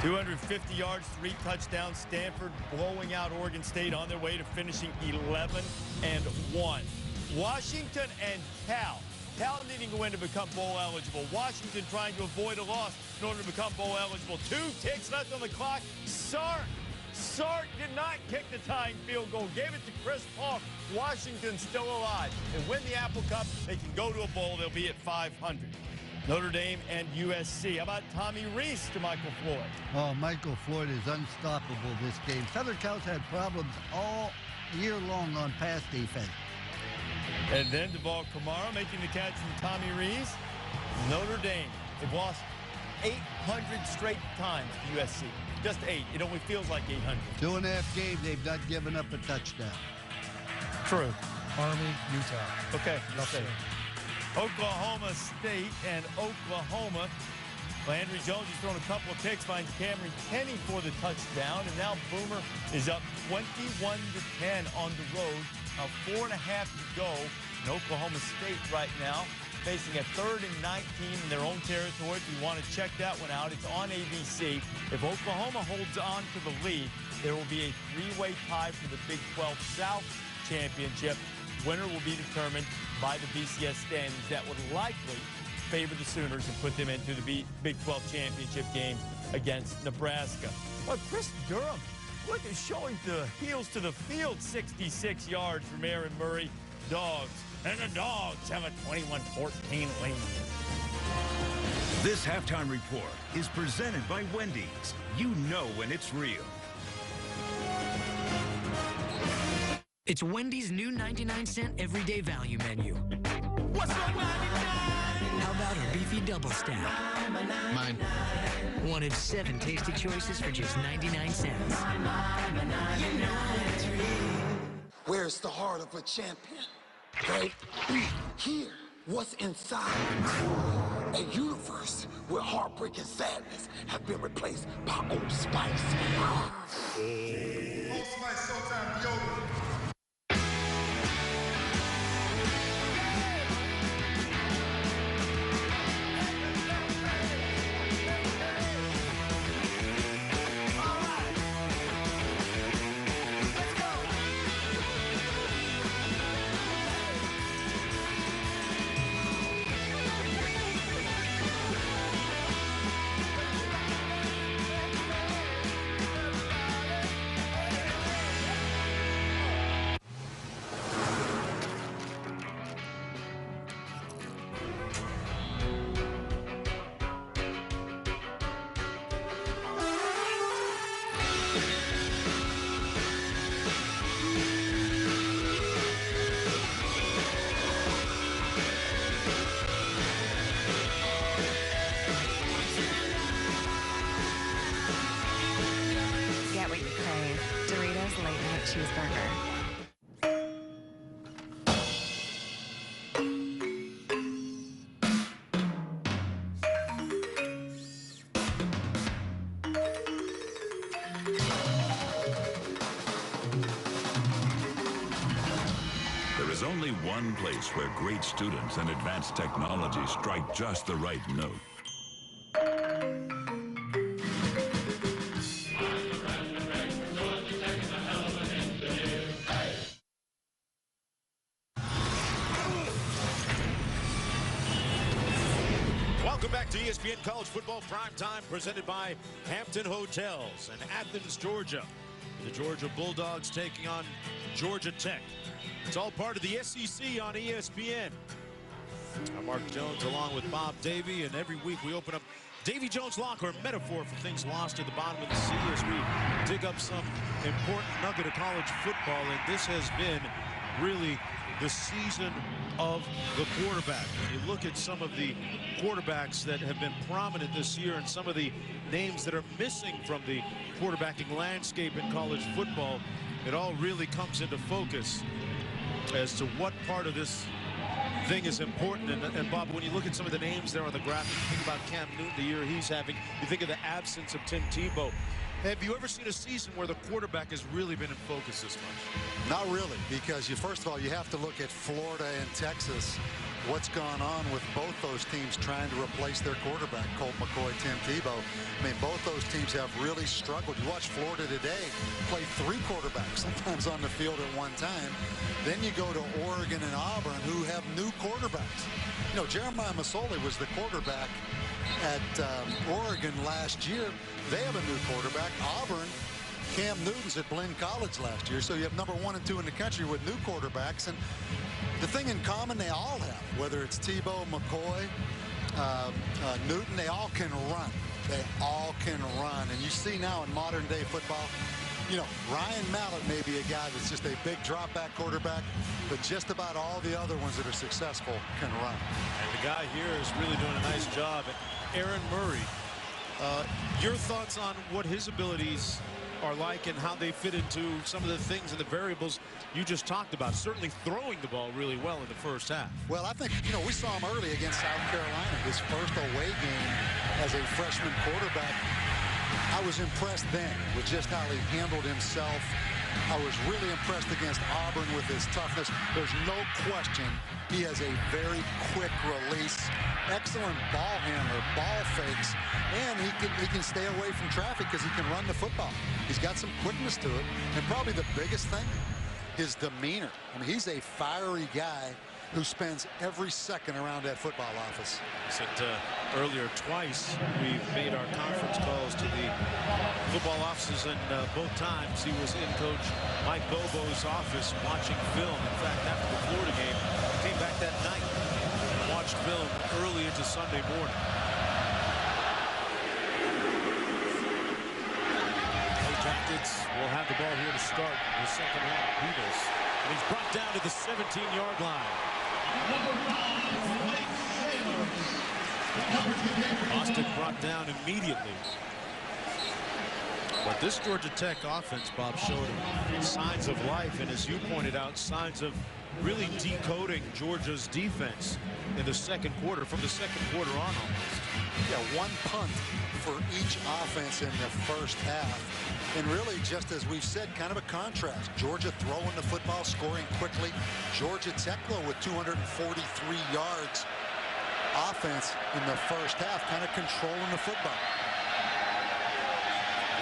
Speaker 4: 250 yards, 3 touchdowns. Stanford blowing out Oregon State on their way to finishing 11-1. Washington and Cal. Cal needing to win to become bowl eligible. Washington trying to avoid a loss in order to become bowl eligible. 2 ticks left on the clock. Sark did not kick the tying field goal. Gave it to Chris Paul. Washington still alive. They win the Apple Cup. They can go to a bowl. They'll be at 500. Notre Dame and USC. How about Tommy Rees to Michael Floyd?
Speaker 12: Oh, Michael Floyd is unstoppable this game. Southern Cal's had problems all year long on pass defense.
Speaker 4: And then Deval Kamara making the catch from Tommy Rees. Notre Dame. They've lost 800 straight times to USC. Just 8. It only feels like 800.
Speaker 12: 2.5 games, they've not given up a touchdown.
Speaker 4: True.
Speaker 14: Army, Utah.
Speaker 4: Okay. Oklahoma State and Oklahoma. Landry Jones has thrown a couple of picks, finds Cameron Kenny for the touchdown, and now Boomer is up 21-10 on the road. 4.5 to go in Oklahoma State right now, facing a 3rd and 19 in their own territory. If you want to check that one out, it's on ABC. If Oklahoma holds on to the lead, there will be a 3-way tie for the Big 12 South Championship. Winner will be determined by the BCS standings that would likely favor the Sooners and put them into the Big 12 Championship game against Nebraska. Well, Chris Durham, look at showing the heels to the field, 66 yards from Aaron Murray. Dogs. And the Dogs have a 21-14 lead.
Speaker 26: This halftime report is presented by Wendy's. You know when it's real.
Speaker 1: It's Wendy's new 99-cent everyday value menu.
Speaker 19: What's on 99?
Speaker 1: How about our beefy double stack?
Speaker 19: Mine.
Speaker 1: One of 7 tasty choices for just 99 cents.
Speaker 5: Where's the heart of a champion? Right here. What's inside? A universe where heartbreak and sadness have been replaced by Old Spice.
Speaker 2: Old Spice Showtime deodorant.
Speaker 7: cheeseburger.
Speaker 26: There is only one place where great students and advanced technology strike just the right note.
Speaker 10: Welcome back to ESPN College Football Primetime, presented by Hampton Hotels in Athens, Georgia. The Georgia Bulldogs taking on Georgia Tech. It's all part of the SEC on ESPN. I'm Mark Jones along with Bob Davie, and every week we open up Davy Jones Locker, a metaphor for things lost at the bottom of the sea, as we dig up some important nugget of college football. And this has been really the season of the quarterback. When you look at some of the quarterbacks that have been prominent this year and some of the names that are missing from the quarterbacking landscape in college football, it all really comes into focus as to what part of this thing is important. And Bob, when you look at some of the names there on the graphic, you think about Cam Newton, the year he's having, you think of the absence of Tim Tebow. Have you ever seen a season where the quarterback has really been in focus this much?
Speaker 7: Not really, because first of all, you have to look at Florida and Texas. What's gone on with both those teams trying to replace their quarterback, Colt McCoy, Tim Tebow. I mean, both those teams have really struggled. You watch Florida today play 3 quarterbacks sometimes on the field at one time. Then you go to Oregon and Auburn, who have new quarterbacks. You know, Jeremiah Masoli was the quarterback at Oregon last year. They have a new quarterback. Auburn, Cam Newton's at Blinn College last year. So you have number 1 and 2 in the country with new quarterbacks. And the thing in common they all have, whether it's Tebow, McCoy, Newton, they all can run. They all can run. And you see now in modern day football, you know, Ryan Mallett may be a guy that's just a big drop back quarterback, but just about all the other ones that are successful can run.
Speaker 10: And the guy here is really doing a nice job. Aaron Murray, your thoughts on what his abilities are like and how they fit into some of the things and the variables you just talked about. Certainly throwing the ball really well in the first half.
Speaker 7: Well, I think, you know, we saw him early against South Carolina, his first away game as a freshman quarterback. I was impressed then with just how he handled himself. I was really impressed against Auburn with his toughness. There's no question he has a very quick release, excellent ball handler, ball fakes, and he can stay away from traffic because he can run the football. He's got some quickness to it, and probably the biggest thing, his demeanor. I mean, he's a fiery guy who spends every second around that football office.
Speaker 10: Said earlier twice we've made our conference calls to the football offices, and both times he was in Coach Mike Bobo's office watching film. In fact, after the Florida game, came back that night and watched film early into Sunday morning. The Jackets will have the ball here to start the second half. Beatles, and he's brought down to the 17-yard line. Austin brought down immediately. But this Georgia Tech offense, Bob, showed signs of life, and as you pointed out, signs of really decoding Georgia's defense in the second quarter, from the second quarter on almost.
Speaker 7: Yeah, 1 punt for each offense in the first half. And really, just as we've said, kind of a contrast. Georgia throwing the football, scoring quickly. Georgia Tech, though, with 243 yards offense in the first half, kind of controlling the football.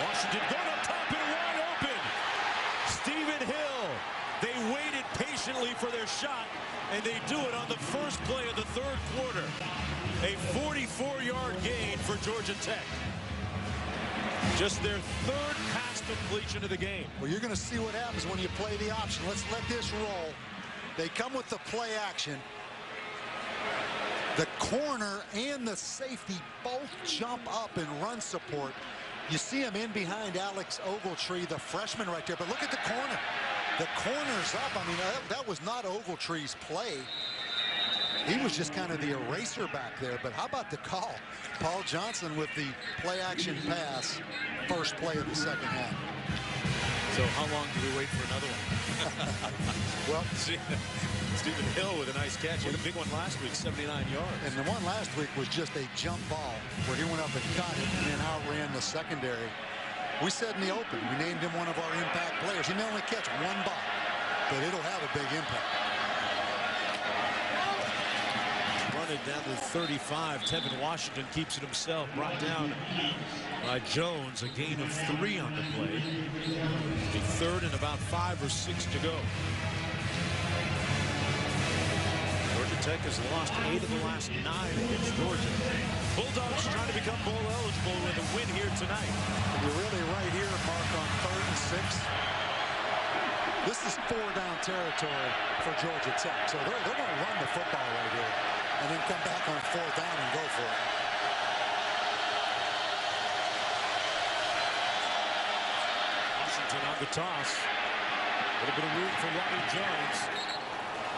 Speaker 10: Washington going up top and wide open. Stephen Hill. They waited patiently for their shot, and they do it on the first play of the third quarter. A 44-yard gain for Georgia Tech. Just their third pass completion of the game.
Speaker 7: Well, you're going to see what happens when you play the option. Let's let this roll. They come with the play action. The corner and the safety both jump up in run support. You see him in behind Alex Ogletree, the freshman right there. But look at the corner. The corner's up. I mean, that was not Ogletree's play. He was just kind of the eraser back there. But how about the call? Paul Johnson with the play-action pass, first play of the second half.
Speaker 10: So how long do we wait for another one?
Speaker 7: Well,
Speaker 10: Stephen Hill with a nice catch. He had a big one last week, 79 yards.
Speaker 7: And the one last week was just a jump ball where he went up and caught it and then outran the secondary. We said in the open, we named him one of our impact players. He may only catch 1 ball, but it'll have a big impact.
Speaker 10: Running down to 35. Tevin Washington keeps it himself. Brought down by Jones. A gain of 3 on the play. The third and about 5 or 6 to go. Georgia Tech has lost 8 of the last 9 against Georgia. Bulldogs trying to become bowl eligible with a win here tonight.
Speaker 7: You're really right here, Mark, on 3rd and 6. This is 4-down territory for Georgia Tech. So they're going to run the football right here and then come back on 4th down and go for it.
Speaker 10: Washington on the toss. A little bit of room for Ronnie Jones.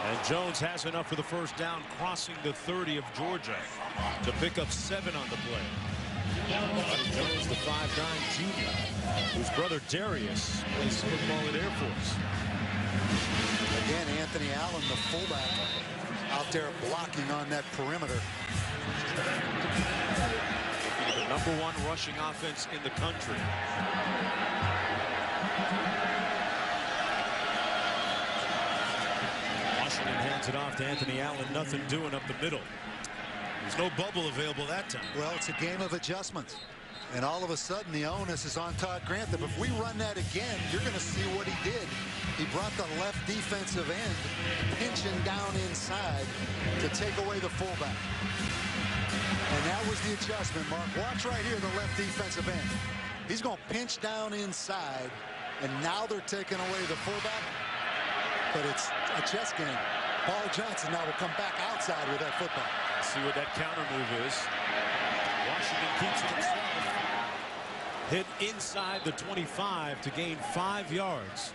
Speaker 10: And Jones has enough for the first down, crossing the 30 of Georgia to pick up 7 on the play. Ronnie Jones, the 5'9" junior, whose brother Darius plays football at Air Force.
Speaker 7: Again, Anthony Allen, the fullback, out there blocking on that perimeter.
Speaker 10: The #1 rushing offense in the country. Washington hands it off to Anthony Allen. Nothing doing up the middle. There's no bubble available that time.
Speaker 7: Well, it's a game of adjustments. And all of a sudden, the onus is on Todd Grantham. If we run that again, you're going to see what he did. He brought the left defensive end, pinching down inside to take away the fullback. And that was the adjustment, Mark. Watch right here, the left defensive end. He's going to pinch down inside, and now they're taking away the fullback. But it's a chess game. Paul Johnson now will come back outside with that football.
Speaker 10: See what that counter move is. Washington keeps it himself. Hit inside the 25 to gain 5 yards.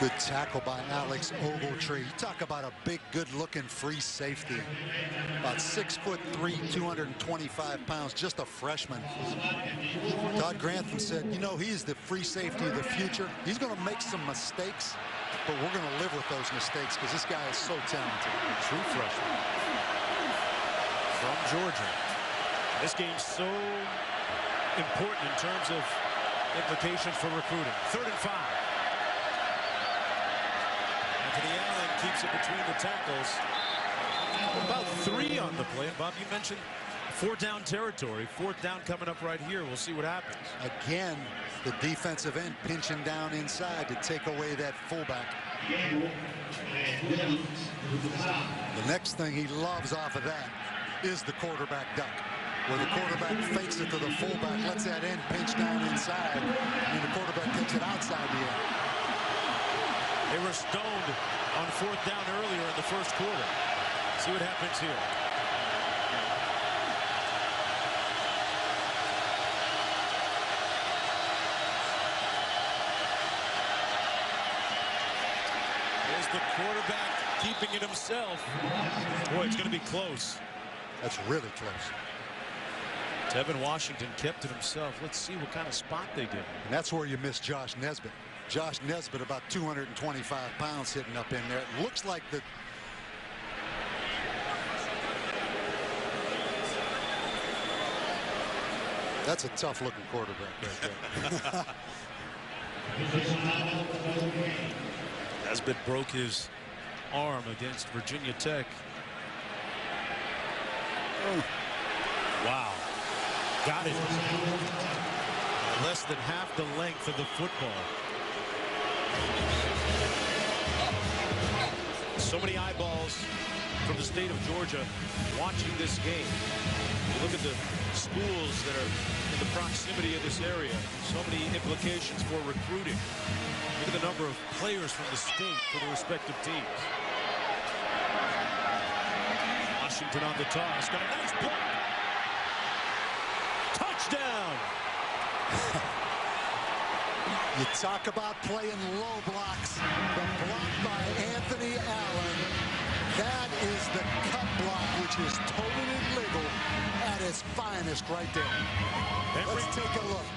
Speaker 7: Good tackle by Alex Ogletree. You talk about a big, good-looking free safety. About 6'3", 225 pounds, just a freshman. Todd Grantham said, you know, he's the free safety of the future. He's going to make some mistakes, but we're going to live with those mistakes because this guy is so talented.
Speaker 10: A true freshman from Georgia. This game's so important in terms of implications for recruiting. 3rd and 5. Anthony Allen keeps it between the tackles. About 3 on the play. Bob, you mentioned 4th-down territory. 4th down coming up right here. We'll see what happens.
Speaker 7: Again, the defensive end pinching down inside to take away that fullback. The next thing he loves off of that is the quarterback duck, where the quarterback fakes it to the fullback, lets that end pinch down inside, and the quarterback takes it outside the end.
Speaker 10: They were stoned on 4th down earlier in the first quarter. See what happens here. There's the quarterback keeping it himself. Boy, it's going to be close.
Speaker 7: That's really close.
Speaker 10: Tevin Washington kept it himself. Let's see what kind of spot they did.
Speaker 7: And that's where you miss Josh Nesbitt. Josh Nesbitt, about 225 pounds hitting up in there. It looks like the... That's a tough-looking quarterback right there.
Speaker 10: Nesbitt broke his arm against Virginia Tech. Oh. Wow. Got it. Less than half the length of the football. So many eyeballs from the state of Georgia watching this game. You look at the schools that are in the proximity of this area. So many implications for recruiting. Look at the number of players from the state for the respective teams. Washington on the toss. Got a nice block. Touchdown.
Speaker 7: You talk about playing low blocks. The block by Anthony Allen. That is the cut block, which is totally legal at its finest right there. Let's take a look.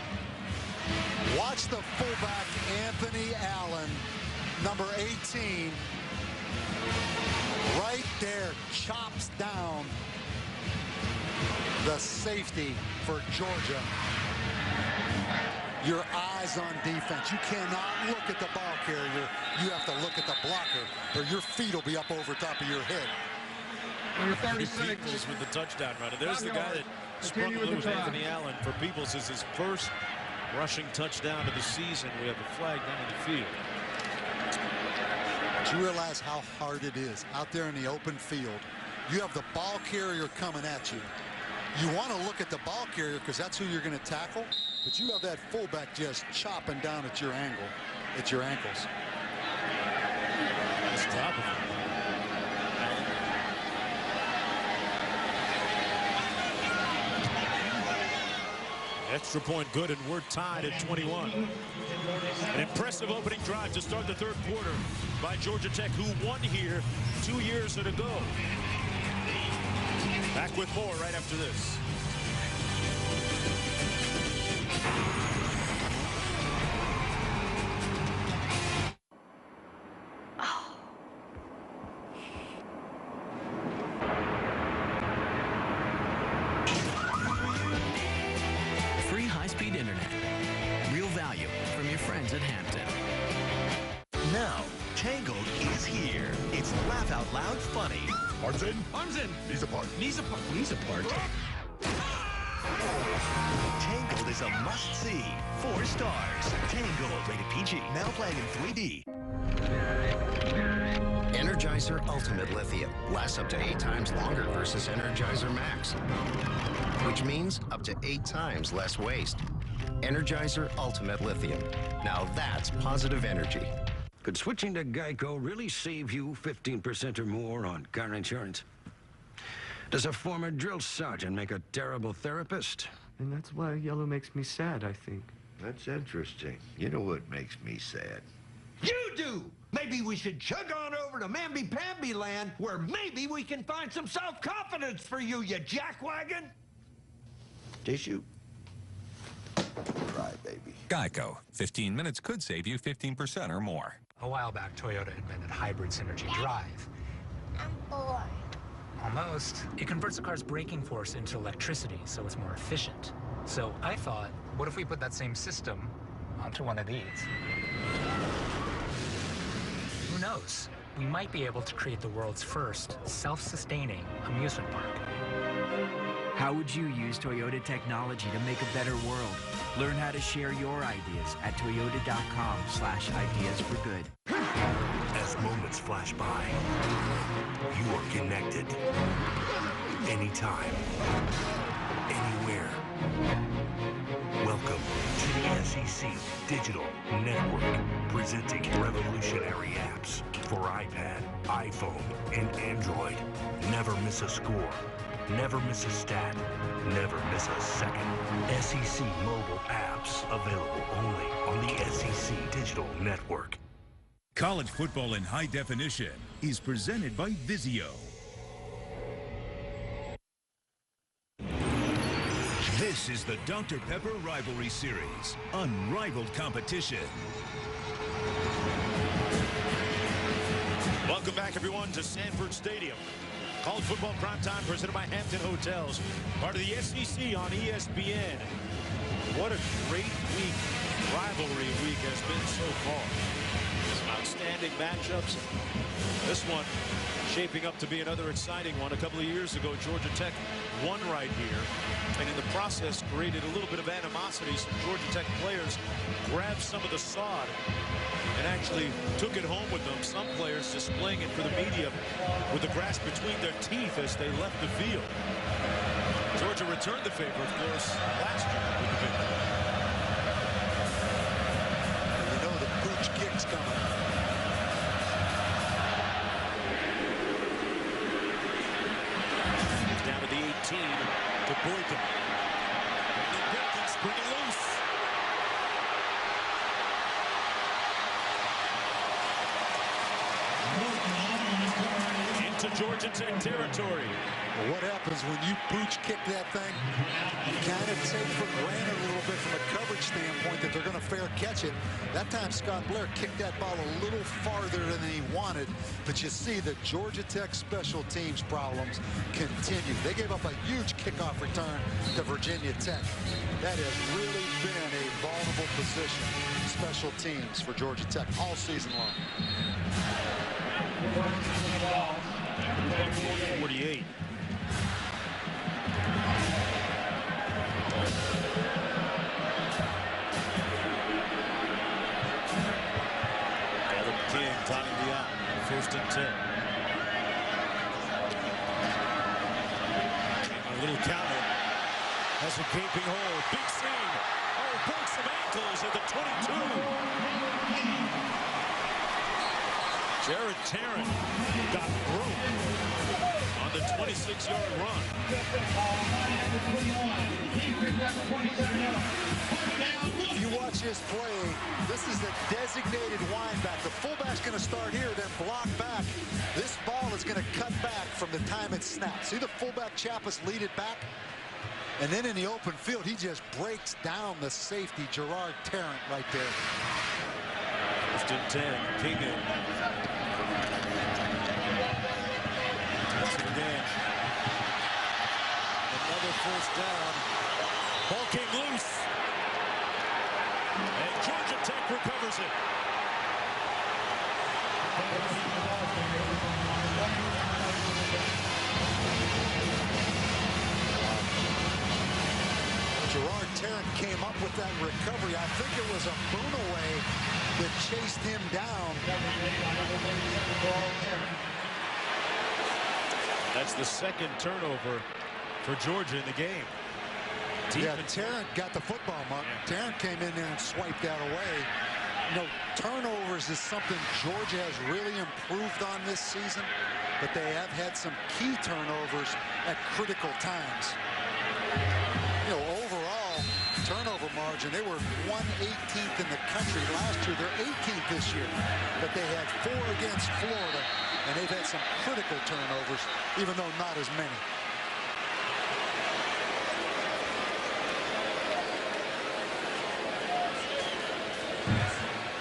Speaker 7: Watch the fullback, Anthony Allen, number 18. Right there, chops down the safety for Georgia. Your eyes on defense. You cannot look at the ball carrier. You have to look at the blocker, or your feet will be up over top of your head.
Speaker 10: Number 36 with the touchdown run. And there's the guy that sprung loose. Anthony Allen for Peoples is his first rushing touchdown of the season. We have a flag down in the field.
Speaker 7: Do you realize how hard it is out there in the open field? You have the ball carrier coming at you. You want to look at the ball carrier because that's who you're going to tackle, but you have that fullback just chopping down at your angle, at your ankles.
Speaker 10: That's top of it. Extra point good, and we're tied at 21. An impressive opening drive to start the third quarter by Georgia Tech, who won here 2 years ago. Back with more right after this.
Speaker 26: laugh out loud funny.
Speaker 2: Arms in.
Speaker 26: Arms in.
Speaker 2: Knees apart.
Speaker 26: Knees apart. Knees apart. Tangled is a must-see. 4 stars. Tangled, rated PG. Now playing in 3D.
Speaker 6: Energizer Ultimate Lithium lasts up to 8 times longer versus Energizer Max, which means up to 8 times less waste. Energizer Ultimate Lithium. Now that's positive energy.
Speaker 8: Could switching to Geico really save you 15% or more on car insurance? Does a former drill sergeant make a terrible therapist?
Speaker 9: And that's why yellow makes me sad, I think.
Speaker 11: That's interesting. You know what makes me sad?
Speaker 8: You do! Maybe we should chug on over to Mamby-Pamby land, where maybe we can find some self-confidence for you, you jackwagon!
Speaker 11: Tissue? Cry, baby.
Speaker 17: Geico. 15 minutes could save you 15% or more.
Speaker 13: A while back, Toyota invented hybrid synergy drive.
Speaker 18: I'm bored.
Speaker 13: Almost. It converts a car's braking force into electricity, so it's more efficient. So I thought, what if we put that same system onto one of these? Who knows? We might be able to create the world's first self-sustaining amusement park.
Speaker 20: How would you use Toyota technology to make a better world? Learn how to share your ideas at toyota.com/ideasforgood.
Speaker 26: As moments flash by, you are connected. Anytime, anywhere. Welcome to the SEC Digital Network, presenting revolutionary apps for iPad, iPhone, and Android. Never miss a score. Never miss a stat. Never miss a second. SEC mobile apps available only on the SEC Digital Network.
Speaker 18: College football in high definition is presented by Vizio. This is the Dr. Pepper Rivalry Series, unrivaled competition.
Speaker 10: Welcome back, everyone, to Sanford Stadium. College football primetime presented by Hampton Hotels, part of the SEC on ESPN. What a great week, rivalry week has been so far. Some outstanding matchups. This one shaping up to be another exciting one. A couple of years ago, Georgia Tech won right here, and in the process created a little bit of animosity. Some Georgia Tech players grabbed some of the sod and actually took it home with them. Some players displaying it for the media with the grass between their teeth as they left the field. Georgia returned the favor, of course, last year with the victory.
Speaker 7: You know the pooch kick's coming.
Speaker 10: Down to the 18 to Boykin. Bring it loose. Into Georgia Tech territory.
Speaker 7: Well, what happens when you pooch kick that thing? You kind of take for granted a little bit from a coverage standpoint that they're going to fair catch it. That time Scott Blair kicked that ball a little farther than he wanted, but you see the Georgia Tech special teams problems continue. They gave up a huge kickoff return to Virginia Tech. That has really been a vulnerable position, special teams for Georgia Tech all season long.
Speaker 10: 48. Adam King timing the out. 1st and 10. A little counter. Has a gaping hole. Big seam. Oh, broke some ankles at the 22. Jared Tarrant got broke on the 26-yard run.
Speaker 7: You watch this play, this is a designated wideback. The fullback's going to start here, then block back. This ball is going to cut back from the time it's snapped. See the fullback Chappis lead it back? And then in the open field, he just breaks down the safety, Gerard Tarrant, right there.
Speaker 10: 1st and 10, King in. Again. Another 1st down. Ball came loose. And Georgia Tech recovers it.
Speaker 7: Tarrant came up with that recovery. I think it was a Boonaway that chased him down.
Speaker 10: That's the second turnover for Georgia in the game.
Speaker 7: Yeah, Tarrant got the football, Mark. Yeah. Tarrant came in there and swiped that away. You know, turnovers is something Georgia has really improved on this season, but they have had some key turnovers at critical times. You know, overall turnover margin, they were 118th in the country last year. They're 18th this year, but they had 4 against Florida, and they've had some critical turnovers, even though not as many.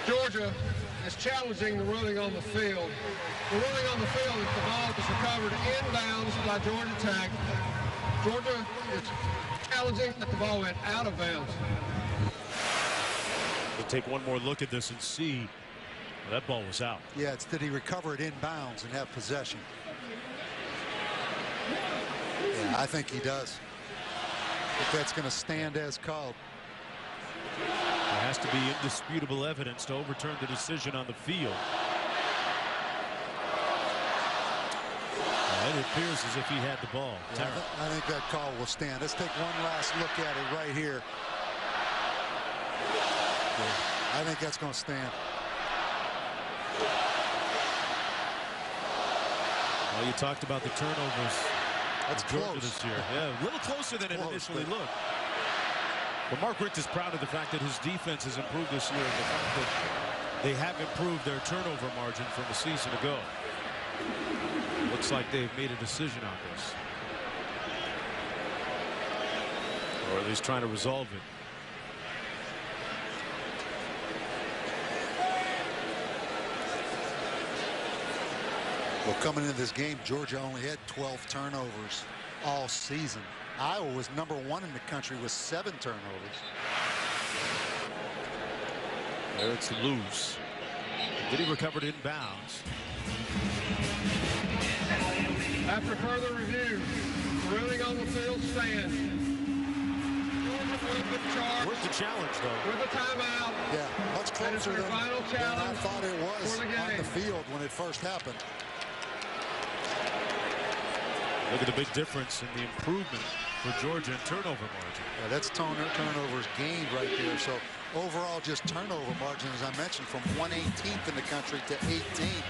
Speaker 3: Georgia is challenging the running on the field. The running on the field is the ball is recovered inbounds by Georgia Tech. Georgia is challenging that the ball went out of bounds.
Speaker 10: We'll take one more look at this and see. Well, that ball was out.
Speaker 7: Yeah, it's did he recover it inbounds and have possession? Yeah, I think he does. If that's going to stand as called.
Speaker 10: There has to be indisputable evidence to overturn the decision on the field. It appears as if he had the ball.
Speaker 7: Yeah, I think that call will stand. Let's take one last look at it right here. Yeah, I think that's going to stand.
Speaker 10: Well, you talked about the turnovers.
Speaker 7: That's close
Speaker 10: this year. Yeah, a little closer than it initially looked. But Mark Richt is proud of the fact that his defense has improved this year, and the fact that they have improved their turnover margin from a season ago. Looks like they've made a decision on this, or at least trying to resolve it.
Speaker 7: Well, coming into this game, Georgia only had 12 turnovers all season. Iowa was #1 in the country with 7 turnovers.
Speaker 10: There it's loose. Did he recover it inbounds?
Speaker 3: After further review, the ruling on the field stands.
Speaker 10: Where's the challenge, though?
Speaker 3: With a timeout.
Speaker 7: Yeah, much closer than I thought it was on the field when it first happened.
Speaker 10: Look at the big difference in the improvement for Georgia in turnover margin.
Speaker 7: Yeah, that's turnovers gained right there. So overall, just turnover margin, as I mentioned, from 118th in the country to 18th.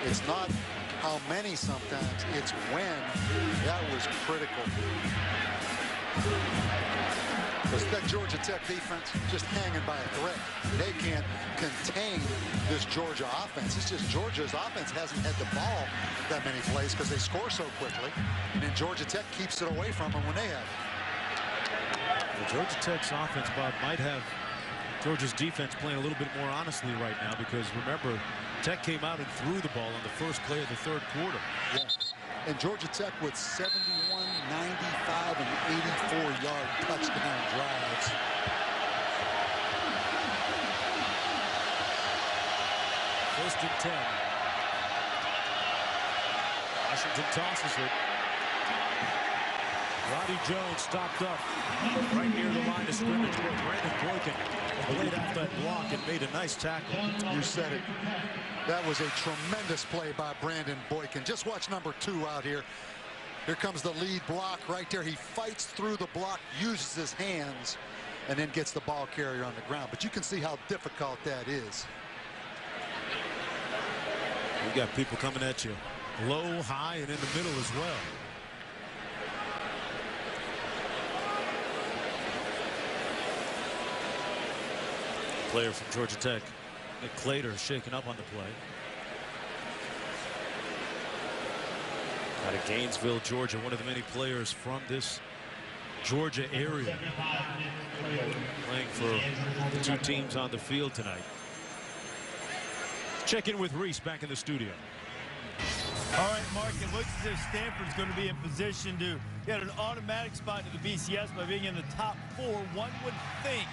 Speaker 7: It's not how many sometimes, it's when. That was critical. Because that Georgia Tech defense just hanging by a thread. They can't contain this Georgia offense. It's just Georgia's offense hasn't had the ball that many plays because they score so quickly. And then Georgia Tech keeps it away from them when they have it.
Speaker 10: Well, Georgia Tech's offense, Bob, might have Georgia's defense playing a little bit more honestly right now, because remember, Tech came out and threw the ball on the first play of the third quarter.
Speaker 7: Yeah. And Georgia Tech with 71, 95, and 84-yard touchdown drives.
Speaker 10: First and 10. Washington tosses it. Roddy Jones stopped up right near the line of scrimmage where Brandon Boykin laid off that block and made a nice tackle.
Speaker 7: You said it. That was a tremendous play by Brandon Boykin. Just watch #2 out here. Here comes the lead block right there. He fights through the block, uses his hands, and then gets the ball carrier on the ground. But you can see how difficult that is.
Speaker 10: You got people coming at you low, high, and in the middle as well. Player from Georgia Tech, Nick Clater, shaken up on the play. Out of Gainesville, Georgia, one of the many players from this Georgia area playing for the two teams on the field tonight. Check in with Reese back in the studio.
Speaker 4: All right, Mark, it looks as if Stanford's going to be in position to get an automatic spot to the BCS by being in the top 4. One would think.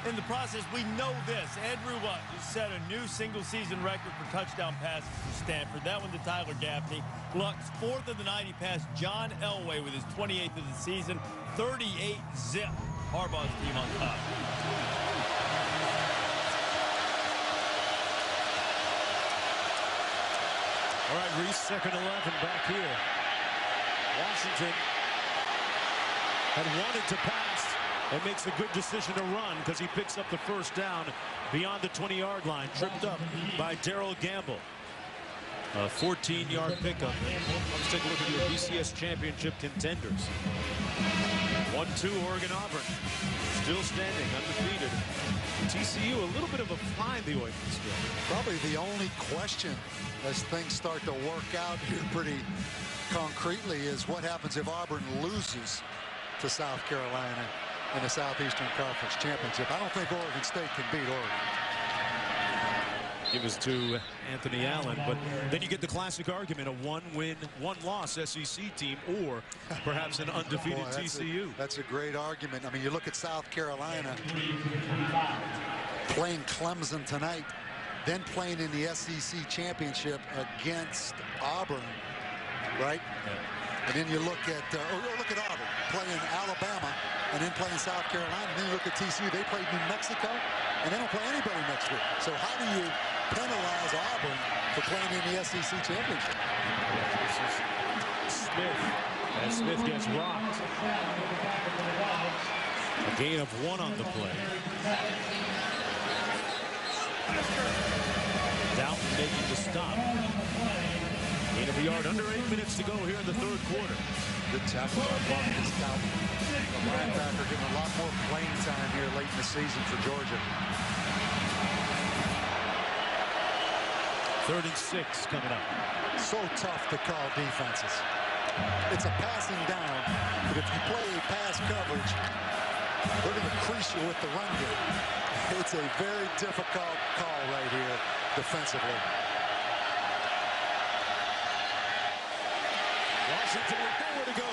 Speaker 4: In the process, we know this. Andrew Luck just set a new single-season record for touchdown passes for Stanford. That one to Tyler Gaffney. Luck's 4th of the night. He passed John Elway with his 28th of the season. 38-zip. Harbaugh's team on top.
Speaker 10: All right, Reese, second 11 back here. Washington had wanted to pass and makes a good decision to run because he picks up the first down beyond the 20-yard line, tripped up by Darrell Gamble. A 14-yard pickup. Let's take a look at your BCS championship contenders. 1-2 Oregon-Auburn. Still standing, undefeated. TCU, a little bit of a fly in the ointment still.
Speaker 7: Probably the only question as things start to work out here pretty concretely is what happens if Auburn loses to South Carolina in the Southeastern Conference Championship. I don't think Oregon State can beat Oregon.
Speaker 10: Give us to Anthony Allen, but then you get the classic argument, a one-win, one-loss SEC team, or perhaps an undefeated TCU.
Speaker 7: That's a great argument. I mean, you look at South Carolina playing Clemson tonight, then playing in the SEC championship against Auburn, right? Yeah. And then you look at look at Auburn playing Alabama, and then playing South Carolina. And then you look at TCU, they played New Mexico, and they don't play anybody next week. So how do you penalize Auburn for playing in the SEC championship?
Speaker 10: This is Smith, and Smith gets rocked. A gain of 1 on the play. Doughton making the stop. Gain of a yard, under 8 minutes to go here in the third quarter.
Speaker 7: Good tackle by Marcus Doughton. The linebacker getting a lot more playing time here late in the season for Georgia.
Speaker 10: 3rd and 6 coming up.
Speaker 7: So tough to call defenses. It's a passing down, but if you play pass coverage, they're going to crease you with the run game. It's a very difficult call right here defensively.
Speaker 10: Washington with nowhere to go.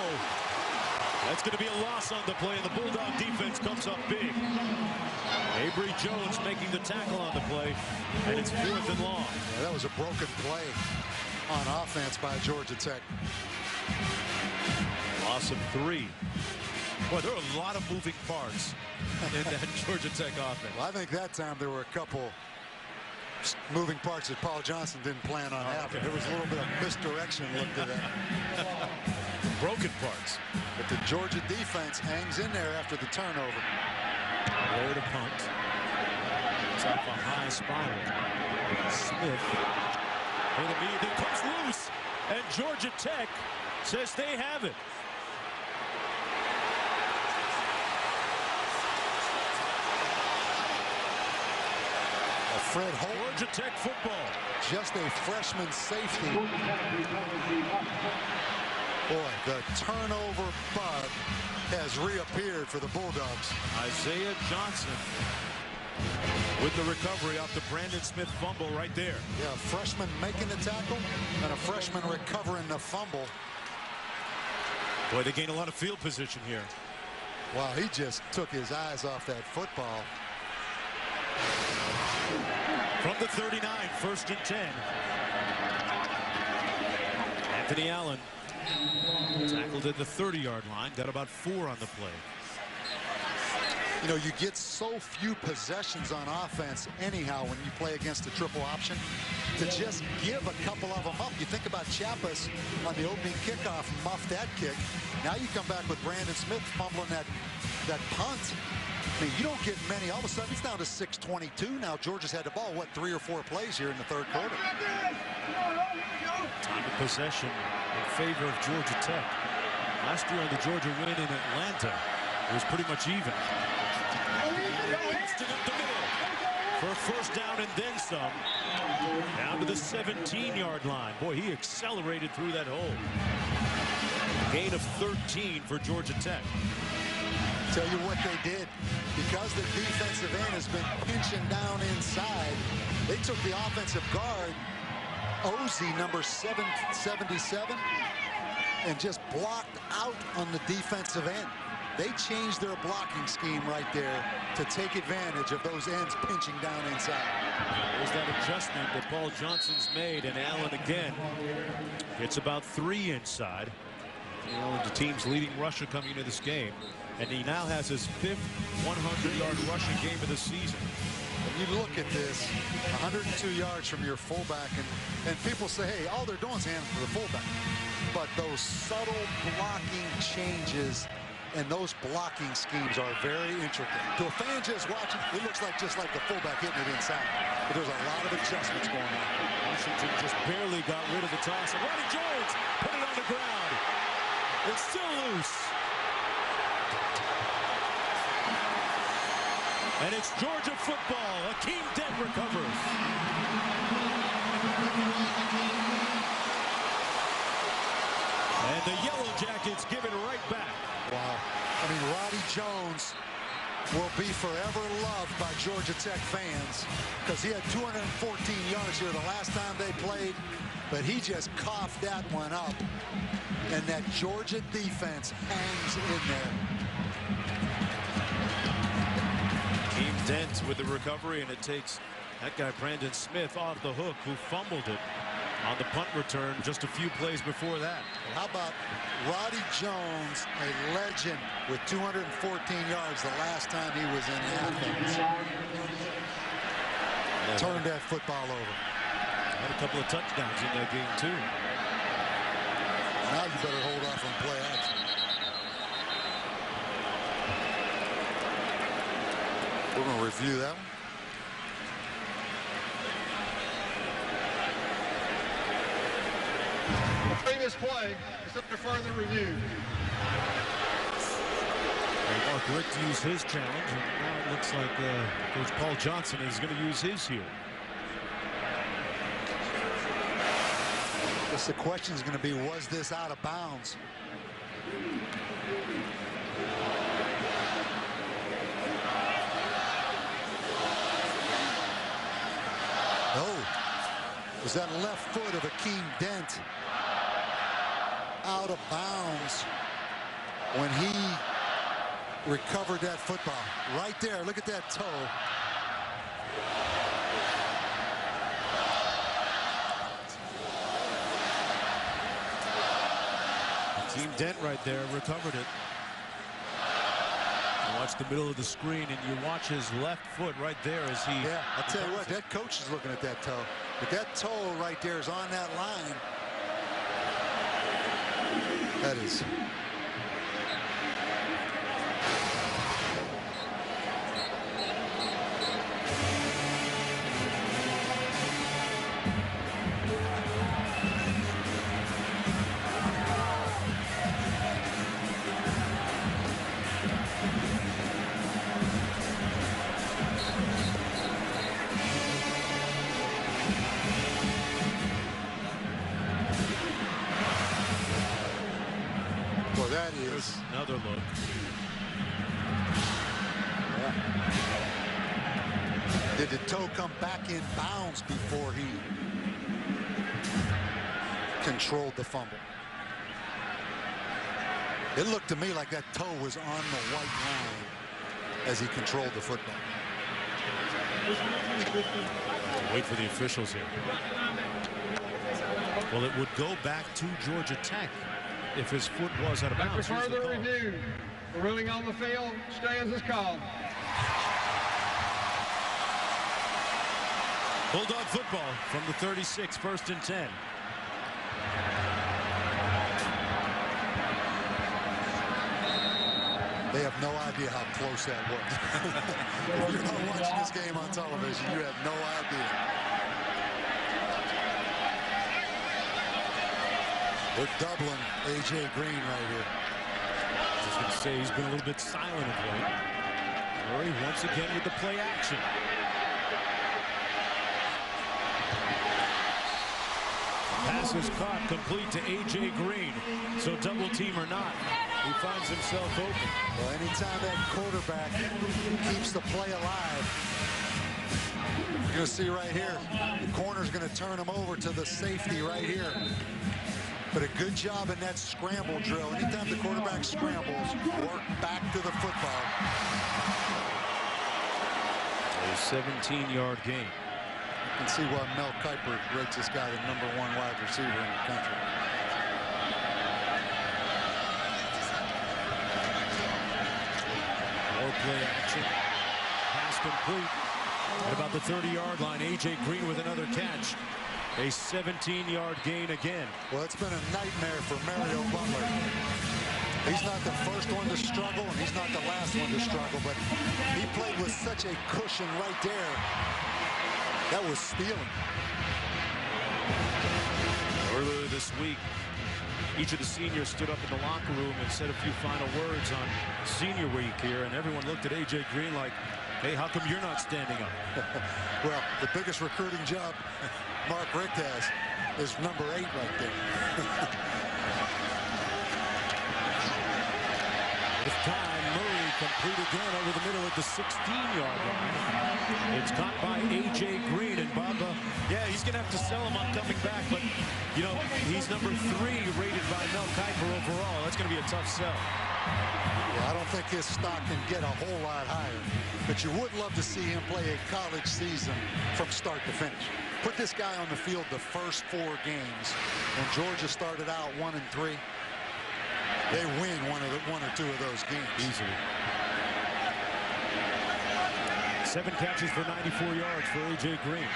Speaker 10: That's going to be a loss on the play, and the Bulldog defense comes up big. Avery Jones making the tackle on the play, and it's 4th and long.
Speaker 7: Yeah, that was a broken play on offense by Georgia Tech.
Speaker 10: Loss of 3. Boy, there are a lot of moving parts in that Georgia Tech offense.
Speaker 7: Well, I think that time there were a couple moving parts that Paul Johnson didn't plan on having. There was a little bit of misdirection looked at that.
Speaker 10: Broken parts.
Speaker 7: But the Georgia defense hangs in there after the turnover.
Speaker 10: Lower to punt. It's off a high spiral. Smith. And the knee that comes loose. And Georgia Tech says they have it.
Speaker 7: Fred Holt.
Speaker 10: Georgia Tech football.
Speaker 7: Just a freshman safety. Boy, the turnover bug has reappeared for the Bulldogs.
Speaker 10: Isaiah Johnson with the recovery off the Brandon Smith fumble right there.
Speaker 7: Yeah, a freshman making the tackle and a freshman recovering the fumble.
Speaker 10: Boy, they gain a lot of field position here.
Speaker 7: Wow, he just took his eyes off that football.
Speaker 10: From the 39, 1st and 10. Anthony Allen tackled at the 30-yard line, got about 4 on the play.
Speaker 7: You know, you get so few possessions on offense anyhow when you play against a triple option. To just give a couple of them up. You think about Chiapas on the opening kickoff, muffed that kick. Now you come back with Brandon Smith fumbling that punt. I mean, you don't get many. All of a sudden, it's down to 6:22. Now Georgia's had the ball, what, 3 or 4 plays here in the third quarter.
Speaker 10: Time of possession in favor of Georgia Tech. Last year on the Georgia win in Atlanta, it was pretty much even. Houston up the middle for a first down and then some. Down to the 17-yard line. Boy, he accelerated through that hole. Gain of 13 for Georgia Tech.
Speaker 7: Tell you what they did. Because the defensive end has been pinching down inside, they took the offensive guard, Ozzie, number 777, and just blocked out on the defensive end. They changed their blocking scheme right there to take advantage of those ends pinching down inside.
Speaker 10: There's that adjustment that Paul Johnson's made, and Allen again gets about 3 inside. Allen, the team's leading rusher coming into this game. And he now has his 5th 100-yard rushing game of the season.
Speaker 7: When you look at this, 102 yards from your fullback, and people say, hey, all they're doing is handing for the fullback. But those subtle blocking changes and those blocking schemes are very intricate. To a fan just watching, it looks like just like the fullback hitting it inside. But there's a lot of adjustments going on.
Speaker 10: Washington just barely got rid of the toss. And Ronnie Jones put it on the ground. It's still loose. And it's Georgia football. Akeem Dent recovers. And the Yellow Jackets give it right back.
Speaker 7: Wow. I mean, Roddy Jones will be forever loved by Georgia Tech fans because he had 214 yards here the last time they played, but he just coughed that one up. And that Georgia defense hangs in there.
Speaker 10: Akeem Dent with the recovery, and it takes that guy Brandon Smith off the hook, who fumbled it on the punt return just a few plays before that.
Speaker 7: How about Roddy Jones, a legend with 214 yards the last time he was in Athens. Turned that football over.
Speaker 10: Had a couple of touchdowns in that game too.
Speaker 7: Now you better hold off on play action. We're going to review that one.
Speaker 3: The previous play is under further review.
Speaker 10: Mark Richt used his challenge, and now it looks like Coach Paul Johnson is going to use his here.
Speaker 7: I guess the question is going to be, was this out of bounds? Oh, was that left foot of Akeem Dent out of bounds when he recovered that football? Right there, look at that toe.
Speaker 10: Team Dent right there recovered it. You watch the middle of the screen, and you watch his left foot right there as he...
Speaker 7: Yeah, I'll tell you what, that coach is looking at that toe. But that toe right there is on that line. That is...
Speaker 10: Another look.
Speaker 7: Yeah. Did the toe come back in bounds before he controlled the fumble? It looked to me like that toe was on the white line as he controlled the football.
Speaker 10: Wait for the officials here. Well, it would go back to Georgia Tech if his foot was out of bounds.
Speaker 3: After further review, the ruling on the field stands as called.
Speaker 10: Bulldog football from the 36, 1st and 10.
Speaker 7: They have no idea how close that was. If you're not watching this game on television, you have no idea. They're doubling A.J. Green right here.
Speaker 10: I was going to say he's been a little bit silent of late. Murray once again with the play action. Pass is caught, complete to A.J. Green. So double team or not, he finds himself open.
Speaker 7: Well, anytime that quarterback keeps the play alive, you're going to see right here, the corner's going to turn him over to the safety right here. But a good job in that scramble drill. Anytime the quarterback scrambles, work back to the football.
Speaker 10: A 17-yard gain.
Speaker 7: You can see why Mel Kiper rates this guy the #1 wide receiver in the country.
Speaker 10: More play action. Pass complete. At about the 30-yard line, A.J. Green with another catch. A 17-yard gain again.
Speaker 7: Well, it's been a nightmare for Mario Butler. He's not the first one to struggle, and he's not the last one to struggle, but he played with such a cushion right there. That was stealing.
Speaker 10: Earlier this week, each of the seniors stood up in the locker room and said a few final words on senior week here, and everyone looked at A.J. Green like, hey, how come you're not standing up?
Speaker 7: Well, the biggest recruiting job Mark Richt has is number 8 right there.
Speaker 10: With time, Murray complete again over the middle at the 16-yard line. It's caught by A.J. Green, and Bob, yeah, he's going to have to sell him on coming back, but, you know, he's number 3 rated by Mel Kiper overall. That's going to be a tough sell.
Speaker 7: Yeah, I don't think his stock can get a whole lot higher, but you would love to see him play a college season from start to finish. Put this guy on the field the first 4 games. When Georgia started out 1-3, they win one or two of those games
Speaker 10: easily. 7 catches for 94 yards for A.J. Green.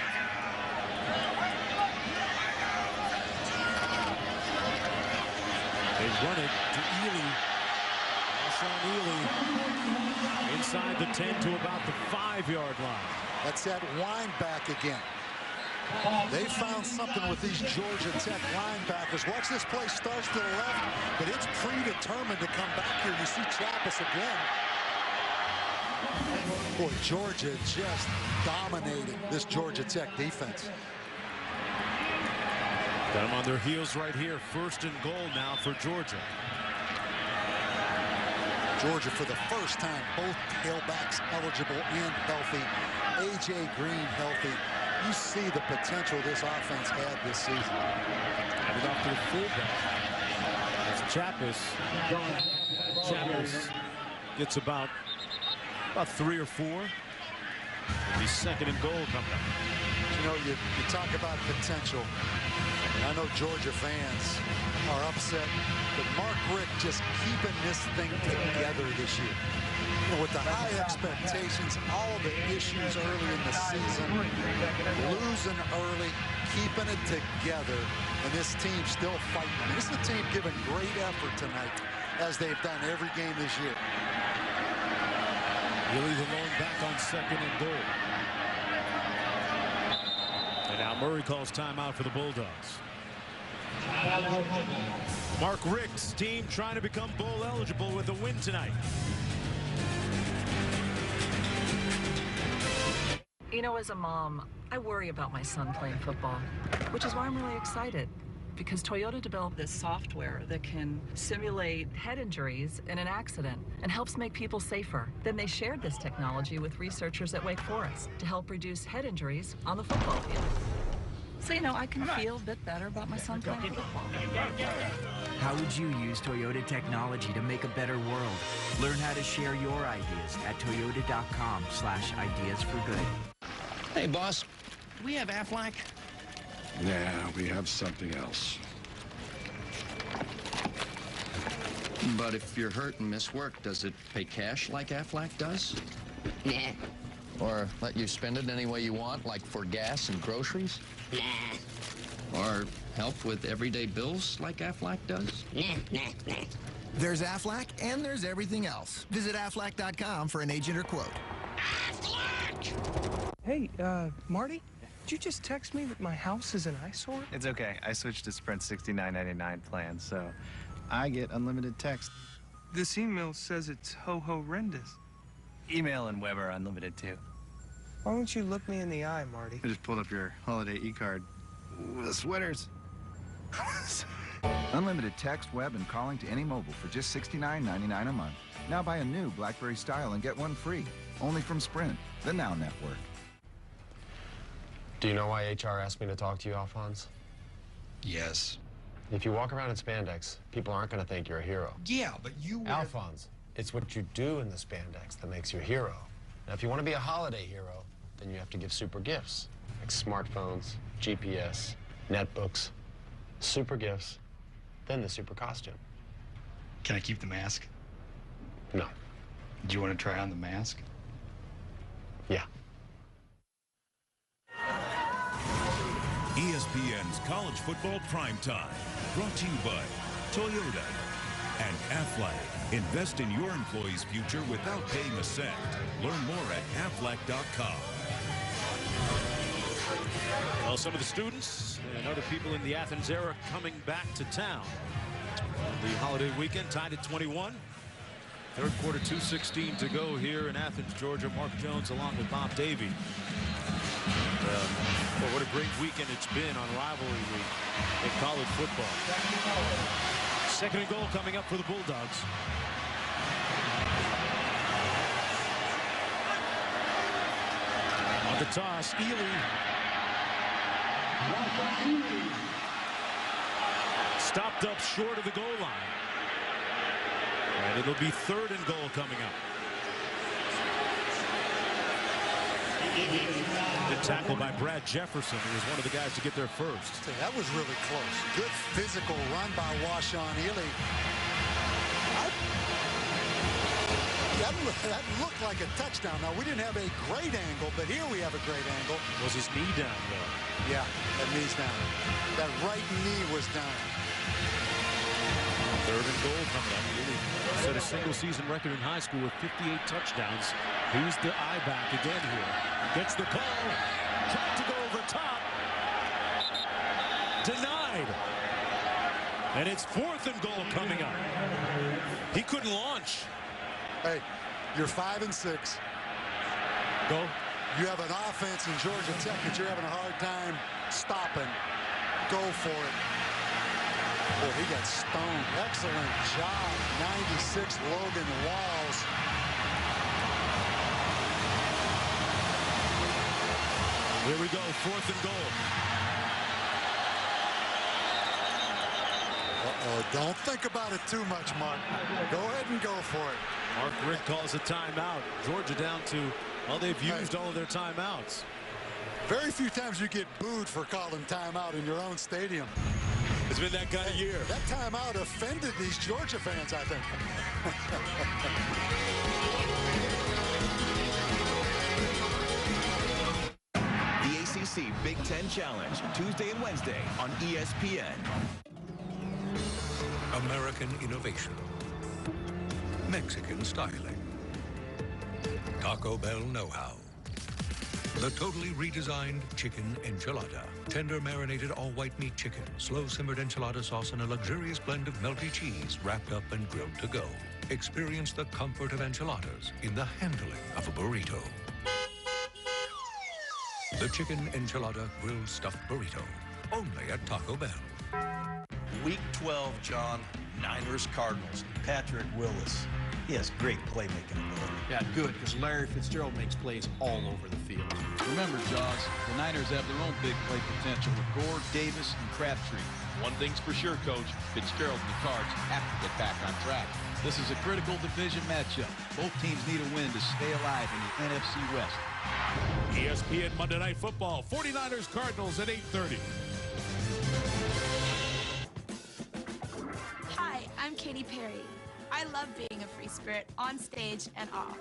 Speaker 10: They run it to Ely. Sean Ely inside the 10 to about the 5-yard line.
Speaker 7: That's that wind back again. They found something with these Georgia Tech linebackers. Watch this play starts to the left, but it's predetermined to come back here. You see Chappis again. Boy, Georgia just dominating this Georgia Tech defense.
Speaker 10: Got them on their heels right here. 1st and goal now for Georgia.
Speaker 7: Georgia, for the first time, both tailbacks eligible and healthy. A.J. Green healthy. You see the potential this offense had this season.
Speaker 10: Handed off to the fullback. That's Chappis. Chappis gets about 3 or 4. The 2nd and goal coming up.
Speaker 7: You know, you talk about potential. And I know Georgia fans are upset, but Mark Richt just keeping this thing together this year. You know, with the high expectations, all the issues early in the season, losing early, keeping it together, and this team still fighting. This is a team giving great effort tonight, as they've done every game this year.
Speaker 10: Ely alone back on 2nd and goal. And now Murray calls timeout for the Bulldogs. Mark Richt's team trying to become bowl eligible with a win tonight.
Speaker 15: You know, as a mom, I worry about my son playing football, which is why I'm really excited, because Toyota developed this software that can simulate head injuries in an accident and helps make people safer. Then they shared this technology with researchers at Wake Forest to help reduce head injuries on the football field. So, you know, I can feel a bit better about my son playing football.
Speaker 20: How would you use Toyota technology to make a better world? Learn how to share your ideas at toyota.com/ideas for good.
Speaker 8: Hey, boss, do we have Aflac?
Speaker 16: Nah, we have something else.
Speaker 8: But if you're hurt and miss work, does it pay cash like Aflac does?
Speaker 21: Nah.
Speaker 8: Or let you spend it any way you want, like for gas and groceries?
Speaker 21: Nah.
Speaker 8: Or help with everyday bills like Aflac does?
Speaker 21: Nah.
Speaker 22: There's Aflac and there's everything else. Visit Aflac.com for an agent or quote.
Speaker 21: Aflac!
Speaker 23: Hey, Marty, did you just text me that my house is an eyesore?
Speaker 24: It's okay. I switched to Sprint's $69.99 plan, so I get unlimited text.
Speaker 23: This email says it's ho-horrendous.
Speaker 24: Email and web are unlimited, too.
Speaker 23: Why don't you look me in the eye, Marty?
Speaker 24: I just pulled up your holiday e-card. Ooh, the sweaters.
Speaker 25: Unlimited text, web, and calling to any mobile for just $69.99 a month. Now buy a new BlackBerry Style and get one free. Only from Sprint, the Now Network.
Speaker 27: Do you know why HR asked me to talk to you, Alphonse?
Speaker 25: Yes.
Speaker 27: If you walk around in spandex, people aren't going to think you're a hero.
Speaker 25: Yeah, but you were...
Speaker 27: Alphonse, it's what you do in the spandex that makes you a hero. Now, if you want to be a holiday hero, then you have to give super gifts, like smartphones, GPS, netbooks, super gifts, then the super costume.
Speaker 24: Can I keep the mask?
Speaker 27: No. Do you want to try on the mask? Yeah.
Speaker 18: ESPN's College Football Primetime, brought to you by Toyota and Aflac. Invest in your employees' future without paying a cent. Learn more at aflac.com.
Speaker 10: Well, some of the students and other people in the Athens era coming back to town. The holiday weekend tied at 21. Third quarter, 2:16 to go here in Athens, Georgia. Mark Jones along with Bob Davie. Well, what a great weekend it's been on rivalry week in college football. Second and goal coming up for the Bulldogs. On the toss, Ely. Stopped up short of the goal line. And it'll be third and goal coming up. Good tackle by Brad Jefferson, who was one of the guys to get there first.
Speaker 7: That was really close. Good physical run by Washawn Ely. That looked like a touchdown. Now, we didn't have a great angle, but here we have a great angle.
Speaker 10: Was his knee down, though?
Speaker 7: Yeah, that knee's down. That right knee was down.
Speaker 10: Third and goal coming up. Ely set a single-season record in high school with 58 touchdowns. Here's the eye back again here. Gets the call. Tried to go over top. Denied. And it's fourth and goal coming up. He couldn't launch.
Speaker 7: Hey, you're 5 and 6.
Speaker 10: Go.
Speaker 7: You have an offense in Georgia Tech that you're having a hard time stopping. Go for it. Boy, he got stoned. Excellent job. 96, Logan Walls.
Speaker 10: Here we go, fourth and goal.
Speaker 7: Uh-oh, don't think about it too much, Mark. Go ahead and go for it.
Speaker 10: Mark Richt calls a timeout. Georgia down to, well, they've used all of their timeouts.
Speaker 7: Very few times you get booed for calling timeout in your own stadium.
Speaker 10: It's been that kind of year.
Speaker 7: That timeout offended these Georgia fans, I think.
Speaker 1: The ACC Big Ten Challenge, Tuesday and Wednesday on ESPN.
Speaker 2: American innovation. Mexican styling. Taco Bell know-how. The totally redesigned chicken enchilada. Tender marinated all-white meat chicken, slow-simmered enchilada sauce, and a luxurious blend of melty cheese wrapped up and grilled to go. Experience the comfort of enchiladas in the handling of a burrito. The chicken enchilada grilled stuffed burrito. Only at Taco Bell.
Speaker 5: Week 12, John. Niners Cardinals. Patrick Willis. He has great playmaking ability.
Speaker 6: Yeah, good, because Larry Fitzgerald makes plays all over the field.
Speaker 12: Remember, Jaws, the Niners have their own big play potential with Gore, Davis, and Crabtree.
Speaker 6: One thing's for sure, Coach. Fitzgerald and the Cards have to get back on track.
Speaker 12: This is a critical division matchup. Both teams need a win to stay alive in the NFC West.
Speaker 10: ESPN Monday Night Football, 49ers Cardinals at 8:30.
Speaker 14: Hi, I'm Katy Perry. I love being a free spirit on stage and off.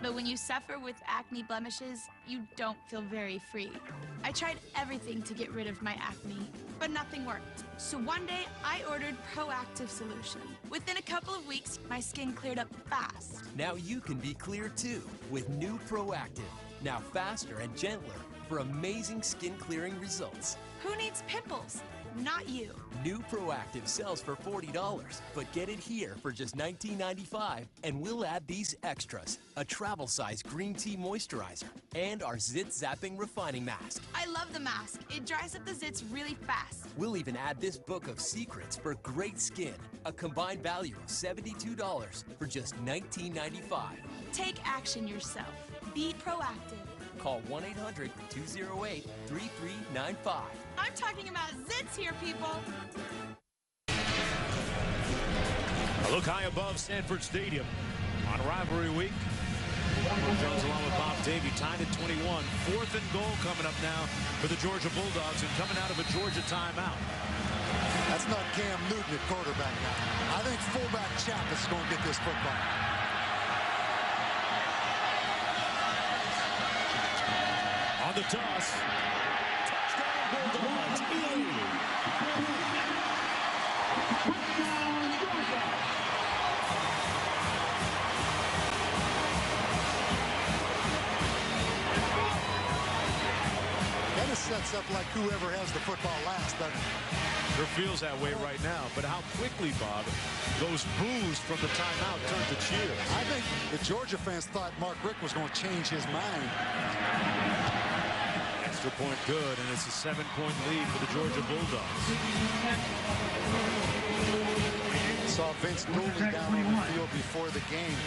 Speaker 14: But when you suffer with acne blemishes, you don't feel very free. I tried everything to get rid of my acne, but nothing worked. So one day, I ordered Proactive Solution. Within a couple of weeks, my skin cleared up fast.
Speaker 19: Now you can be clear too with new Proactive. Now faster and gentler for amazing skin clearing results.
Speaker 14: Who needs pimples? Not you.
Speaker 19: New Proactive sells for $40, but get it here for just $19.95, and we'll add these extras: a travel-size green tea moisturizer and our zit zapping refining mask.
Speaker 14: I love the mask. It dries up the zits really fast.
Speaker 19: We'll even add this book of secrets for great skin, a combined value of $72 for just $19.95.
Speaker 14: Take action yourself. Be proactive.
Speaker 19: Call 1-800-208-3395.
Speaker 14: I'm talking about zits here, people.
Speaker 10: A look high above Sanford Stadium on rivalry week. Jones along with Bob Davie tied at 21. Fourth and goal coming up now for the Georgia Bulldogs, and coming out of a Georgia timeout.
Speaker 7: That's not Cam Newton at quarterback now. I think fullback Chappis is going to get this football.
Speaker 10: On the toss. Touchdown Bulldogs.
Speaker 7: Kind of sets up like whoever has the football last, doesn't it?
Speaker 10: Sure feels that way right now, but how quickly, Bob, those boos from the timeout turned to cheers.
Speaker 7: I think the Georgia fans thought Mark Richt was going to change his mind.
Speaker 10: Extra point good, and it's a 7-point lead for the Georgia Bulldogs.
Speaker 7: Saw Vince Dooley down on the field before the game.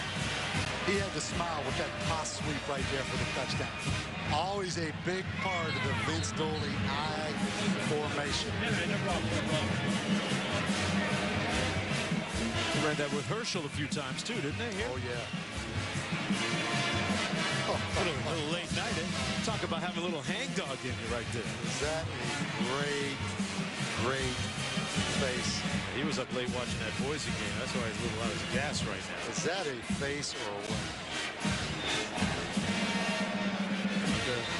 Speaker 7: He had to smile with that toss sweep right there for the touchdown. Always a big part of the Vince Dooley I formation.
Speaker 10: Ran that with Herschel a few times too, didn't they? Here?
Speaker 7: Oh yeah.
Speaker 10: A little late night. Talk about having a little hangdog in you right there.
Speaker 7: Is that a great face?
Speaker 10: He was up late watching that Boise game. That's why he's a little out of his gas right now.
Speaker 7: Is that a face or a what?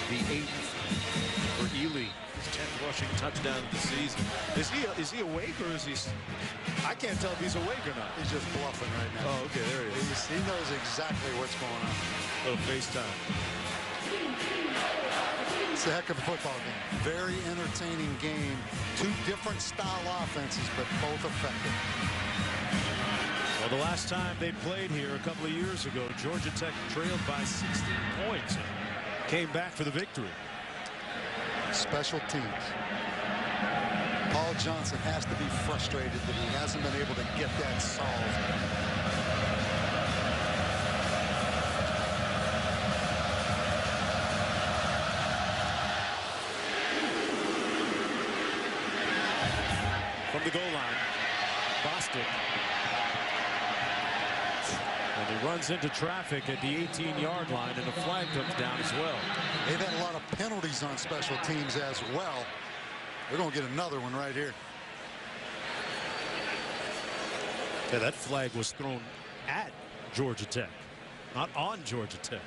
Speaker 10: The 8th for Ely. His 10th rushing touchdown of the season. Is he awake or is he? I can't tell if he's awake or not.
Speaker 7: He's just bluffing right now.
Speaker 10: Oh, okay, there he is.
Speaker 7: He knows exactly what's going on.
Speaker 10: A little FaceTime.
Speaker 7: It's a heck of a football game. Very entertaining game. Two different style offenses, but both effective.
Speaker 10: Well, the last time they played here a couple of years ago, Georgia Tech trailed by 16 points. Came back for the victory.
Speaker 7: Special teams. Paul Johnson has to be frustrated that he hasn't been able to get that solved.
Speaker 10: From the goal line, Bostic. And he runs into traffic at the 18-yard line, and a flag comes down as well.
Speaker 7: They've had a lot of penalties on special teams as well. We're going to get another one right here.
Speaker 10: Yeah, that flag was thrown at Georgia Tech, not on Georgia Tech.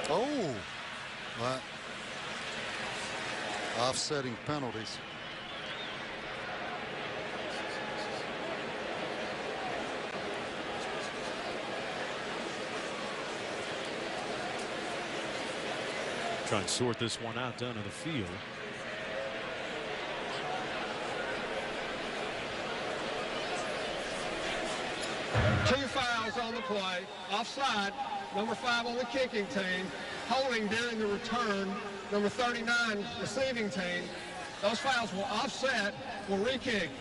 Speaker 7: Oh, what? Offsetting penalties.
Speaker 10: Try and sort this one out down to the field.
Speaker 3: Two fouls on the play. Offside, number 5 on the kicking team. Holding during the return, number 39 receiving team. Those fouls will offset, will re-kick.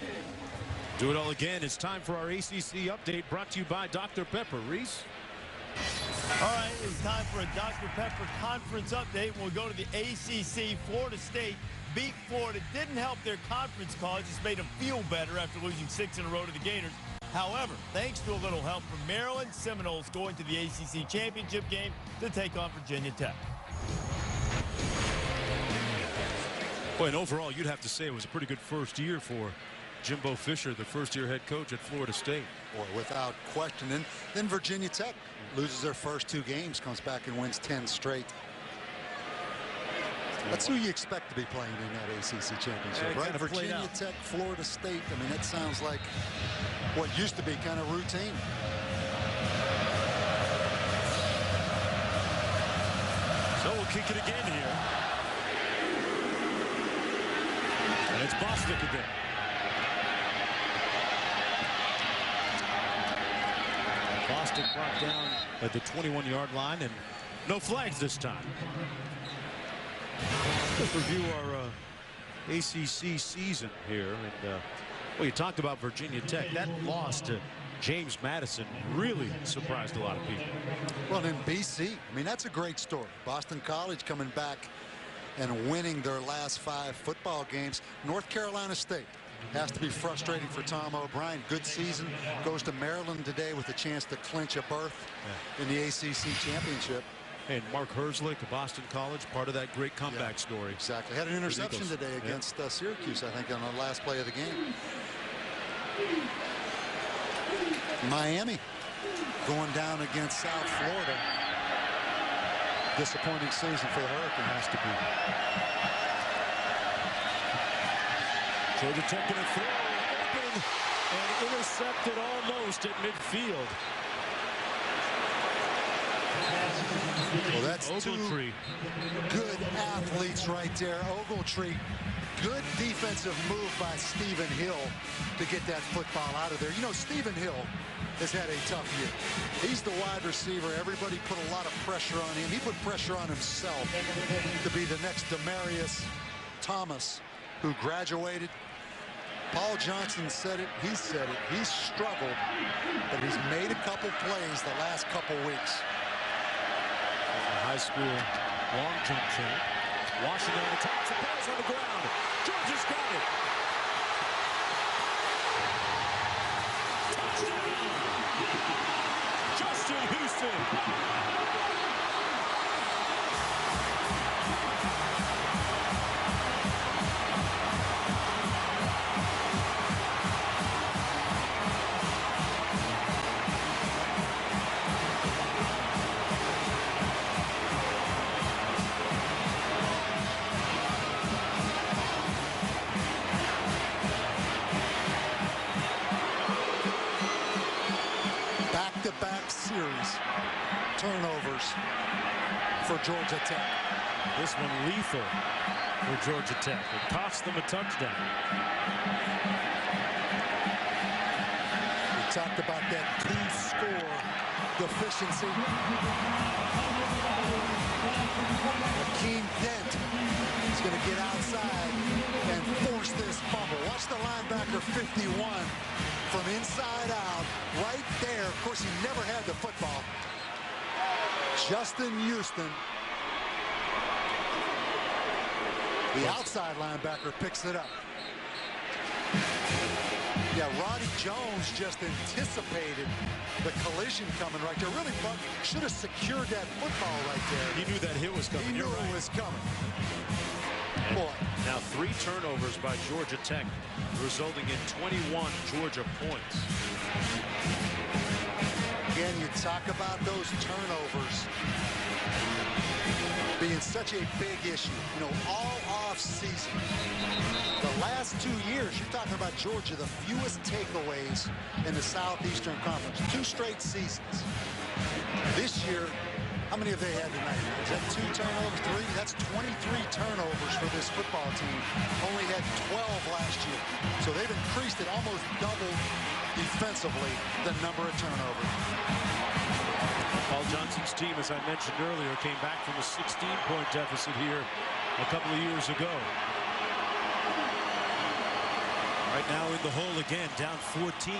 Speaker 10: Do it all again. It's time for our ACC update, brought to you by Dr. Pepper. Reese?
Speaker 4: All right, it's time for a Dr. Pepper conference update. We'll go to the ACC. Florida State beat Florida. Didn't help their conference cause, just made them feel better after losing 6 in a row to the Gators. However, thanks to a little help from Maryland, Seminoles going to the ACC championship game to take on Virginia Tech.
Speaker 10: Boy, and overall, you'd have to say it was a pretty good first year for Jimbo Fisher, the first-year head coach at Florida State.
Speaker 7: Boy, without question. And then Virginia Tech loses their first 2 games, comes back and wins 10 straight. That's who you expect to be playing in that ACC championship, right? Virginia Tech, Florida State. I mean, that sounds like what used to be kind of routine.
Speaker 10: So we'll kick it again here. And it's Bostic again. Bostic brought down at the 21-yard line, and no flags this time. Let's review our ACC season here. And well, you talked about Virginia Tech. That loss to James Madison really surprised a lot of people.
Speaker 7: Well, in BC, I mean, that's a great story. Boston College coming back and winning their last 5 football games. North Carolina State has to be frustrating for Tom O'Brien. Good season. Goes to Maryland today with a chance to clinch a berth in the ACC championship.
Speaker 10: And Mark Herzlich of Boston College, part of that great comeback story.
Speaker 7: Exactly. Had an interception today against Syracuse, I think, on the last play of the game. Miami going down against South Florida. Disappointing season for the Hurricane has to be.
Speaker 10: Georgia Tech going to throw open and intercepted almost at midfield.
Speaker 7: Well, that's
Speaker 10: Ogletree.
Speaker 7: Two good athletes right there. Ogletree, good defensive move by Stephen Hill to get that football out of there. You know, Stephen Hill has had a tough year. He's the wide receiver. Everybody put a lot of pressure on him. He put pressure on himself to be the next Demarius Thomas, who graduated. Paul Johnson said it. He said it. He's struggled, but he's made a couple plays the last couple weeks.
Speaker 10: High school long jump champ. Washington on the top. The ball's on the ground. Georgia's got it. Touchdown! Justin Houston.
Speaker 7: Back-to-back series turnovers for Georgia Tech.
Speaker 10: This one lethal for Georgia Tech. It cost them a touchdown.
Speaker 7: We talked about that two-score deficiency. Akeem Dent is going to get outside and force this fumble. Watch the linebacker 51 from inside out, right there. Of course, he never had the football. Justin Houston, the outside linebacker, picks it up. Yeah, Roddy Jones just anticipated the collision coming right there. Really should have secured that football right there.
Speaker 10: He knew that hit was coming.
Speaker 7: He knew it was coming. Boy.
Speaker 10: Now 3 turnovers by Georgia Tech, resulting in 21 Georgia points.
Speaker 7: Again, you talk about those turnovers being such a big issue. You know, all off season. The last 2 years, you're talking about Georgia, the fewest takeaways in the Southeastern Conference. 2 straight seasons. This year, how many have they had tonight? Is that 2 turnovers, 3? That's 23 turnovers for this football team. Only had 12 last year. So they've increased it, almost doubled defensively the number of turnovers.
Speaker 10: Paul Johnson's team, as I mentioned earlier, came back from a 16-point deficit here a couple of years ago. Right now in the hole again, down 14.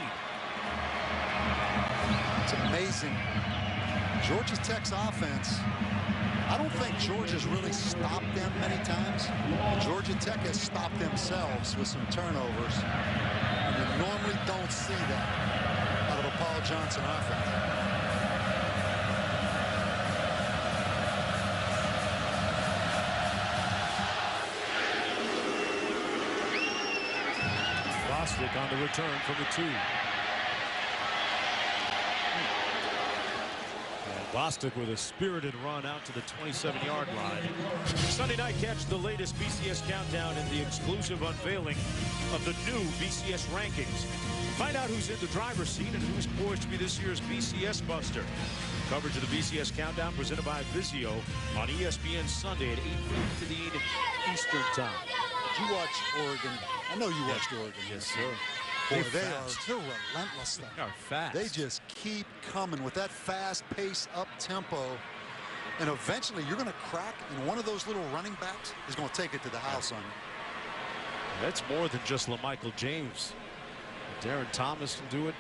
Speaker 7: It's amazing. Georgia Tech's offense, I don't think Georgia's really stopped them many times. Georgia Tech has stopped themselves with some turnovers. And you normally don't see that out of a Paul Johnson offense.
Speaker 10: Bostic on the return from the 2. Bostic with a spirited run out to the 27-yard line. Sunday night, catch the latest BCS countdown and the exclusive unveiling of the new BCS rankings. Find out who's in the driver's seat and who's poised to be this year's BCS Buster. Coverage of the BCS countdown presented by Vizio on ESPN Sunday at 8:15 Eastern Time.
Speaker 7: Did you watch Oregon? I know you watched Oregon.
Speaker 10: Yes, sir.
Speaker 7: Boy, they're relentless.
Speaker 10: They are fast.
Speaker 7: They just keep coming with that fast pace, up tempo, and eventually you're going to crack, and one of those little running backs is going to take it to the house on you.
Speaker 10: That's more than just LaMichael James. Darren Thomas can do it.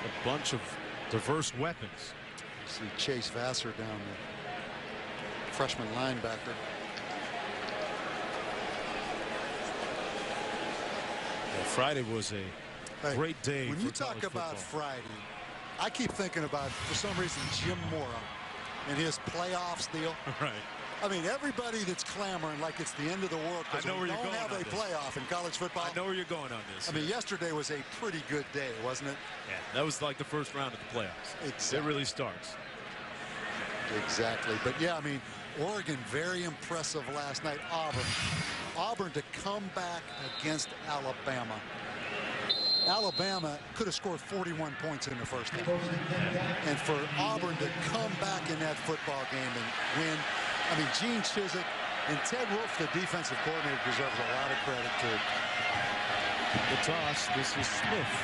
Speaker 10: A bunch of diverse weapons.
Speaker 7: You see Chase Vassar down there, freshman linebacker.
Speaker 10: Friday was a great day.
Speaker 7: When you talk about Friday, I keep thinking about, for some reason, Jim Mora and his playoffs deal.
Speaker 10: Right.
Speaker 7: I mean, everybody that's clamoring like it's the end of the world because we don't have a playoff in college football.
Speaker 10: I know where you're going on this.
Speaker 7: I mean, yesterday was a pretty good day, wasn't it?
Speaker 10: Yeah, that was like the first round of the playoffs.
Speaker 7: Exactly.
Speaker 10: It really starts.
Speaker 7: Exactly. But, yeah, I mean, Oregon, very impressive last night. Auburn to come back against Alabama. Alabama could have scored 41 points in the first half. And for Auburn to come back in that football game and win, I mean, Gene Chizik and Ted Wolf, the defensive coordinator, deserves a lot of credit, too.
Speaker 10: The toss, this is Smith.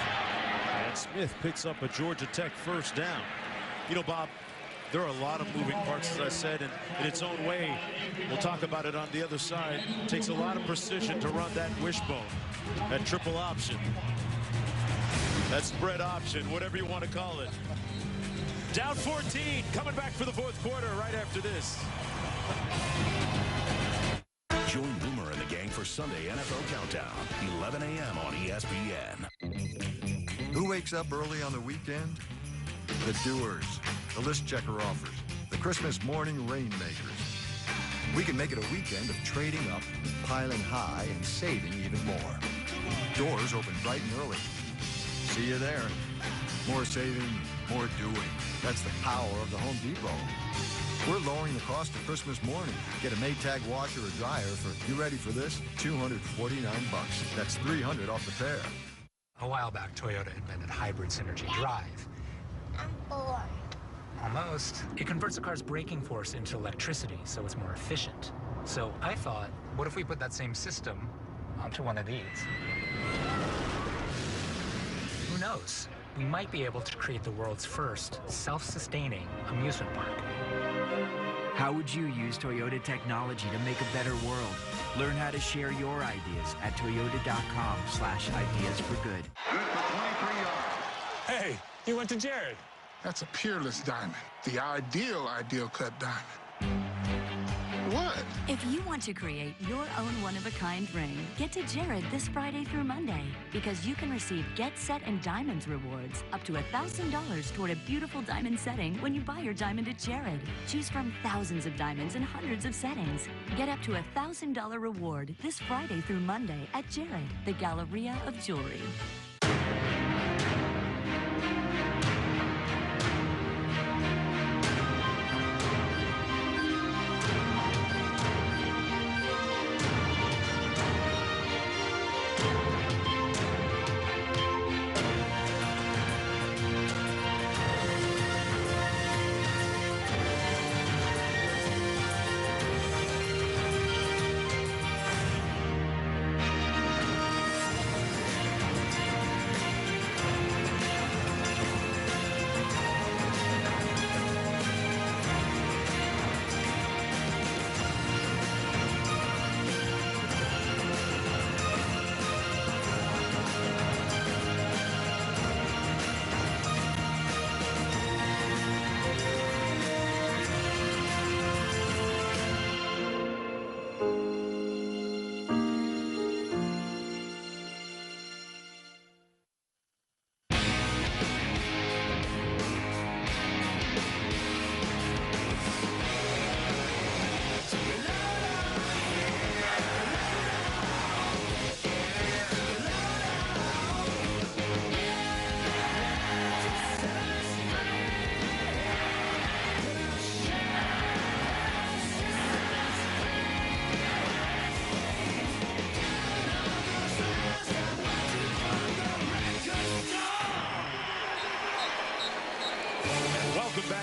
Speaker 10: And Smith picks up a Georgia Tech first down. You know, Bob, there are a lot of moving parts, as I said, and in its own way, we'll talk about it on the other side. It takes a lot of precision to run that wishbone, that triple option, that spread option, whatever you want to call it. Down 14, coming back for the fourth quarter right after this.
Speaker 18: Join Boomer and the gang for Sunday NFL Countdown, 11 a.m. on ESPN.
Speaker 9: Who wakes up early on the weekend? The doers, the list checker offers, the Christmas morning rainmakers. We can make it a weekend of trading up, piling high, and saving even more. Doors open bright and early. See you there. More saving, more doing. That's the power of the Home Depot. We're lowering the cost of Christmas morning. Get a Maytag washer or dryer for, you ready for this? $249. That's $300 off the pair.
Speaker 11: A while back, Toyota invented Hybrid Synergy Drive.
Speaker 21: I'm bored.
Speaker 11: Almost. It converts a car's braking force into electricity, so it's more efficient. So I thought, what if we put that same system onto one of these? Who knows? We might be able to create the world's first self-sustaining amusement park.
Speaker 13: How would you use Toyota technology to make a better world? Learn how to share your ideas at toyota.com/ideas for good.
Speaker 16: Good for 23 yards.
Speaker 23: Hey, you went to Jared.
Speaker 16: That's a peerless diamond. The ideal cut diamond. What?
Speaker 15: If you want to create your own one-of-a-kind ring, get to Jared this Friday through Monday, because you can receive Get Set and Diamonds rewards up to $1,000 toward a beautiful diamond setting when you buy your diamond at Jared. Choose from thousands of diamonds and hundreds of settings. Get up to $1,000 reward this Friday through Monday at Jared, the Galleria of Jewelry.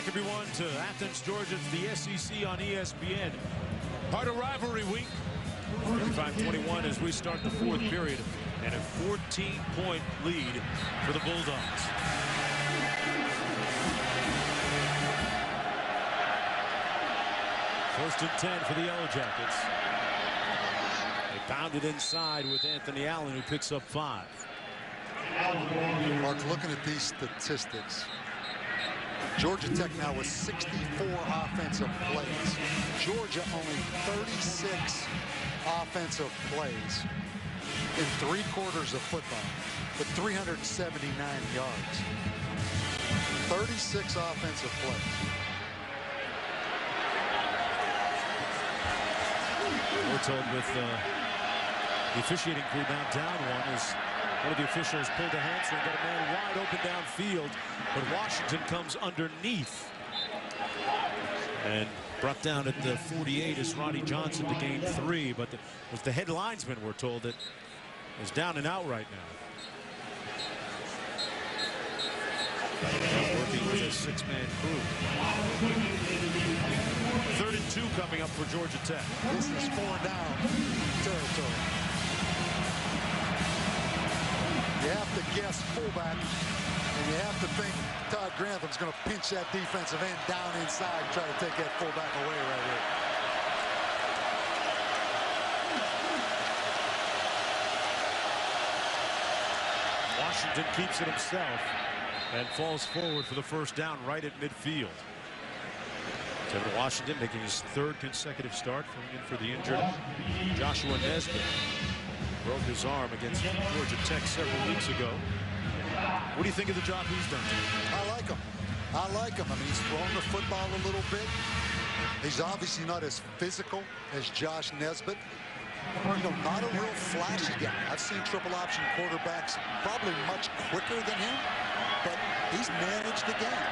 Speaker 10: Everyone to Athens, Georgia. It's the SEC on ESPN. Part of rivalry week. 35-21 as we start the fourth period, and a 14-point lead for the Bulldogs. First and 10 for the Yellow Jackets. They pounded inside with Anthony Allen, who picks up 5.
Speaker 7: Mark, looking at these statistics, Georgia Tech now with 64 offensive plays. Georgia only 36 offensive plays in 3 quarters of football, with 379 yards. 36 offensive plays.
Speaker 10: We're told with the officiating crew now down one as one of the officials pulled a hamstring, got a man wide open downfield, but Washington comes underneath. And brought down at the 48 is Ronnie Johnson to gain 3, but was the head linesman, we're told, that is down and out right now. Working with a 6-man crew. 3rd and 2 coming up for Georgia Tech.
Speaker 7: This is 4 down territory. You have to guess fullback, and you have to think Todd Grantham's going to pinch that defensive end down inside and try to take that fullback away right here.
Speaker 10: Washington keeps it himself and falls forward for the 1st down right at midfield. Tevin Washington making his 3rd consecutive start, filling in for the injured Joshua Nesbitt. Broke his arm against Georgia Tech several weeks ago. What do you think of the job he's done?
Speaker 7: I like him. I like him. I mean, he's thrown the football a little bit. He's obviously not as physical as Josh Nesbitt. You know, not a real flashy guy. I've seen triple option quarterbacks probably much quicker than him, but he's managed the game.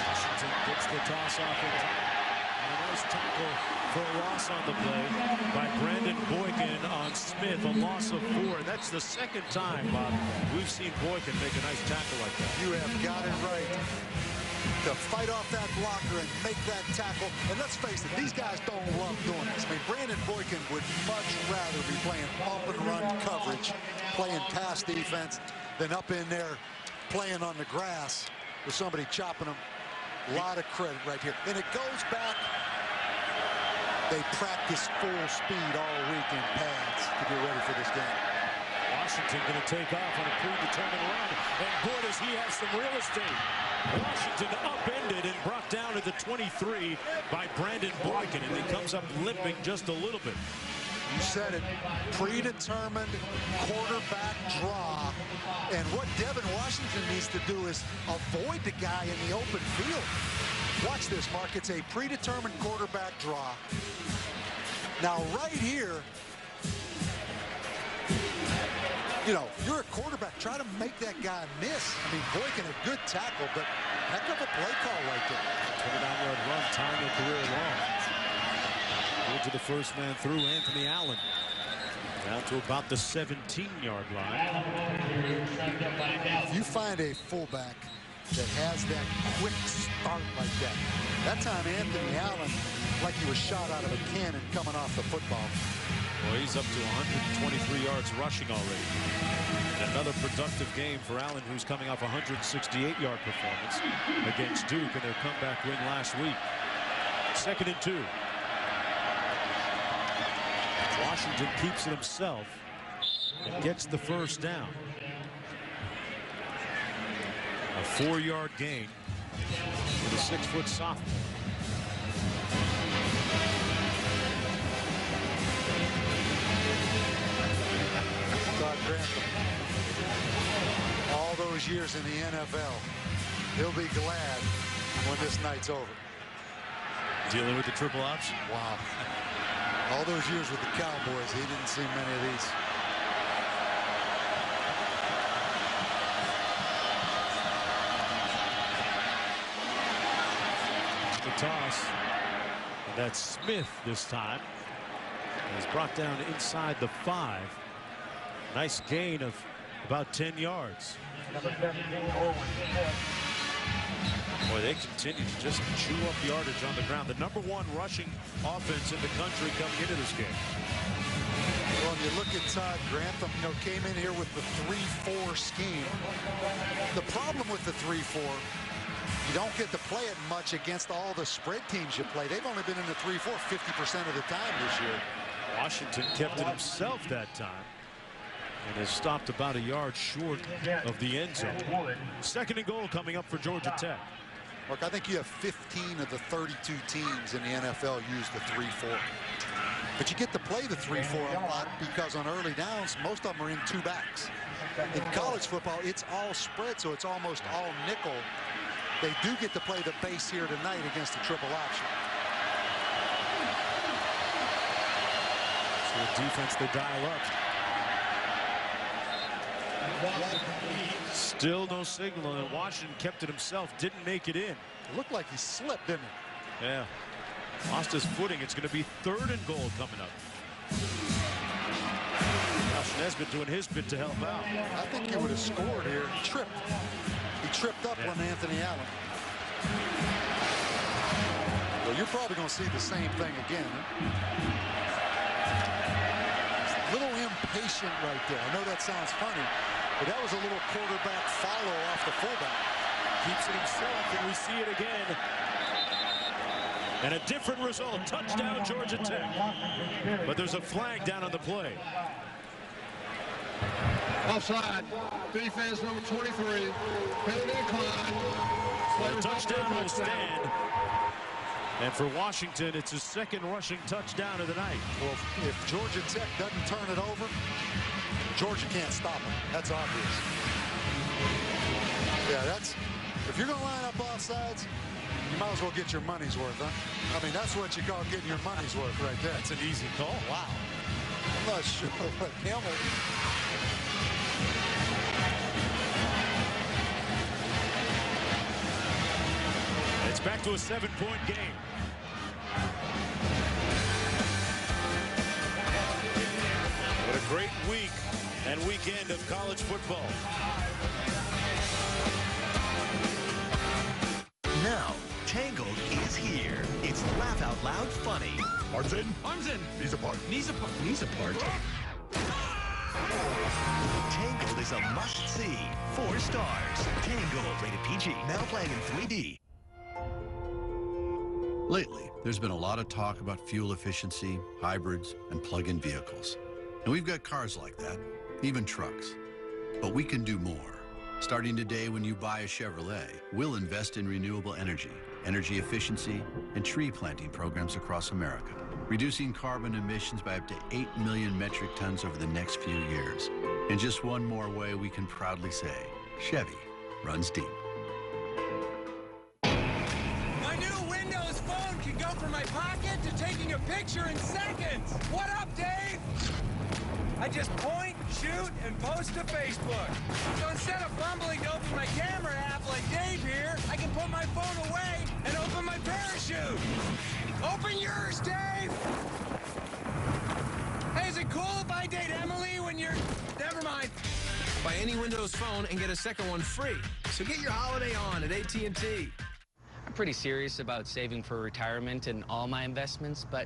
Speaker 10: Washington gets the toss off and a nice tackle for a loss on the play by Brandon Boykin on Smith, a loss of 4. And that's the 2nd time, Bob, we've seen Boykin make a nice tackle like that.
Speaker 7: You have got it right. To fight off that blocker and make that tackle. And let's face it, these guys don't love doing this. I mean, Brandon Boykin would much rather be playing bump and run coverage, playing pass defense, than up in there playing on the grass with somebody chopping him. A lot of credit right here. And it goes back. They practice full speed all week in pads to get ready for this game.
Speaker 10: Washington going to take off on a predetermined run. And boy, does he have some real estate. Washington upended and brought down at the 23 by Brandon Boykin. And he comes up limping just a little bit.
Speaker 7: You said it. Predetermined quarterback draw. And what Devin Washington needs to do is avoid the guy in the open field. Watch this, Mark. It's a predetermined quarterback draw. Now, right here, you know, you're a quarterback. Try to make that guy miss. I mean, Boykin, a good tackle, but heck of a play call right there.
Speaker 10: 29-yard run, tying a career long. Go to the 1st man through, Anthony Allen. Down to about the 17-yard line.
Speaker 7: If you find a fullback that has that quick start like that, that time Anthony Allen, like he was shot out of a cannon coming off the football.
Speaker 10: Well, he's up to 123 yards rushing already. And another productive game for Allen, who's coming off a 168-yard performance against Duke in their comeback win last week. 2nd and 2. Washington keeps it himself and gets the 1st down. A 4-yard gain with a 6-foot sophomore.
Speaker 7: Todd Grantham. All those years in the NFL, he'll be glad when this night's over.
Speaker 10: Dealing with the triple option.
Speaker 7: Wow. All those years with the Cowboys, he didn't see many of these.
Speaker 10: The toss. And that's Smith this time. He's brought down inside the 5. Nice gain of about 10 yards. Boy, they continue to just chew up yardage on the ground. The #1 rushing offense in the country coming into this game.
Speaker 7: Well, when you look at Todd Grantham, you know, came in here with the 3-4 scheme. The problem with the 3-4, you don't get to play it much against all the spread teams you play. They've only been in the 3-4 50% of the time this year.
Speaker 10: Washington kept it himself that time and has stopped about a yard short of the end zone. 2nd and goal coming up for Georgia Tech.
Speaker 7: Look, I think you have 15 of the 32 teams in the NFL use the 3-4. But you get to play the 3-4 a lot because on early downs, most of them are in 2 backs. In college football, it's all spread, so it's almost all nickel. They do get to play the base here tonight against the triple option.
Speaker 10: So the defense, they dial up. Still no signal, and Washington kept it himself, didn't make it in.
Speaker 7: It looked like he slipped, didn't it?
Speaker 10: Yeah. Lost his footing. It's going to be 3rd and goal coming up. Josh Nesbitt doing his bit to help out.
Speaker 7: I think he would have scored here. He tripped up on Anthony Allen. Well, you're probably going to see the same thing again. A little impatient right there. I know that sounds funny, but that was a little quarterback follow off the fullback.
Speaker 10: Keeps it himself, and we see it again. And a different result. Touchdown, Georgia Tech. But there's a flag down on the play.
Speaker 3: Offside. Defense number 23. Penalty decline.
Speaker 10: The touchdown will stand. And for Washington, it's his 2nd rushing touchdown of the night.
Speaker 7: Well, if Georgia Tech doesn't turn it over, Georgia can't stop him. That's obvious. Yeah, if you're going to line up offsides, you might as well get your money's worth, huh? I mean, that's what you call getting your money's worth right there.
Speaker 10: That's an easy call. Wow.
Speaker 7: I'm not sure what Hamilton.
Speaker 10: It's back to a 7-point game. What a great week and weekend of college football.
Speaker 1: Now, Tangled is here. It's laugh out loud funny.
Speaker 8: Arms in.
Speaker 11: Arms in.
Speaker 8: Knees apart.
Speaker 11: Knees apart. Knees apart.
Speaker 1: Tangled is a must-see. 4 stars. Tangled, rated PG. Now playing in 3D.
Speaker 12: Lately, there's been a lot of talk about fuel efficiency, hybrids, and plug-in vehicles. And we've got cars like that, even trucks. But we can do more. Starting today, when you buy a Chevrolet, we'll invest in renewable energy, energy efficiency, and tree planting programs across America, reducing carbon emissions by up to 8 million metric tons over the next few years. And just one more way we can proudly say, Chevy runs deep.
Speaker 17: My new Windows phone can go from my pocket to taking a picture in seconds. What up, Dave? I just point, shoot, and post to Facebook. So instead of fumbling to open my camera app like Dave here, I can put my phone away and open my parachute. Open yours, Dave! Hey, is it cool if I date Emily when you're... Never mind.
Speaker 20: Buy any Windows phone and get a second one free. So get your holiday on at AT&T.
Speaker 22: I'm pretty serious about saving for retirement and all my investments, but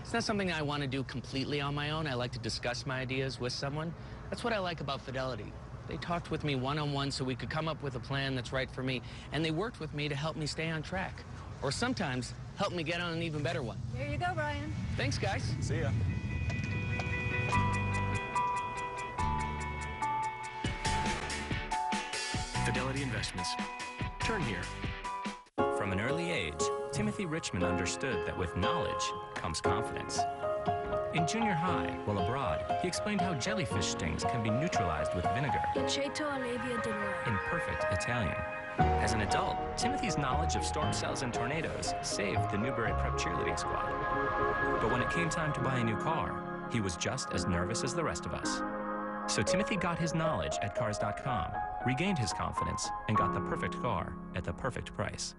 Speaker 22: it's not something I want to do completely on my own. I like to discuss my ideas with someone. That's what I like about Fidelity. They talked with me one-on-one so we could come up with a plan that's right for me, and they worked with me to help me stay on track. Or sometimes help me get on an even better one.
Speaker 24: There you go, Brian.
Speaker 22: Thanks, guys.
Speaker 10: See ya.
Speaker 25: Fidelity Investments. Turn here.
Speaker 26: From an early age, Timothy Richmond understood that with knowledge comes confidence. In junior high, while abroad, he explained how jellyfish stings can be neutralized with vinegar in perfect Italian. As an adult, Timothy's knowledge of storm cells and tornadoes saved the Newbury Prep cheerleading squad. But when it came time to buy a new car, he was just as nervous as the rest of us. So Timothy got his knowledge at Cars.com, regained his confidence, and got the perfect car at the perfect price.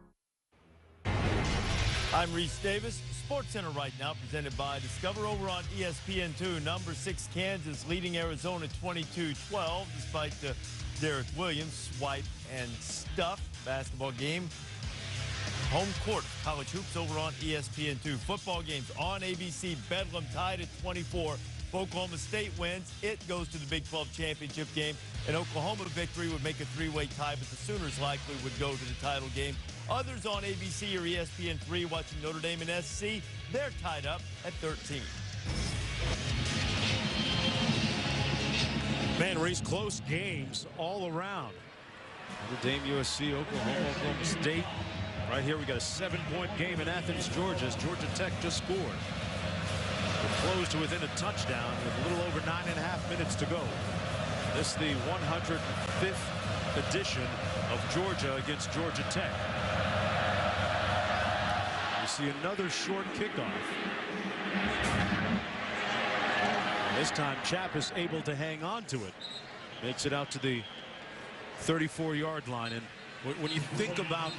Speaker 4: I'm Reese Davis. SportsCenter right now presented by Discover over on ESPN2. Number 6 Kansas leading Arizona 22-12 despite the Derek Williams swipe and stuff basketball game. Home court college hoops over on ESPN2. Football games on ABC. Bedlam tied at 24. Oklahoma State wins. It goes to the Big 12 championship game. An Oklahoma victory would make a 3-way tie, but the Sooners likely would go to the title game. Others on ABC or ESPN3 watching Notre Dame and SC, they're tied up at 13.
Speaker 10: Man, Reese, close games all around. Notre Dame, USC, Oklahoma State. Right here, we got a 7-point game in Athens, Georgia, as Georgia Tech just scored. We're close to within a touchdown with a little over 9.5 minutes to go. This is the 105th edition of Georgia against Georgia Tech. We see another short kickoff. This time, Chappis able to hang on to it. Makes it out to the 34-yard line. And when you think about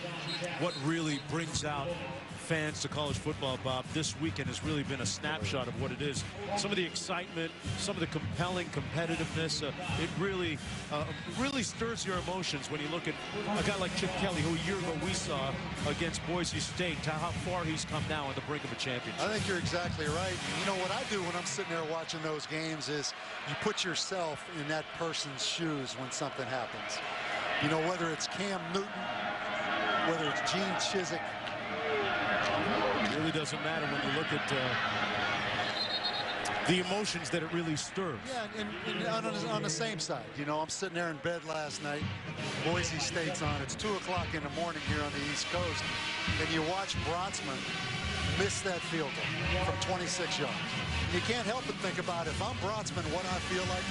Speaker 10: what really brings out fans to college football, Bob, this weekend has really been a snapshot of what it is. Some of the excitement, some of the compelling competitiveness, it really stirs your emotions when you look at a guy like Chip Kelly, who a year ago we saw against Boise State, to how far he's come now on the brink of a championship.
Speaker 7: I think you're exactly right. You know, what I do when I'm sitting there watching those games is you put yourself in that person's shoes when something happens. You know, whether it's Cam Newton, whether it's Gene Chizik.
Speaker 10: It really doesn't matter when you look at the emotions that it really stirs.
Speaker 7: Yeah, and on the same side, you know, I'm sitting there in bed last night. Boise State's on. It's 2 o'clock in the morning here on the East Coast, and you watch Brotzman miss that field goal from 26 yards. You can't help but think about, if I'm Brotzman, what I feel like,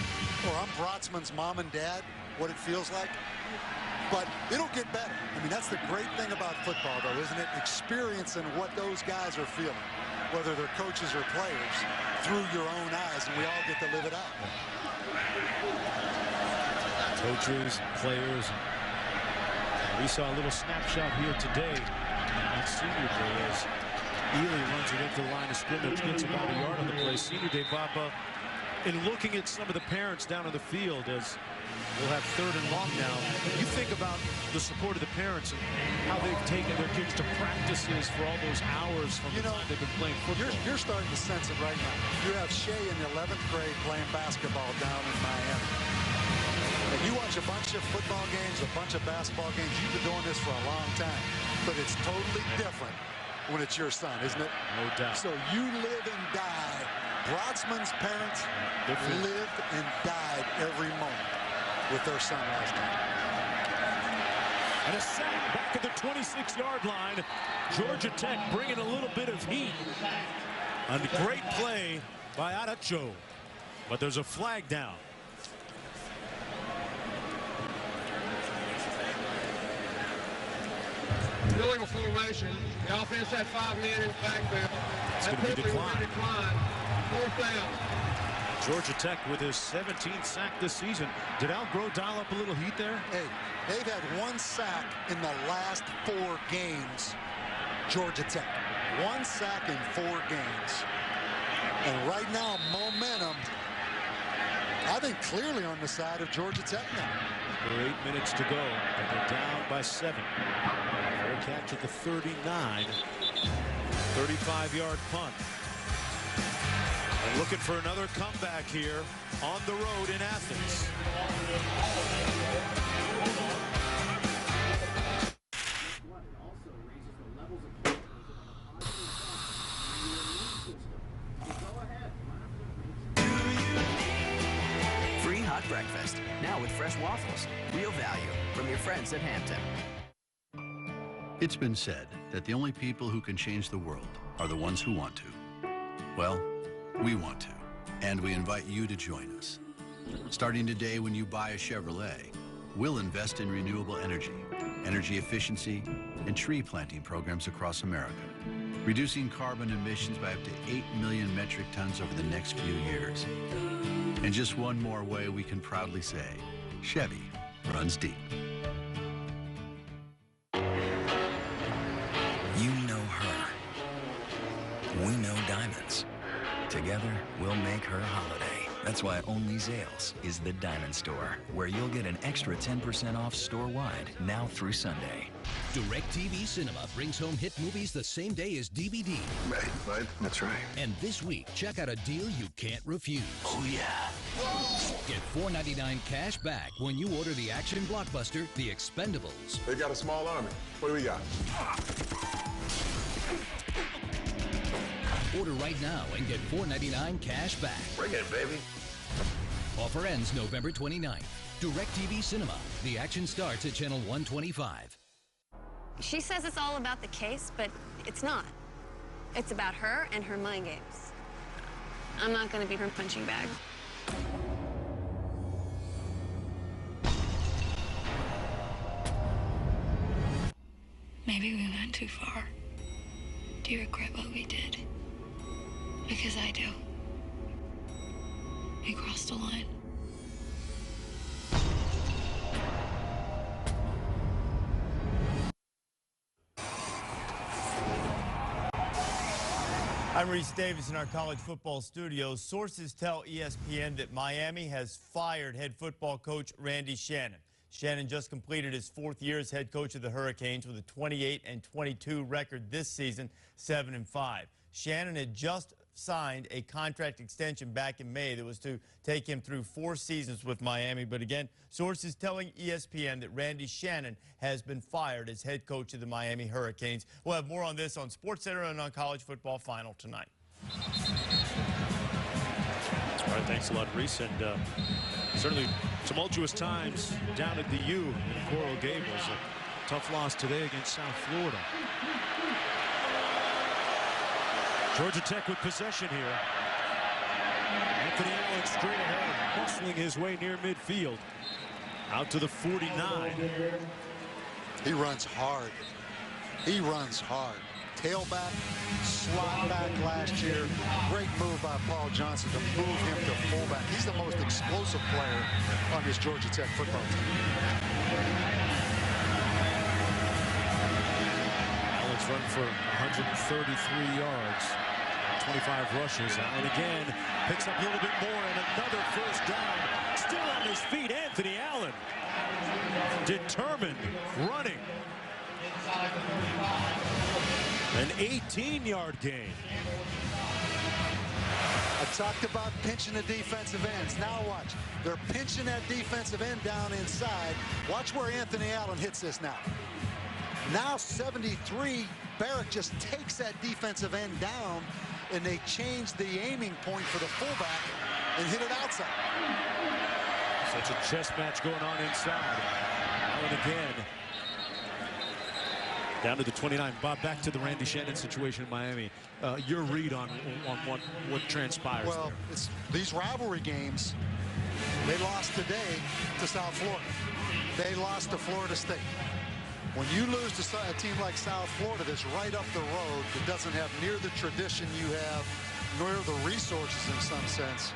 Speaker 7: or I'm Brotzman's mom and dad, what it feels like. But it'll get better. I mean, that's the great thing about football, though, isn't it? Experiencing what those guys are feeling, whether they're coaches or players, through your own eyes, and we all get to live it out.
Speaker 10: Coaches, players. We saw a little snapshot here today on Senior Day as Ely runs it into the line of scrimmage, gets about a yard on the play. Senior Day, Bob, in looking at some of the parents down on the field, as we'll have 3rd and long now, you think about the support of the parents and how they've taken their kids to practices for all those hours from the time they've been playing football.
Speaker 7: You're starting to sense it right now. You have Shea in the 11th grade playing basketball down in Miami. And you watch a bunch of football games, a bunch of basketball games. You've been doing this for a long time. But it's totally different when it's your son, isn't it?
Speaker 10: No doubt.
Speaker 7: So you live and die. Brotzman's parents lived and died every moment with their son last night.
Speaker 10: And a sack back at the 26-yard line. Georgia Tech bringing a little bit of heat. A great play by Adacho. But there's a flag down.
Speaker 3: Illegal formation. The offense had 5 men in the backfield.
Speaker 10: It's going to be declined.
Speaker 3: 4th down.
Speaker 10: Georgia Tech with his 17th sack this season. Did Al Groh dial up a little heat there?
Speaker 7: Hey, they've had 1 sack in the last 4 games, Georgia Tech. 1 sack in 4 games. And right now, momentum, I think, clearly on the side of Georgia Tech now.
Speaker 10: 8 minutes to go, and they're down by 7. Fair catch at the 39. 35-yard punt. And looking for another comeback here on the road in Athens.
Speaker 13: Free hot breakfast, now with fresh waffles. Real value from your friends at Hampton.
Speaker 12: It's been said that the only people who can change the world are the ones who want to. Well, we want to, and we invite you to join us. Starting today, when you buy a Chevrolet, we'll invest in renewable energy, energy efficiency, and tree planting programs across America, reducing carbon emissions by up to 8 million metric tons over the next few years. And just one more way we can proudly say, Chevy runs deep.
Speaker 2: You know her. We know diamonds. Together, we'll make her holiday. That's why Only Zales is the diamond store, where you'll get an extra 10% off store-wide now through Sunday.
Speaker 5: DirecTV Cinema brings home hit movies the same day as DVD.
Speaker 16: Right, that's right.
Speaker 5: And this week, check out a deal you can't refuse.
Speaker 2: Oh, yeah.
Speaker 5: Get $4.99 cash back when you order the action blockbuster, The Expendables.
Speaker 16: They got a small army. What do we got?
Speaker 5: Order right now and get $4.99 cash back.
Speaker 16: Bring it, baby.
Speaker 5: Offer ends November 29th. DirecTV Cinema. The action starts at channel 125.
Speaker 6: She says it's all about the case, but it's not. It's about her and her mind games. I'm not going to be her punching bag.
Speaker 8: Maybe we went too far. Do you regret what we did? Because I do. We crossed a line.
Speaker 4: I'm Reese Davis in our college football studios. Sources tell ESPN that Miami has fired head football coach Randy Shannon. Shannon just completed his 4th year as head coach of the Hurricanes with a 28-22 record this season, 7-5. Shannon had just signed a contract extension back in May that was to take him through 4 seasons with Miami. But again, sources telling ESPN that Randy Shannon has been fired as head coach of the Miami Hurricanes. We'll have more on this on SportsCenter and on College Football Final tonight.
Speaker 10: All right, thanks a lot, Reese. And certainly tumultuous times down at the U in Coral Gables. A tough loss today against South Florida. Georgia Tech with possession here. Anthony Allen straight ahead, hustling his way near midfield. Out to the 49.
Speaker 7: He runs hard. He runs hard. Tailback, slot back last year. Great move by Paul Johnson to move him to fullback. He's the most explosive player on this Georgia Tech football team.
Speaker 10: Allen's run for 133 yards. 25 rushes. Allen again picks up a little bit more and another first down. Still on his feet, Anthony Allen. Determined, running. An 18-yard gain.
Speaker 7: I talked about pinching the defensive ends. Now watch. They're pinching that defensive end down inside. Watch where Anthony Allen hits this now. Now 73, Barrett just takes that defensive end down, and they change the aiming point for the fullback and hit it outside.
Speaker 10: Such a chess match going on inside. Allen again. Down to the 29. Bob, back to the Randy Shannon situation in Miami. Your read on what transpires
Speaker 7: well,
Speaker 10: there.
Speaker 7: It's these rivalry games. They lost today to South Florida. They lost to Florida State. When you lose to a team like South Florida that's right up the road, that doesn't have near the tradition you have, nor the resources in some sense,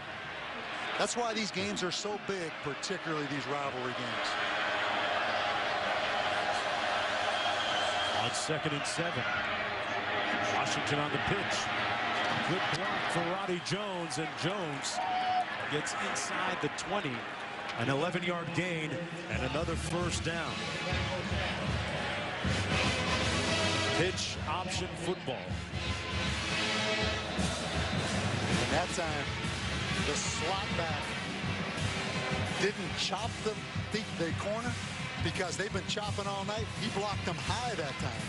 Speaker 7: that's why these games are so big, particularly these rivalry games.
Speaker 10: On 2nd and 7. Washington on the pitch. Good block for Roddy Jones, and Jones gets inside the 20. An 11-yard gain and another first down. Pitch option football.
Speaker 7: And that time, the slot back didn't chop the corner because they've been chopping all night. He blocked them high that time.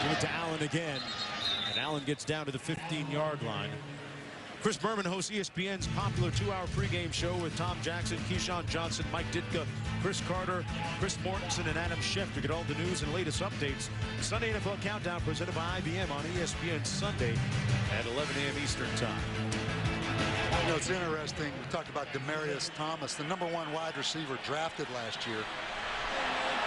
Speaker 10: Give it to Allen again. And Allen gets down to the 15-yard line. Chris Berman hosts ESPN's popular 2-hour pregame show with Tom Jackson, Keyshawn Johnson, Mike Ditka, Chris Carter, Chris Mortensen, and Adam Schefter. Get all the news and latest updates. Sunday NFL Countdown presented by IBM on ESPN Sunday at 11 a.m. Eastern Time.
Speaker 7: You know, it's interesting. We talked about Demaryius Thomas, the #1 wide receiver drafted last year.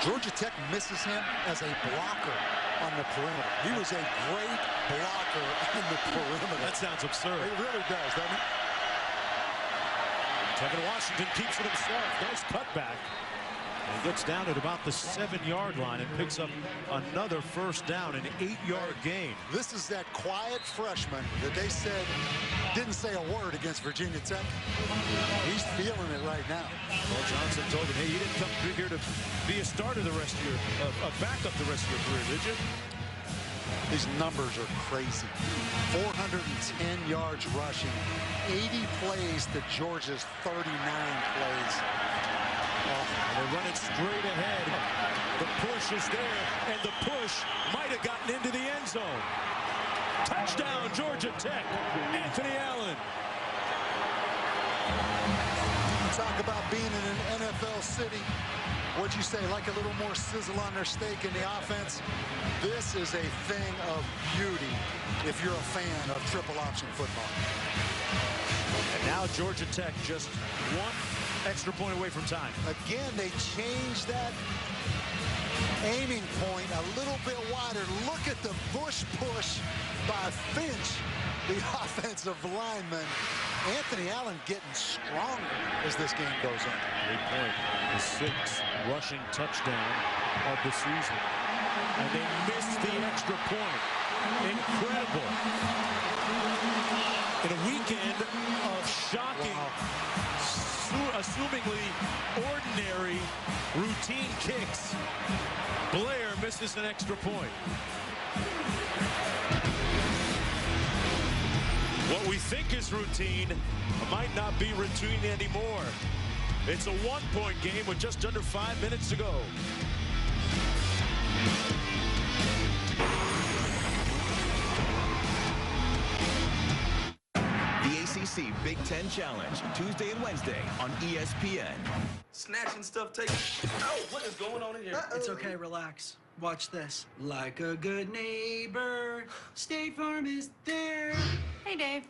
Speaker 7: Georgia Tech misses him as a blocker on the perimeter. He was a great blocker on the perimeter.
Speaker 10: That sounds absurd.
Speaker 7: It really does, doesn't it?
Speaker 10: Tevin Washington keeps it himself. Nice cutback. And gets down at about the 7-yard line and picks up another first down, an 8-yard gain.
Speaker 7: This is that quiet freshman that they said didn't say a word against Virginia Tech. He's feeling it right now.
Speaker 10: Well, Johnson told him, hey, you didn't come through here to be a starter the rest of your, a backup the rest of your career, did you?
Speaker 7: These numbers are crazy. 410 yards rushing, 80 plays to Georgia's 39 plays.
Speaker 10: They're running straight ahead. The push is there, and the push might have gotten into the end zone. Touchdown, Georgia Tech. Anthony Allen.
Speaker 7: Talk about being in an NFL city. What'd you say, like a little more sizzle on their steak in the offense? This is a thing of beauty if you're a fan of triple option football.
Speaker 10: And now Georgia Tech just one extra point away from time.
Speaker 7: Again, they changed that aiming point a little bit wider. Look at the bush push by Finch, the offensive lineman. Anthony Allen getting stronger as this game goes on.
Speaker 10: Great point. The 6th rushing touchdown of the season. And they missed the extra point. Incredible. In a weekend of shocking, assumingly ordinary routine kicks, Blair misses an extra point. What we think is routine might not be routine anymore. It's a 1-point game with just under 5 minutes to go.
Speaker 1: The ACC Big Ten Challenge, Tuesday and Wednesday on ESPN.
Speaker 9: Snatching stuff, taking. Oh, what is going on in here?
Speaker 14: It's okay, relax. Watch this. Like a good neighbor, State Farm is there.
Speaker 6: Hey, Dave.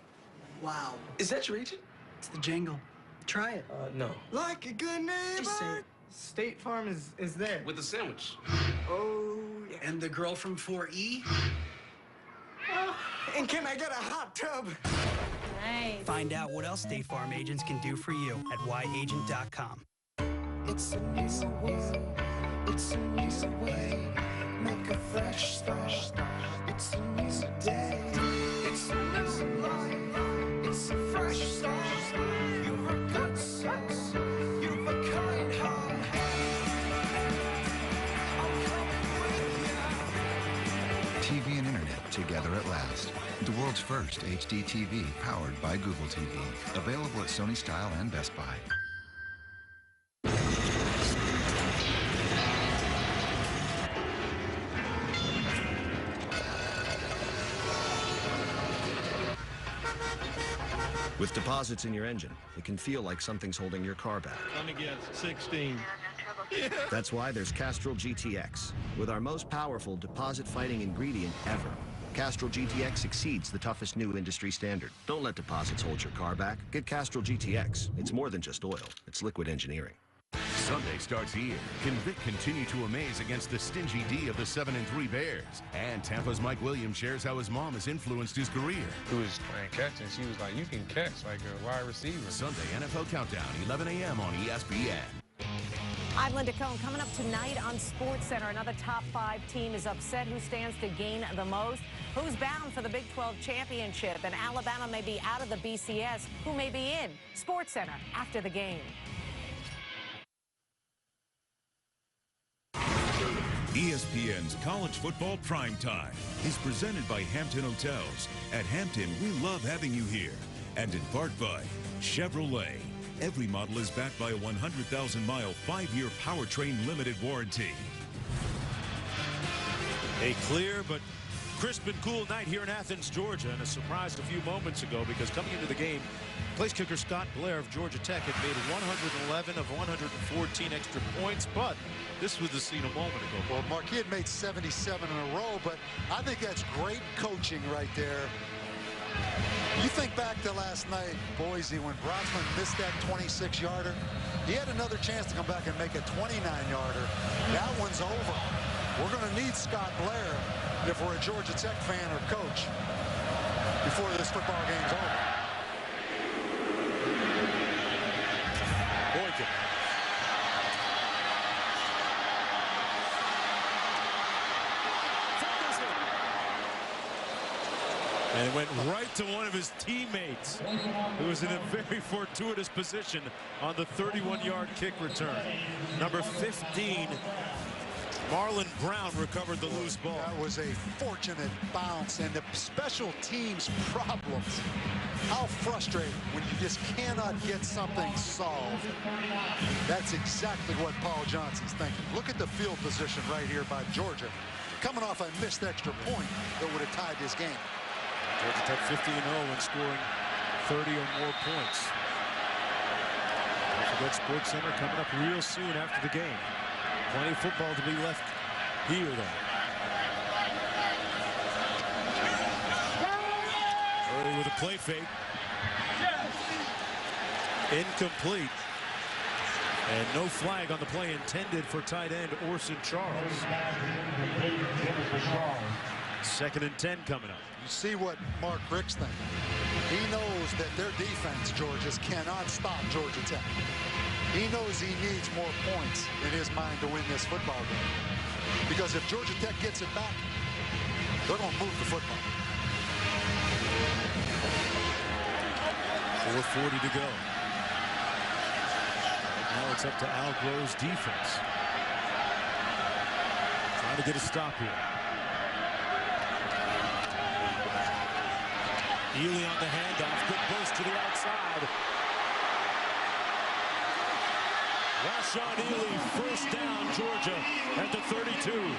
Speaker 14: Wow.
Speaker 9: Is that your agent?
Speaker 14: It's the jingle. Try it.
Speaker 9: No.
Speaker 14: Like a good neighbor. Just say it.
Speaker 23: State Farm is there.
Speaker 9: With the sandwich.
Speaker 14: Oh, yeah. And the girl from 4E?
Speaker 23: And can I get a hot tub?
Speaker 6: Nice.
Speaker 14: Find out what else State Farm agents can do for you at yagent.com.
Speaker 18: It's a new world. It's a new way. Make a fresh start. It's a new day. It's a new life. It's a fresh start. You've a good sense. You've a kind heart. I'm coming with you.
Speaker 19: TV and internet together at last. The world's first HD TV powered by Google TV. Available at Sony Style and Best Buy.
Speaker 21: With deposits in your engine, it can feel like something's holding your car back.
Speaker 4: Let me guess, 16. Yeah.
Speaker 21: That's why there's Castrol GTX, with our most powerful deposit-fighting ingredient ever. Castrol GTX exceeds the toughest new industry standard. Don't let deposits hold your car back. Get Castrol GTX. It's more than just oil. It's liquid engineering.
Speaker 24: Sunday starts here. Can Vic continue to amaze against the stingy D of the 7-3 Bears? And Tampa's Mike Williams shares how his mom has influenced his career.
Speaker 27: Who was playing catch, and she was like, you can catch like a wide receiver.
Speaker 24: Sunday NFL Countdown, 11 a.m. on ESPN.
Speaker 28: I'm Linda Cohn. Coming up tonight on SportsCenter, another top 5 team is upset. Who stands to gain the most? Who's bound for the Big 12 championship? And Alabama may be out of the BCS. Who may be in? SportsCenter after the game.
Speaker 29: ESPN's College Football Primetime is presented by Hampton Hotels. At Hampton, we love having you here. And in part by Chevrolet. Every model is backed by a 100,000-mile, 5-year powertrain limited warranty.
Speaker 10: A clear but crisp and cool night here in Athens, Georgia, and a surprise a few moments ago because coming into the game, place kicker Scott Blair of Georgia Tech had made 111 of 114 extra points, but this was the scene a moment ago.
Speaker 7: Well, Marquis had made 77 in a row, but I think that's great coaching right there. You think back to last night, Boise, when Broxman missed that 26-yarder. He had another chance to come back and make a 29-yarder. That one's over. We're going to need Scott Blair if we're a Georgia Tech fan or coach before this football game's over.
Speaker 10: Boykin. And it went right to one of his teammates, who was in a very fortuitous position on the 31-yard kick return. Number 15, Marlon Brown recovered the loose ball.
Speaker 7: That was a fortunate bounce, and the special teams problems. How frustrating when you just cannot get something solved. That's exactly what Paul Johnson's thinking. Look at the field position right here by Georgia. Coming off a missed extra point that would have tied this game.
Speaker 10: Georgia Tech 50-0 when scoring 30 or more points. Don't forget SportsCenter coming up real soon after the game. Plenty of football to be left here, though. Early with a play fake. Incomplete. And no flag on the play intended for tight end Orson Charles. 2nd and 10 coming up.
Speaker 7: You see what Mark Rick's thinking. He knows that their defense, Georgia's, cannot stop Georgia Tech. He knows he needs more points in his mind to win this football game. Because if Georgia Tech gets it back, they're going to move the football.
Speaker 10: 4:40 to go. Now it's up to Al Groh's defense. Trying to get a stop here. Ely on the handoff. Good burst to the outside. Rashawn Ely, first down, Georgia at the 32.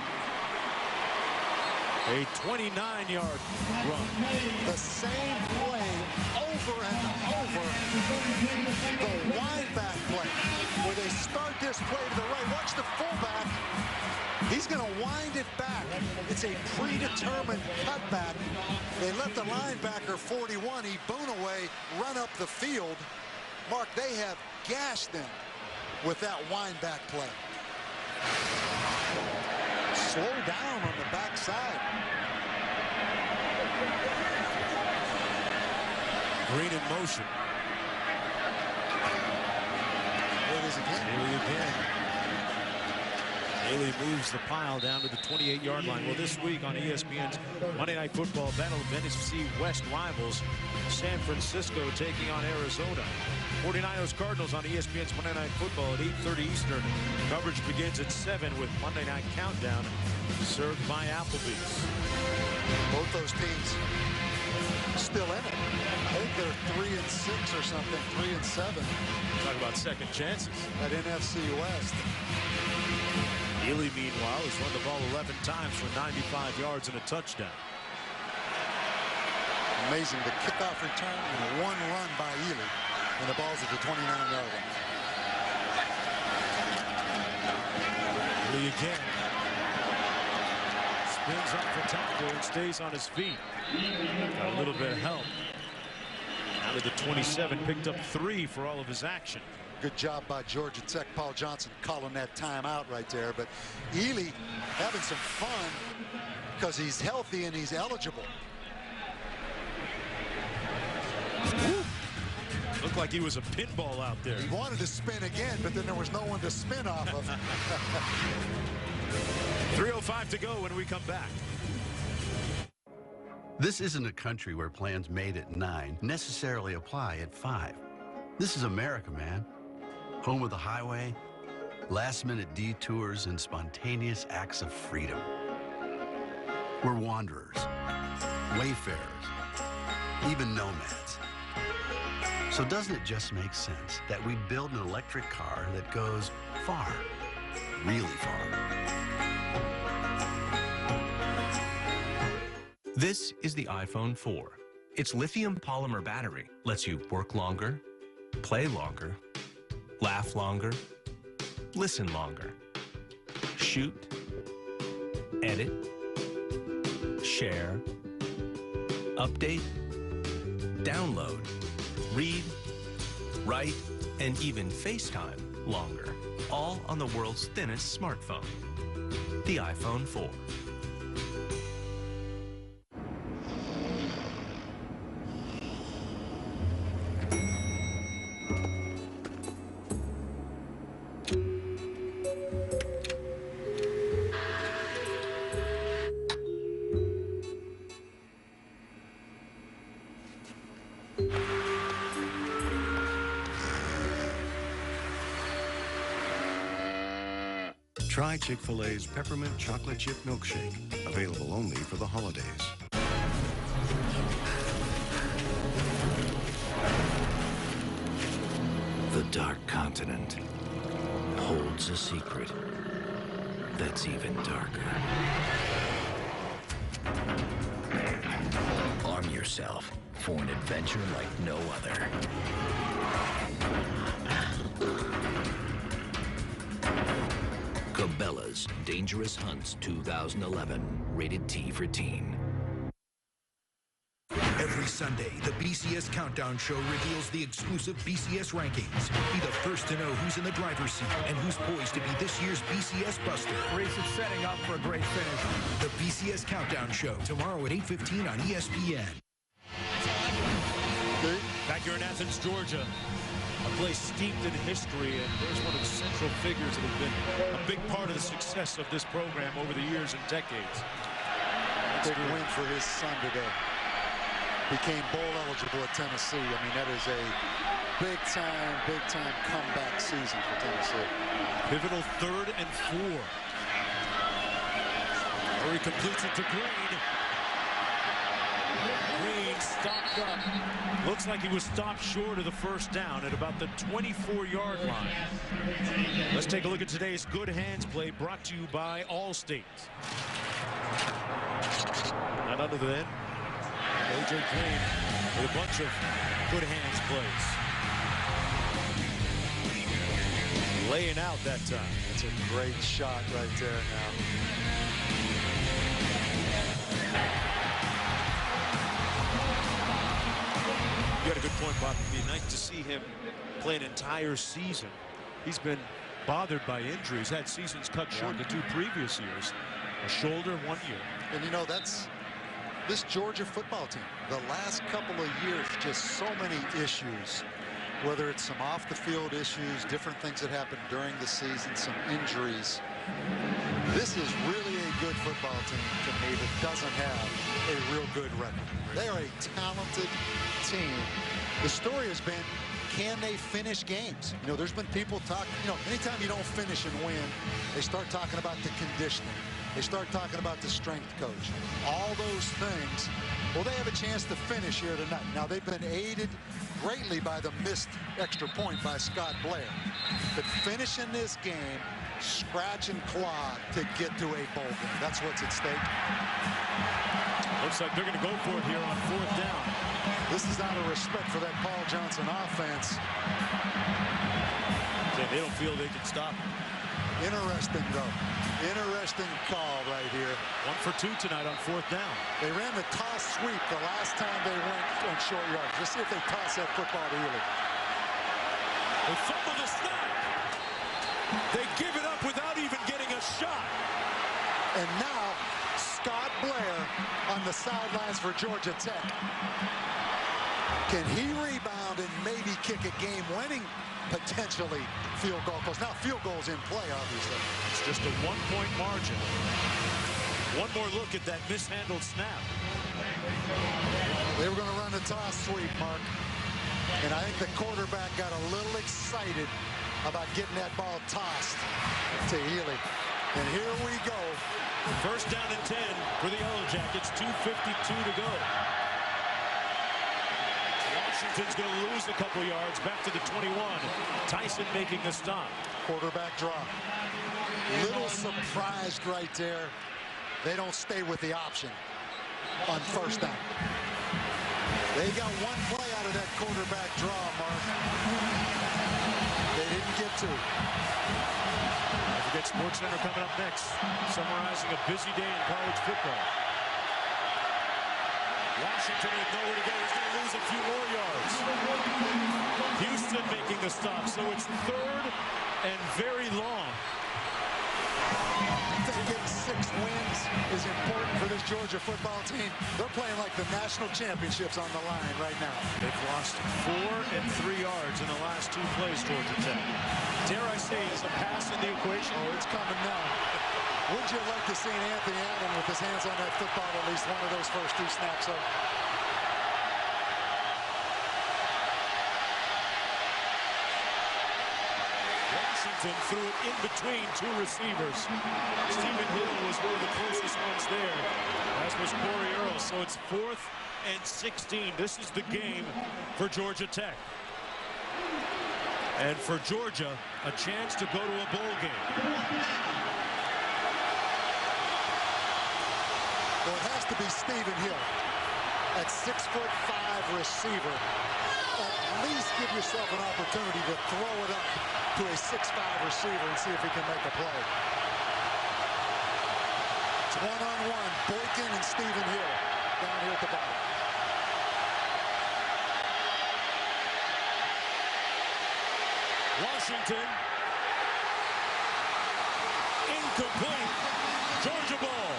Speaker 10: A 29-yard run.
Speaker 7: The same play over and over. The wideback play, where they start this play to the right. Watch the fullback. He's going to wind it back. It's a predetermined cutback. They let the linebacker 41, Ibunaway, run up the field. Mark, they have gashed them with that wind-back play. Slow down on the backside.
Speaker 10: Green in motion.
Speaker 7: There it is again.
Speaker 10: Haley again. Haley moves the pile down to the 28-yard line. Well, this week on ESPN's Monday Night Football, Battle of NFC West rivals, San Francisco taking on Arizona. 49ers Cardinals on ESPN's Monday Night Football at 8:30 Eastern. Coverage begins at 7 with Monday Night Countdown served by Applebee's.
Speaker 7: Both those teams still in it. I think they're 3-6 or something, 3-7.
Speaker 10: Talk about second chances.
Speaker 7: At NFC West.
Speaker 10: Ely, meanwhile, has run the ball 11 times for 95 yards and a touchdown.
Speaker 7: Amazing, the kickoff return and one run by Ely. And the ball's at the 29-yard line.
Speaker 10: Ely again. Spins up for tackle and stays on his feet. Got a little bit of help. Out of the 27, picked up 3 for all of his action.
Speaker 7: Good job by Georgia Tech. Paul Johnson calling that timeout right there. But Ely having some fun because he's healthy and he's eligible.
Speaker 10: Woo. Looked like he was a pinball out there.
Speaker 7: He wanted to spin again, but then there was no one to spin off of.
Speaker 10: 3:05 to go when we come back.
Speaker 12: This isn't a country where plans made at 9 necessarily apply at 5. This is America, man. Home of the highway, last-minute detours, and spontaneous acts of freedom. We're wanderers, wayfarers, even nomads. So doesn't it just make sense that we build an electric car that goes far, really far?
Speaker 3: This is the iPhone 4. Its lithium polymer battery lets you work longer, play longer, laugh longer, listen longer, shoot, edit, share, update, download, read, write, and even FaceTime longer, all on the world's thinnest smartphone, the iPhone 4.
Speaker 11: Try Chick-fil-A's Peppermint Chocolate Chip Milkshake, available only for the holidays.
Speaker 13: The Dark Continent holds a secret that's even darker. Arm yourself for an adventure like no other. Cabela's Dangerous Hunts 2011, rated T for teen.
Speaker 24: Every
Speaker 2: Every Sunday, the BCS Countdown Show reveals the exclusive BCS rankings. Be the first to know who's in the driver's seat and who's poised to be this year's BCS Buster.
Speaker 23: Race is setting up for a great finish.
Speaker 2: The BCS Countdown Show, tomorrow at 8:15 on ESPN.
Speaker 10: Back here in Athens, Georgia, a place steeped in history, and there's one of the central figures that have been a big part of the success of this program over the years and decades.
Speaker 7: Big win for his son today. Became bowl eligible at Tennessee. I mean, that is a big time comeback season for Tennessee.
Speaker 10: Pivotal 3rd and 4. Murray completes it to Green. Green stopped up. Looks like he was stopped short of the first down at about the 24-yard line. Let's take a look at today's Good Hands play, brought to you by Allstate. None other than A.J. Green with a bunch of Good Hands plays. Laying out that time.
Speaker 7: That's a great shot right there now.
Speaker 10: You had a good point, Bob. It'd be nice to see him play an entire season. He's been bothered by injuries, had seasons cut short the 2 previous years. A shoulder 1 year.
Speaker 7: And you know, that's this Georgia football team. The last couple of years, just so many issues. Whether it's some off the field issues, different things that happen during the season, some injuries. This is really a good football team to me that doesn't have a real good record. They are a talented team. The story has been, can they finish games? You know, there's been people talk, you know, anytime you don't finish and win, they start talking about the conditioning. They start talking about the strength coach. All those things. Well, they have a chance to finish here tonight. Now, they've been aided greatly by the missed extra point by Scott Blair. But finishing this game, scratch and claw to get to a bowl game. That's what's at stake.
Speaker 10: Looks like they're going to go for it here on 4th down.
Speaker 7: This is out of respect for that Paul Johnson offense.
Speaker 10: Yeah, they don't feel they can stop him.
Speaker 7: Interesting, though. Interesting call right here.
Speaker 10: 1 for 2 tonight on 4th down.
Speaker 7: They ran the toss sweep the last time they went on short yards. Let's see if they toss that football to Ely.
Speaker 10: They fumble the snap. They give it up without even getting a shot.
Speaker 7: And now Scott Blair on the sidelines for Georgia Tech. Can he rebound and maybe kick a game-winning, potentially, field goal? Because now field goal's in play, obviously.
Speaker 10: It's just a 1-point margin. One more look at that mishandled snap.
Speaker 7: They were going to run the toss sweep, Mark. And I think the quarterback got a little excited about getting that ball tossed to Ely. And here we go.
Speaker 10: 1st down and 10 for the Yellow Jackets. 2:52 to go. Washington's going to lose a couple yards back to the 21. Tyson making the stop.
Speaker 7: Quarterback draw. Little surprised right there. They don't stay with the option on 1st down. They got one play out of that quarterback draw, Mark. They didn't get to.
Speaker 10: Don't forget SportsCenter coming up next, summarizing a busy day in college football. Washington with nowhere to go. He's going to lose a few more yards. Houston making the stop, so it's 3rd and very long.
Speaker 7: I think getting 6 wins is important for this Georgia football team. They're playing like the national championships on the line right now.
Speaker 10: They've lost 4 and 3 yards in the last 2 plays, Georgia Tech. Dare I say, is a pass in the equation?
Speaker 7: Oh, it's coming now. Wouldn't you like to see Anthony Allen with his hands on that football at least one of those first 2 snaps up?
Speaker 10: Washington threw it in between 2 receivers. Stephen Hill was one of the closest ones there, as was Corey Earl. So it's 4th and 16. This is the game for Georgia Tech. And for Georgia, a chance to go to a bowl game.
Speaker 7: Well, it has to be Stephen Hill at 6'5" receiver. At least give yourself an opportunity to throw it up to a 6'5" receiver and see if he can make a play. It's one-on-one, Boykin and Stephen Hill down here at the bottom.
Speaker 10: Washington. Incomplete. Georgia ball.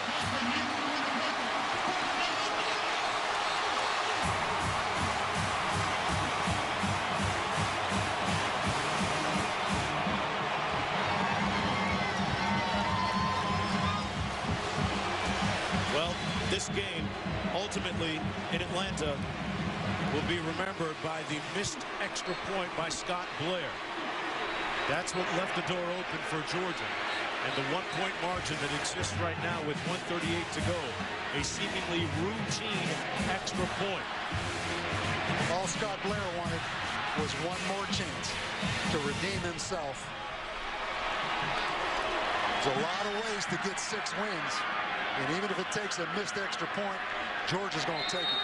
Speaker 10: Well, this game, ultimately, in Atlanta, will be remembered by the missed extra point by Scott Blair. That's what left the door open for Georgia. And the one-point margin that exists right now with 1:38 to go. A seemingly routine extra point.
Speaker 7: All Scott Blair wanted was one more chance to redeem himself. There's a lot of ways to get 6 wins. And even if it takes a missed extra point, Georgia's going to take it.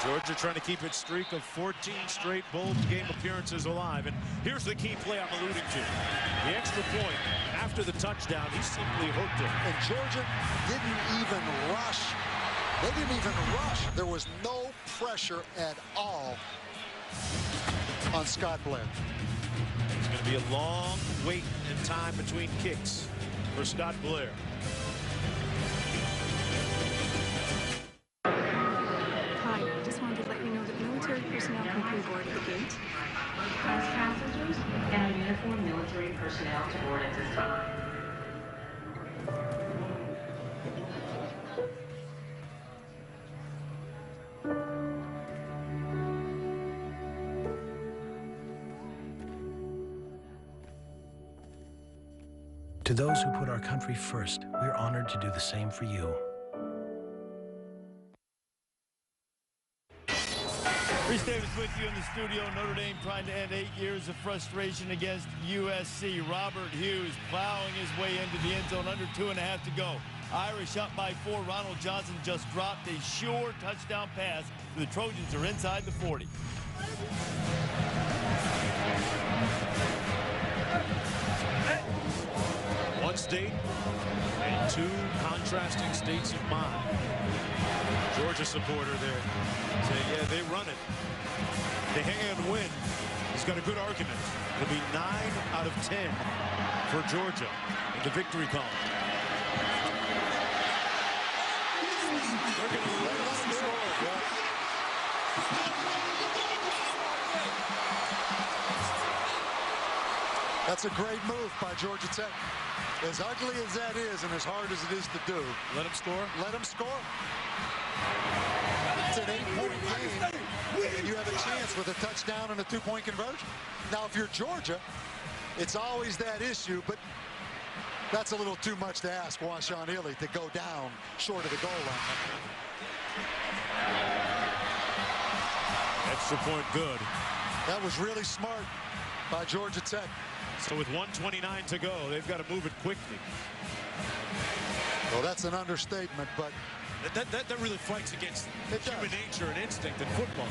Speaker 10: Georgia trying to keep its streak of 14 straight bowl game appearances alive. And here's the key play I'm alluding to. The extra point after the touchdown, he simply hooked it.
Speaker 7: And Georgia didn't even rush. They didn't even rush. There was no pressure at all on Scott Blair.
Speaker 10: It's going to be a long wait and time between kicks for Scott Blair.
Speaker 5: Personnel come on board at the gate.
Speaker 8: Class passengers and our uniformed military personnel to board at this time.
Speaker 15: To those who put our country first, we're honored to do the same for you.
Speaker 4: Reese Davis with you in the studio. Notre Dame trying to end 8 years of frustration against USC. Robert Hughes plowing his way into the end zone, under 2.5 to go. Irish up by 4. Ronald Johnson just dropped a sure touchdown pass. The Trojans are inside the 40.
Speaker 10: One state and 2 contrasting states of mind. Georgia supporter there saying, yeah, they run it. The hand win. He's got a good argument. It'll be 9 out of 10 for Georgia in the victory column. They're going to let them score.
Speaker 7: That's a great move by Georgia Tech. As ugly as that is and as hard as it is to do.
Speaker 10: Let him score?
Speaker 7: Let him score. It's an 8-point game, and you have a chance with a touchdown and a 2-point conversion. Now, if you're Georgia, it's always that issue, but that's a little too much to ask Washaun Ealey to go down short of the goal line.
Speaker 10: Extra point good.
Speaker 7: That was really smart by Georgia Tech.
Speaker 10: So with 1:29 to go, they've got to move it quickly.
Speaker 7: Well, that's an understatement, but
Speaker 10: that really fights against human nature and instinct in football.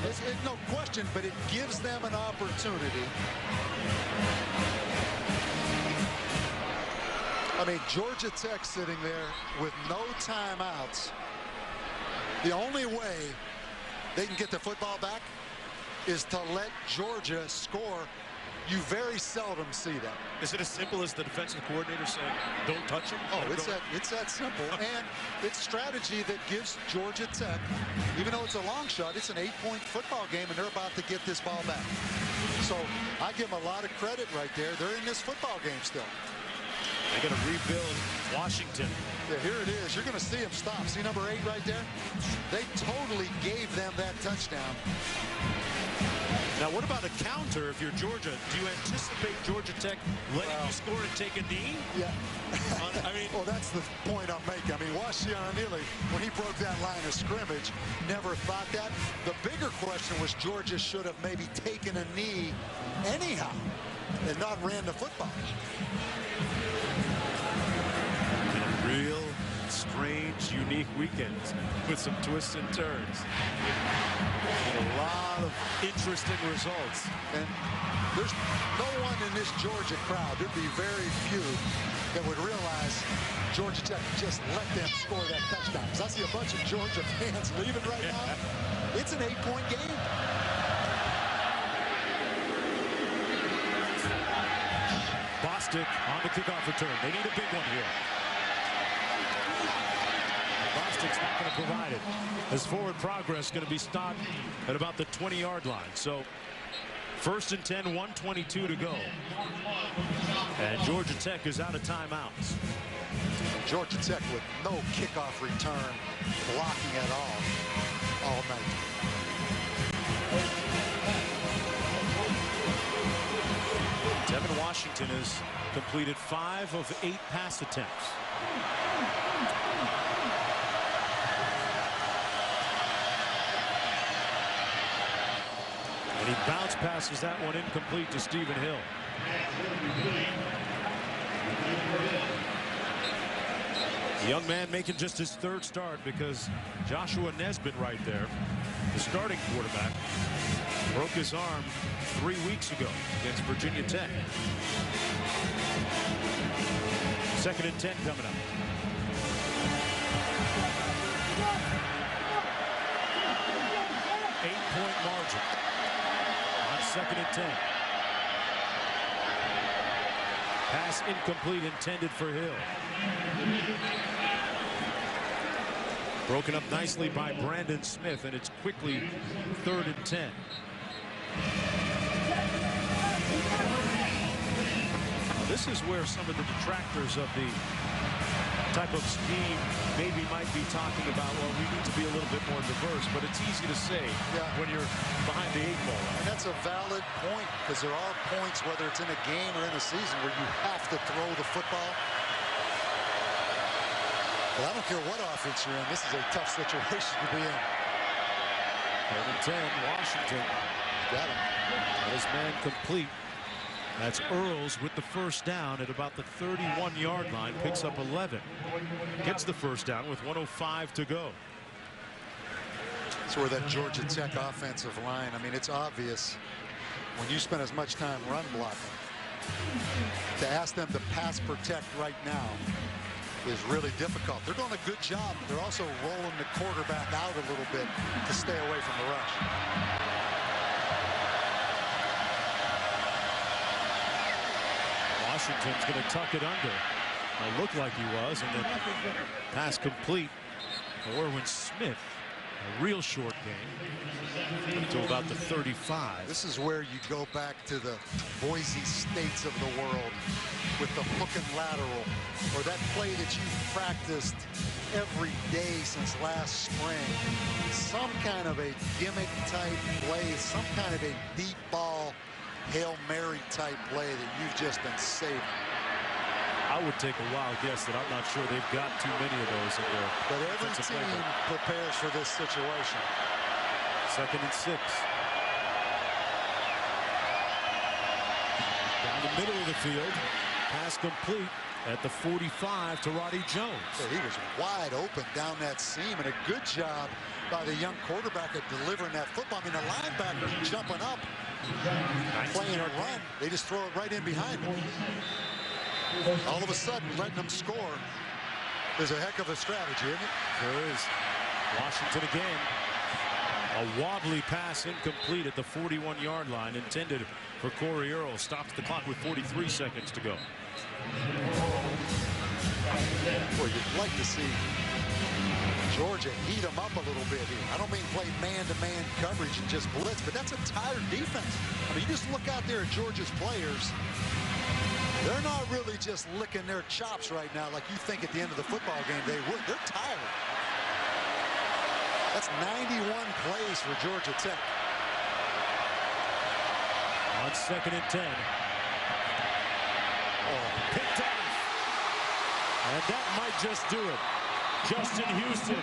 Speaker 7: No question, but it gives them an opportunity. I mean, Georgia Tech sitting there with no timeouts. The only way they can get the football back is to let Georgia score. You very seldom see that.
Speaker 10: Is it as simple as the defensive coordinator saying, don't touch him?
Speaker 7: Oh, it's that simple. And it's strategy that gives Georgia Tech, even though it's a long shot, it's an 8-point football game, and they're about to get this ball back. So I give them a lot of credit right there. They're in this football game still.
Speaker 10: They're going to rebuild Washington.
Speaker 7: Yeah, here it is. You're going to see him stop. See number 8 right there? They totally gave them that touchdown.
Speaker 10: Now, what about a counter if you're Georgia? Do you anticipate Georgia Tech letting you score and take a knee?
Speaker 7: Yeah.
Speaker 10: I mean,
Speaker 7: well, that's the point I'm making. I mean, Washaun Ealey, when he broke that line of scrimmage, never thought that. The bigger question was Georgia should have maybe taken a knee anyhow and not ran the football.
Speaker 10: Real strange, unique weekend with some twists and turns. And a lot of interesting results.
Speaker 7: And there's no one in this Georgia crowd, there'd be very few that would realize Georgia Tech just let them score that touchdown. Because I see a bunch of Georgia fans leaving right now. It's an 8-point game.
Speaker 10: Bostic on the kickoff return. They need a big one here. Bostic's not going to provide it. His forward progress is going to be stopped at about the 20-yard line. So 1st and 10, 1:22 to go. And Georgia Tech is out of timeouts.
Speaker 7: Georgia Tech with no kickoff return blocking at all night.
Speaker 10: Devin Washington has completed 5 of 8 pass attempts. And he bounce passes that one incomplete to Stephen Hill. The young man making just his 3rd start because Joshua Nesbitt right there, the starting quarterback, broke his arm 3 weeks ago against Virginia Tech. 2nd and 10 coming up. Eight-point margin on 2nd and 10. Pass incomplete, intended for Hill. Broken up nicely by Brandon Smith, and it's quickly 3rd and 10. This is where some of the detractors of the type of scheme maybe might be talking about, well, we need to be a little bit more diverse, but it's easy to say when you're behind the 8 ball.
Speaker 7: And that's a valid point, because there are points, whether it's in a game or in a season, where you have to throw the football. But I don't care what offense you're in, this is a tough situation to be in.
Speaker 10: 3rd and 10, Washington.
Speaker 7: Got him.
Speaker 10: Got his man complete. That's Earls with the 1st down at about the 31-yard line. Picks up 11. Gets the 1st down with 1:05 to go.
Speaker 7: That's where that Georgia Tech offensive line, I mean, it's obvious when you spend as much time run blocking, to ask them to pass protect right now is really difficult. They're doing a good job. They're also rolling the quarterback out a little bit to stay away from the rush.
Speaker 10: Washington's going to tuck it under. It looked like he was, and the pass complete. Orwin Smith, a real short game, to about the 35.
Speaker 7: This is where you go back to the Boise States of the world with the hook and lateral, or that play that you've practiced every day since last spring. Some kind of a gimmick type play, some kind of a deep ball Hail Mary type play that you've just been saving.
Speaker 10: I would take a wild guess that I'm not sure they've got too many of those in there.
Speaker 7: But every team prepares for this situation.
Speaker 10: 2nd and 6. Down the middle of the field. Pass complete at the 45 to Roddy Jones.
Speaker 7: So he was wide open down that seam, and a good job by the young quarterback at delivering that football. I mean, the linebacker jumping up, playing a run. They just throw it right in behind him. All of a sudden, letting them score is a heck of a strategy, isn't it?
Speaker 10: There is. Washington again. A wobbly pass incomplete at the 41-yard line, intended for Corey Earl. Stops the clock with 43 seconds to go.
Speaker 7: Boy, you'd like to see Georgia heat them up a little bit here. I don't mean play man-to-man coverage and just blitz, but that's a tired defense. I mean, you just look out there at Georgia's players. They're not really just licking their chops right now like you think at the end of the football game they would. They're tired. That's 91 plays for Georgia Tech.
Speaker 10: On 2nd and 10. Oh, picked off. And that might just do it. Justin Houston.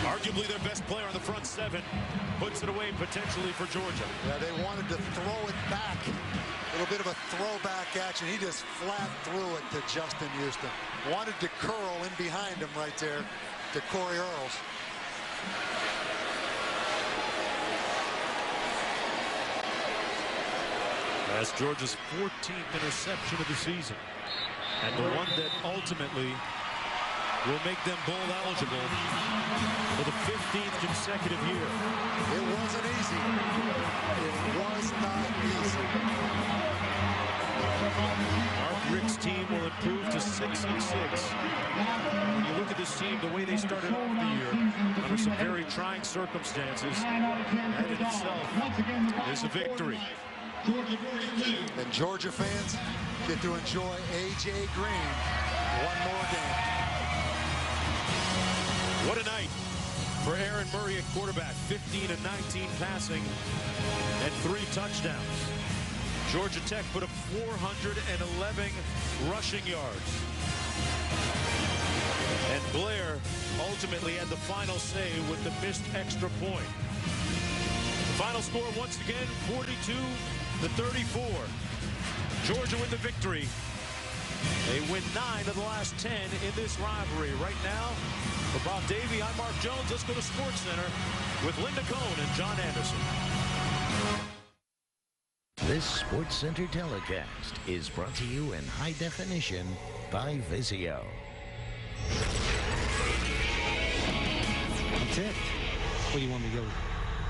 Speaker 10: Arguably their best player on the front 7 puts it away potentially for Georgia.
Speaker 7: Yeah, they wanted to throw it back. A little bit of a throwback action. He just flat threw it to Justin Houston. Wanted to curl in behind him right there to Corey Earls.
Speaker 10: That's Georgia's 14th interception of the season. And the one that ultimately will make them bowl eligible for the 15th consecutive year.
Speaker 7: It wasn't easy. It was not easy.
Speaker 10: Mark Richt's team will improve to 6-6. When you look at this team, the way they started off the year, under some very trying circumstances, that in itself is a victory.
Speaker 7: And Georgia fans get to enjoy A.J. Green one more game.
Speaker 10: What a night for Aaron Murray at quarterback. 15 of 19 passing and 3 touchdowns. Georgia Tech put up 411 rushing yards. And Blair ultimately had the final say with the missed extra point. The final score once again, 42-34. Georgia with the victory. They win 9 of the last 10 in this rivalry. Right now, for Bob Davie, I'm Mark Jones. Let's go to SportsCenter with Linda Cohn and John Anderson.
Speaker 13: This SportsCenter telecast is brought to you in high definition by Vizio.
Speaker 1: That's it. What do you want me to go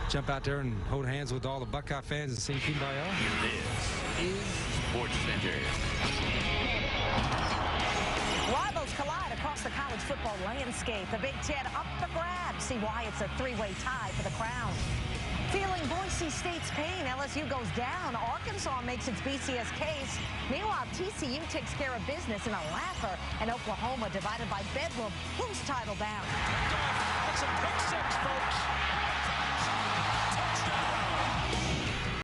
Speaker 1: jump out there and hold hands with all the Buckeye fans and sing Kumbaya?
Speaker 13: This is SportsCenter.
Speaker 28: Rivals collide across the college football landscape. The Big Ten up for grabs. See why it's a three-way tie for the crown. Feeling Boise State's pain, LSU goes down. Arkansas makes its BCS case. Meanwhile, TCU takes care of business in a laugher. And Oklahoma divided by Bedlam. Who's title bound?
Speaker 6: That's a pick six, folks.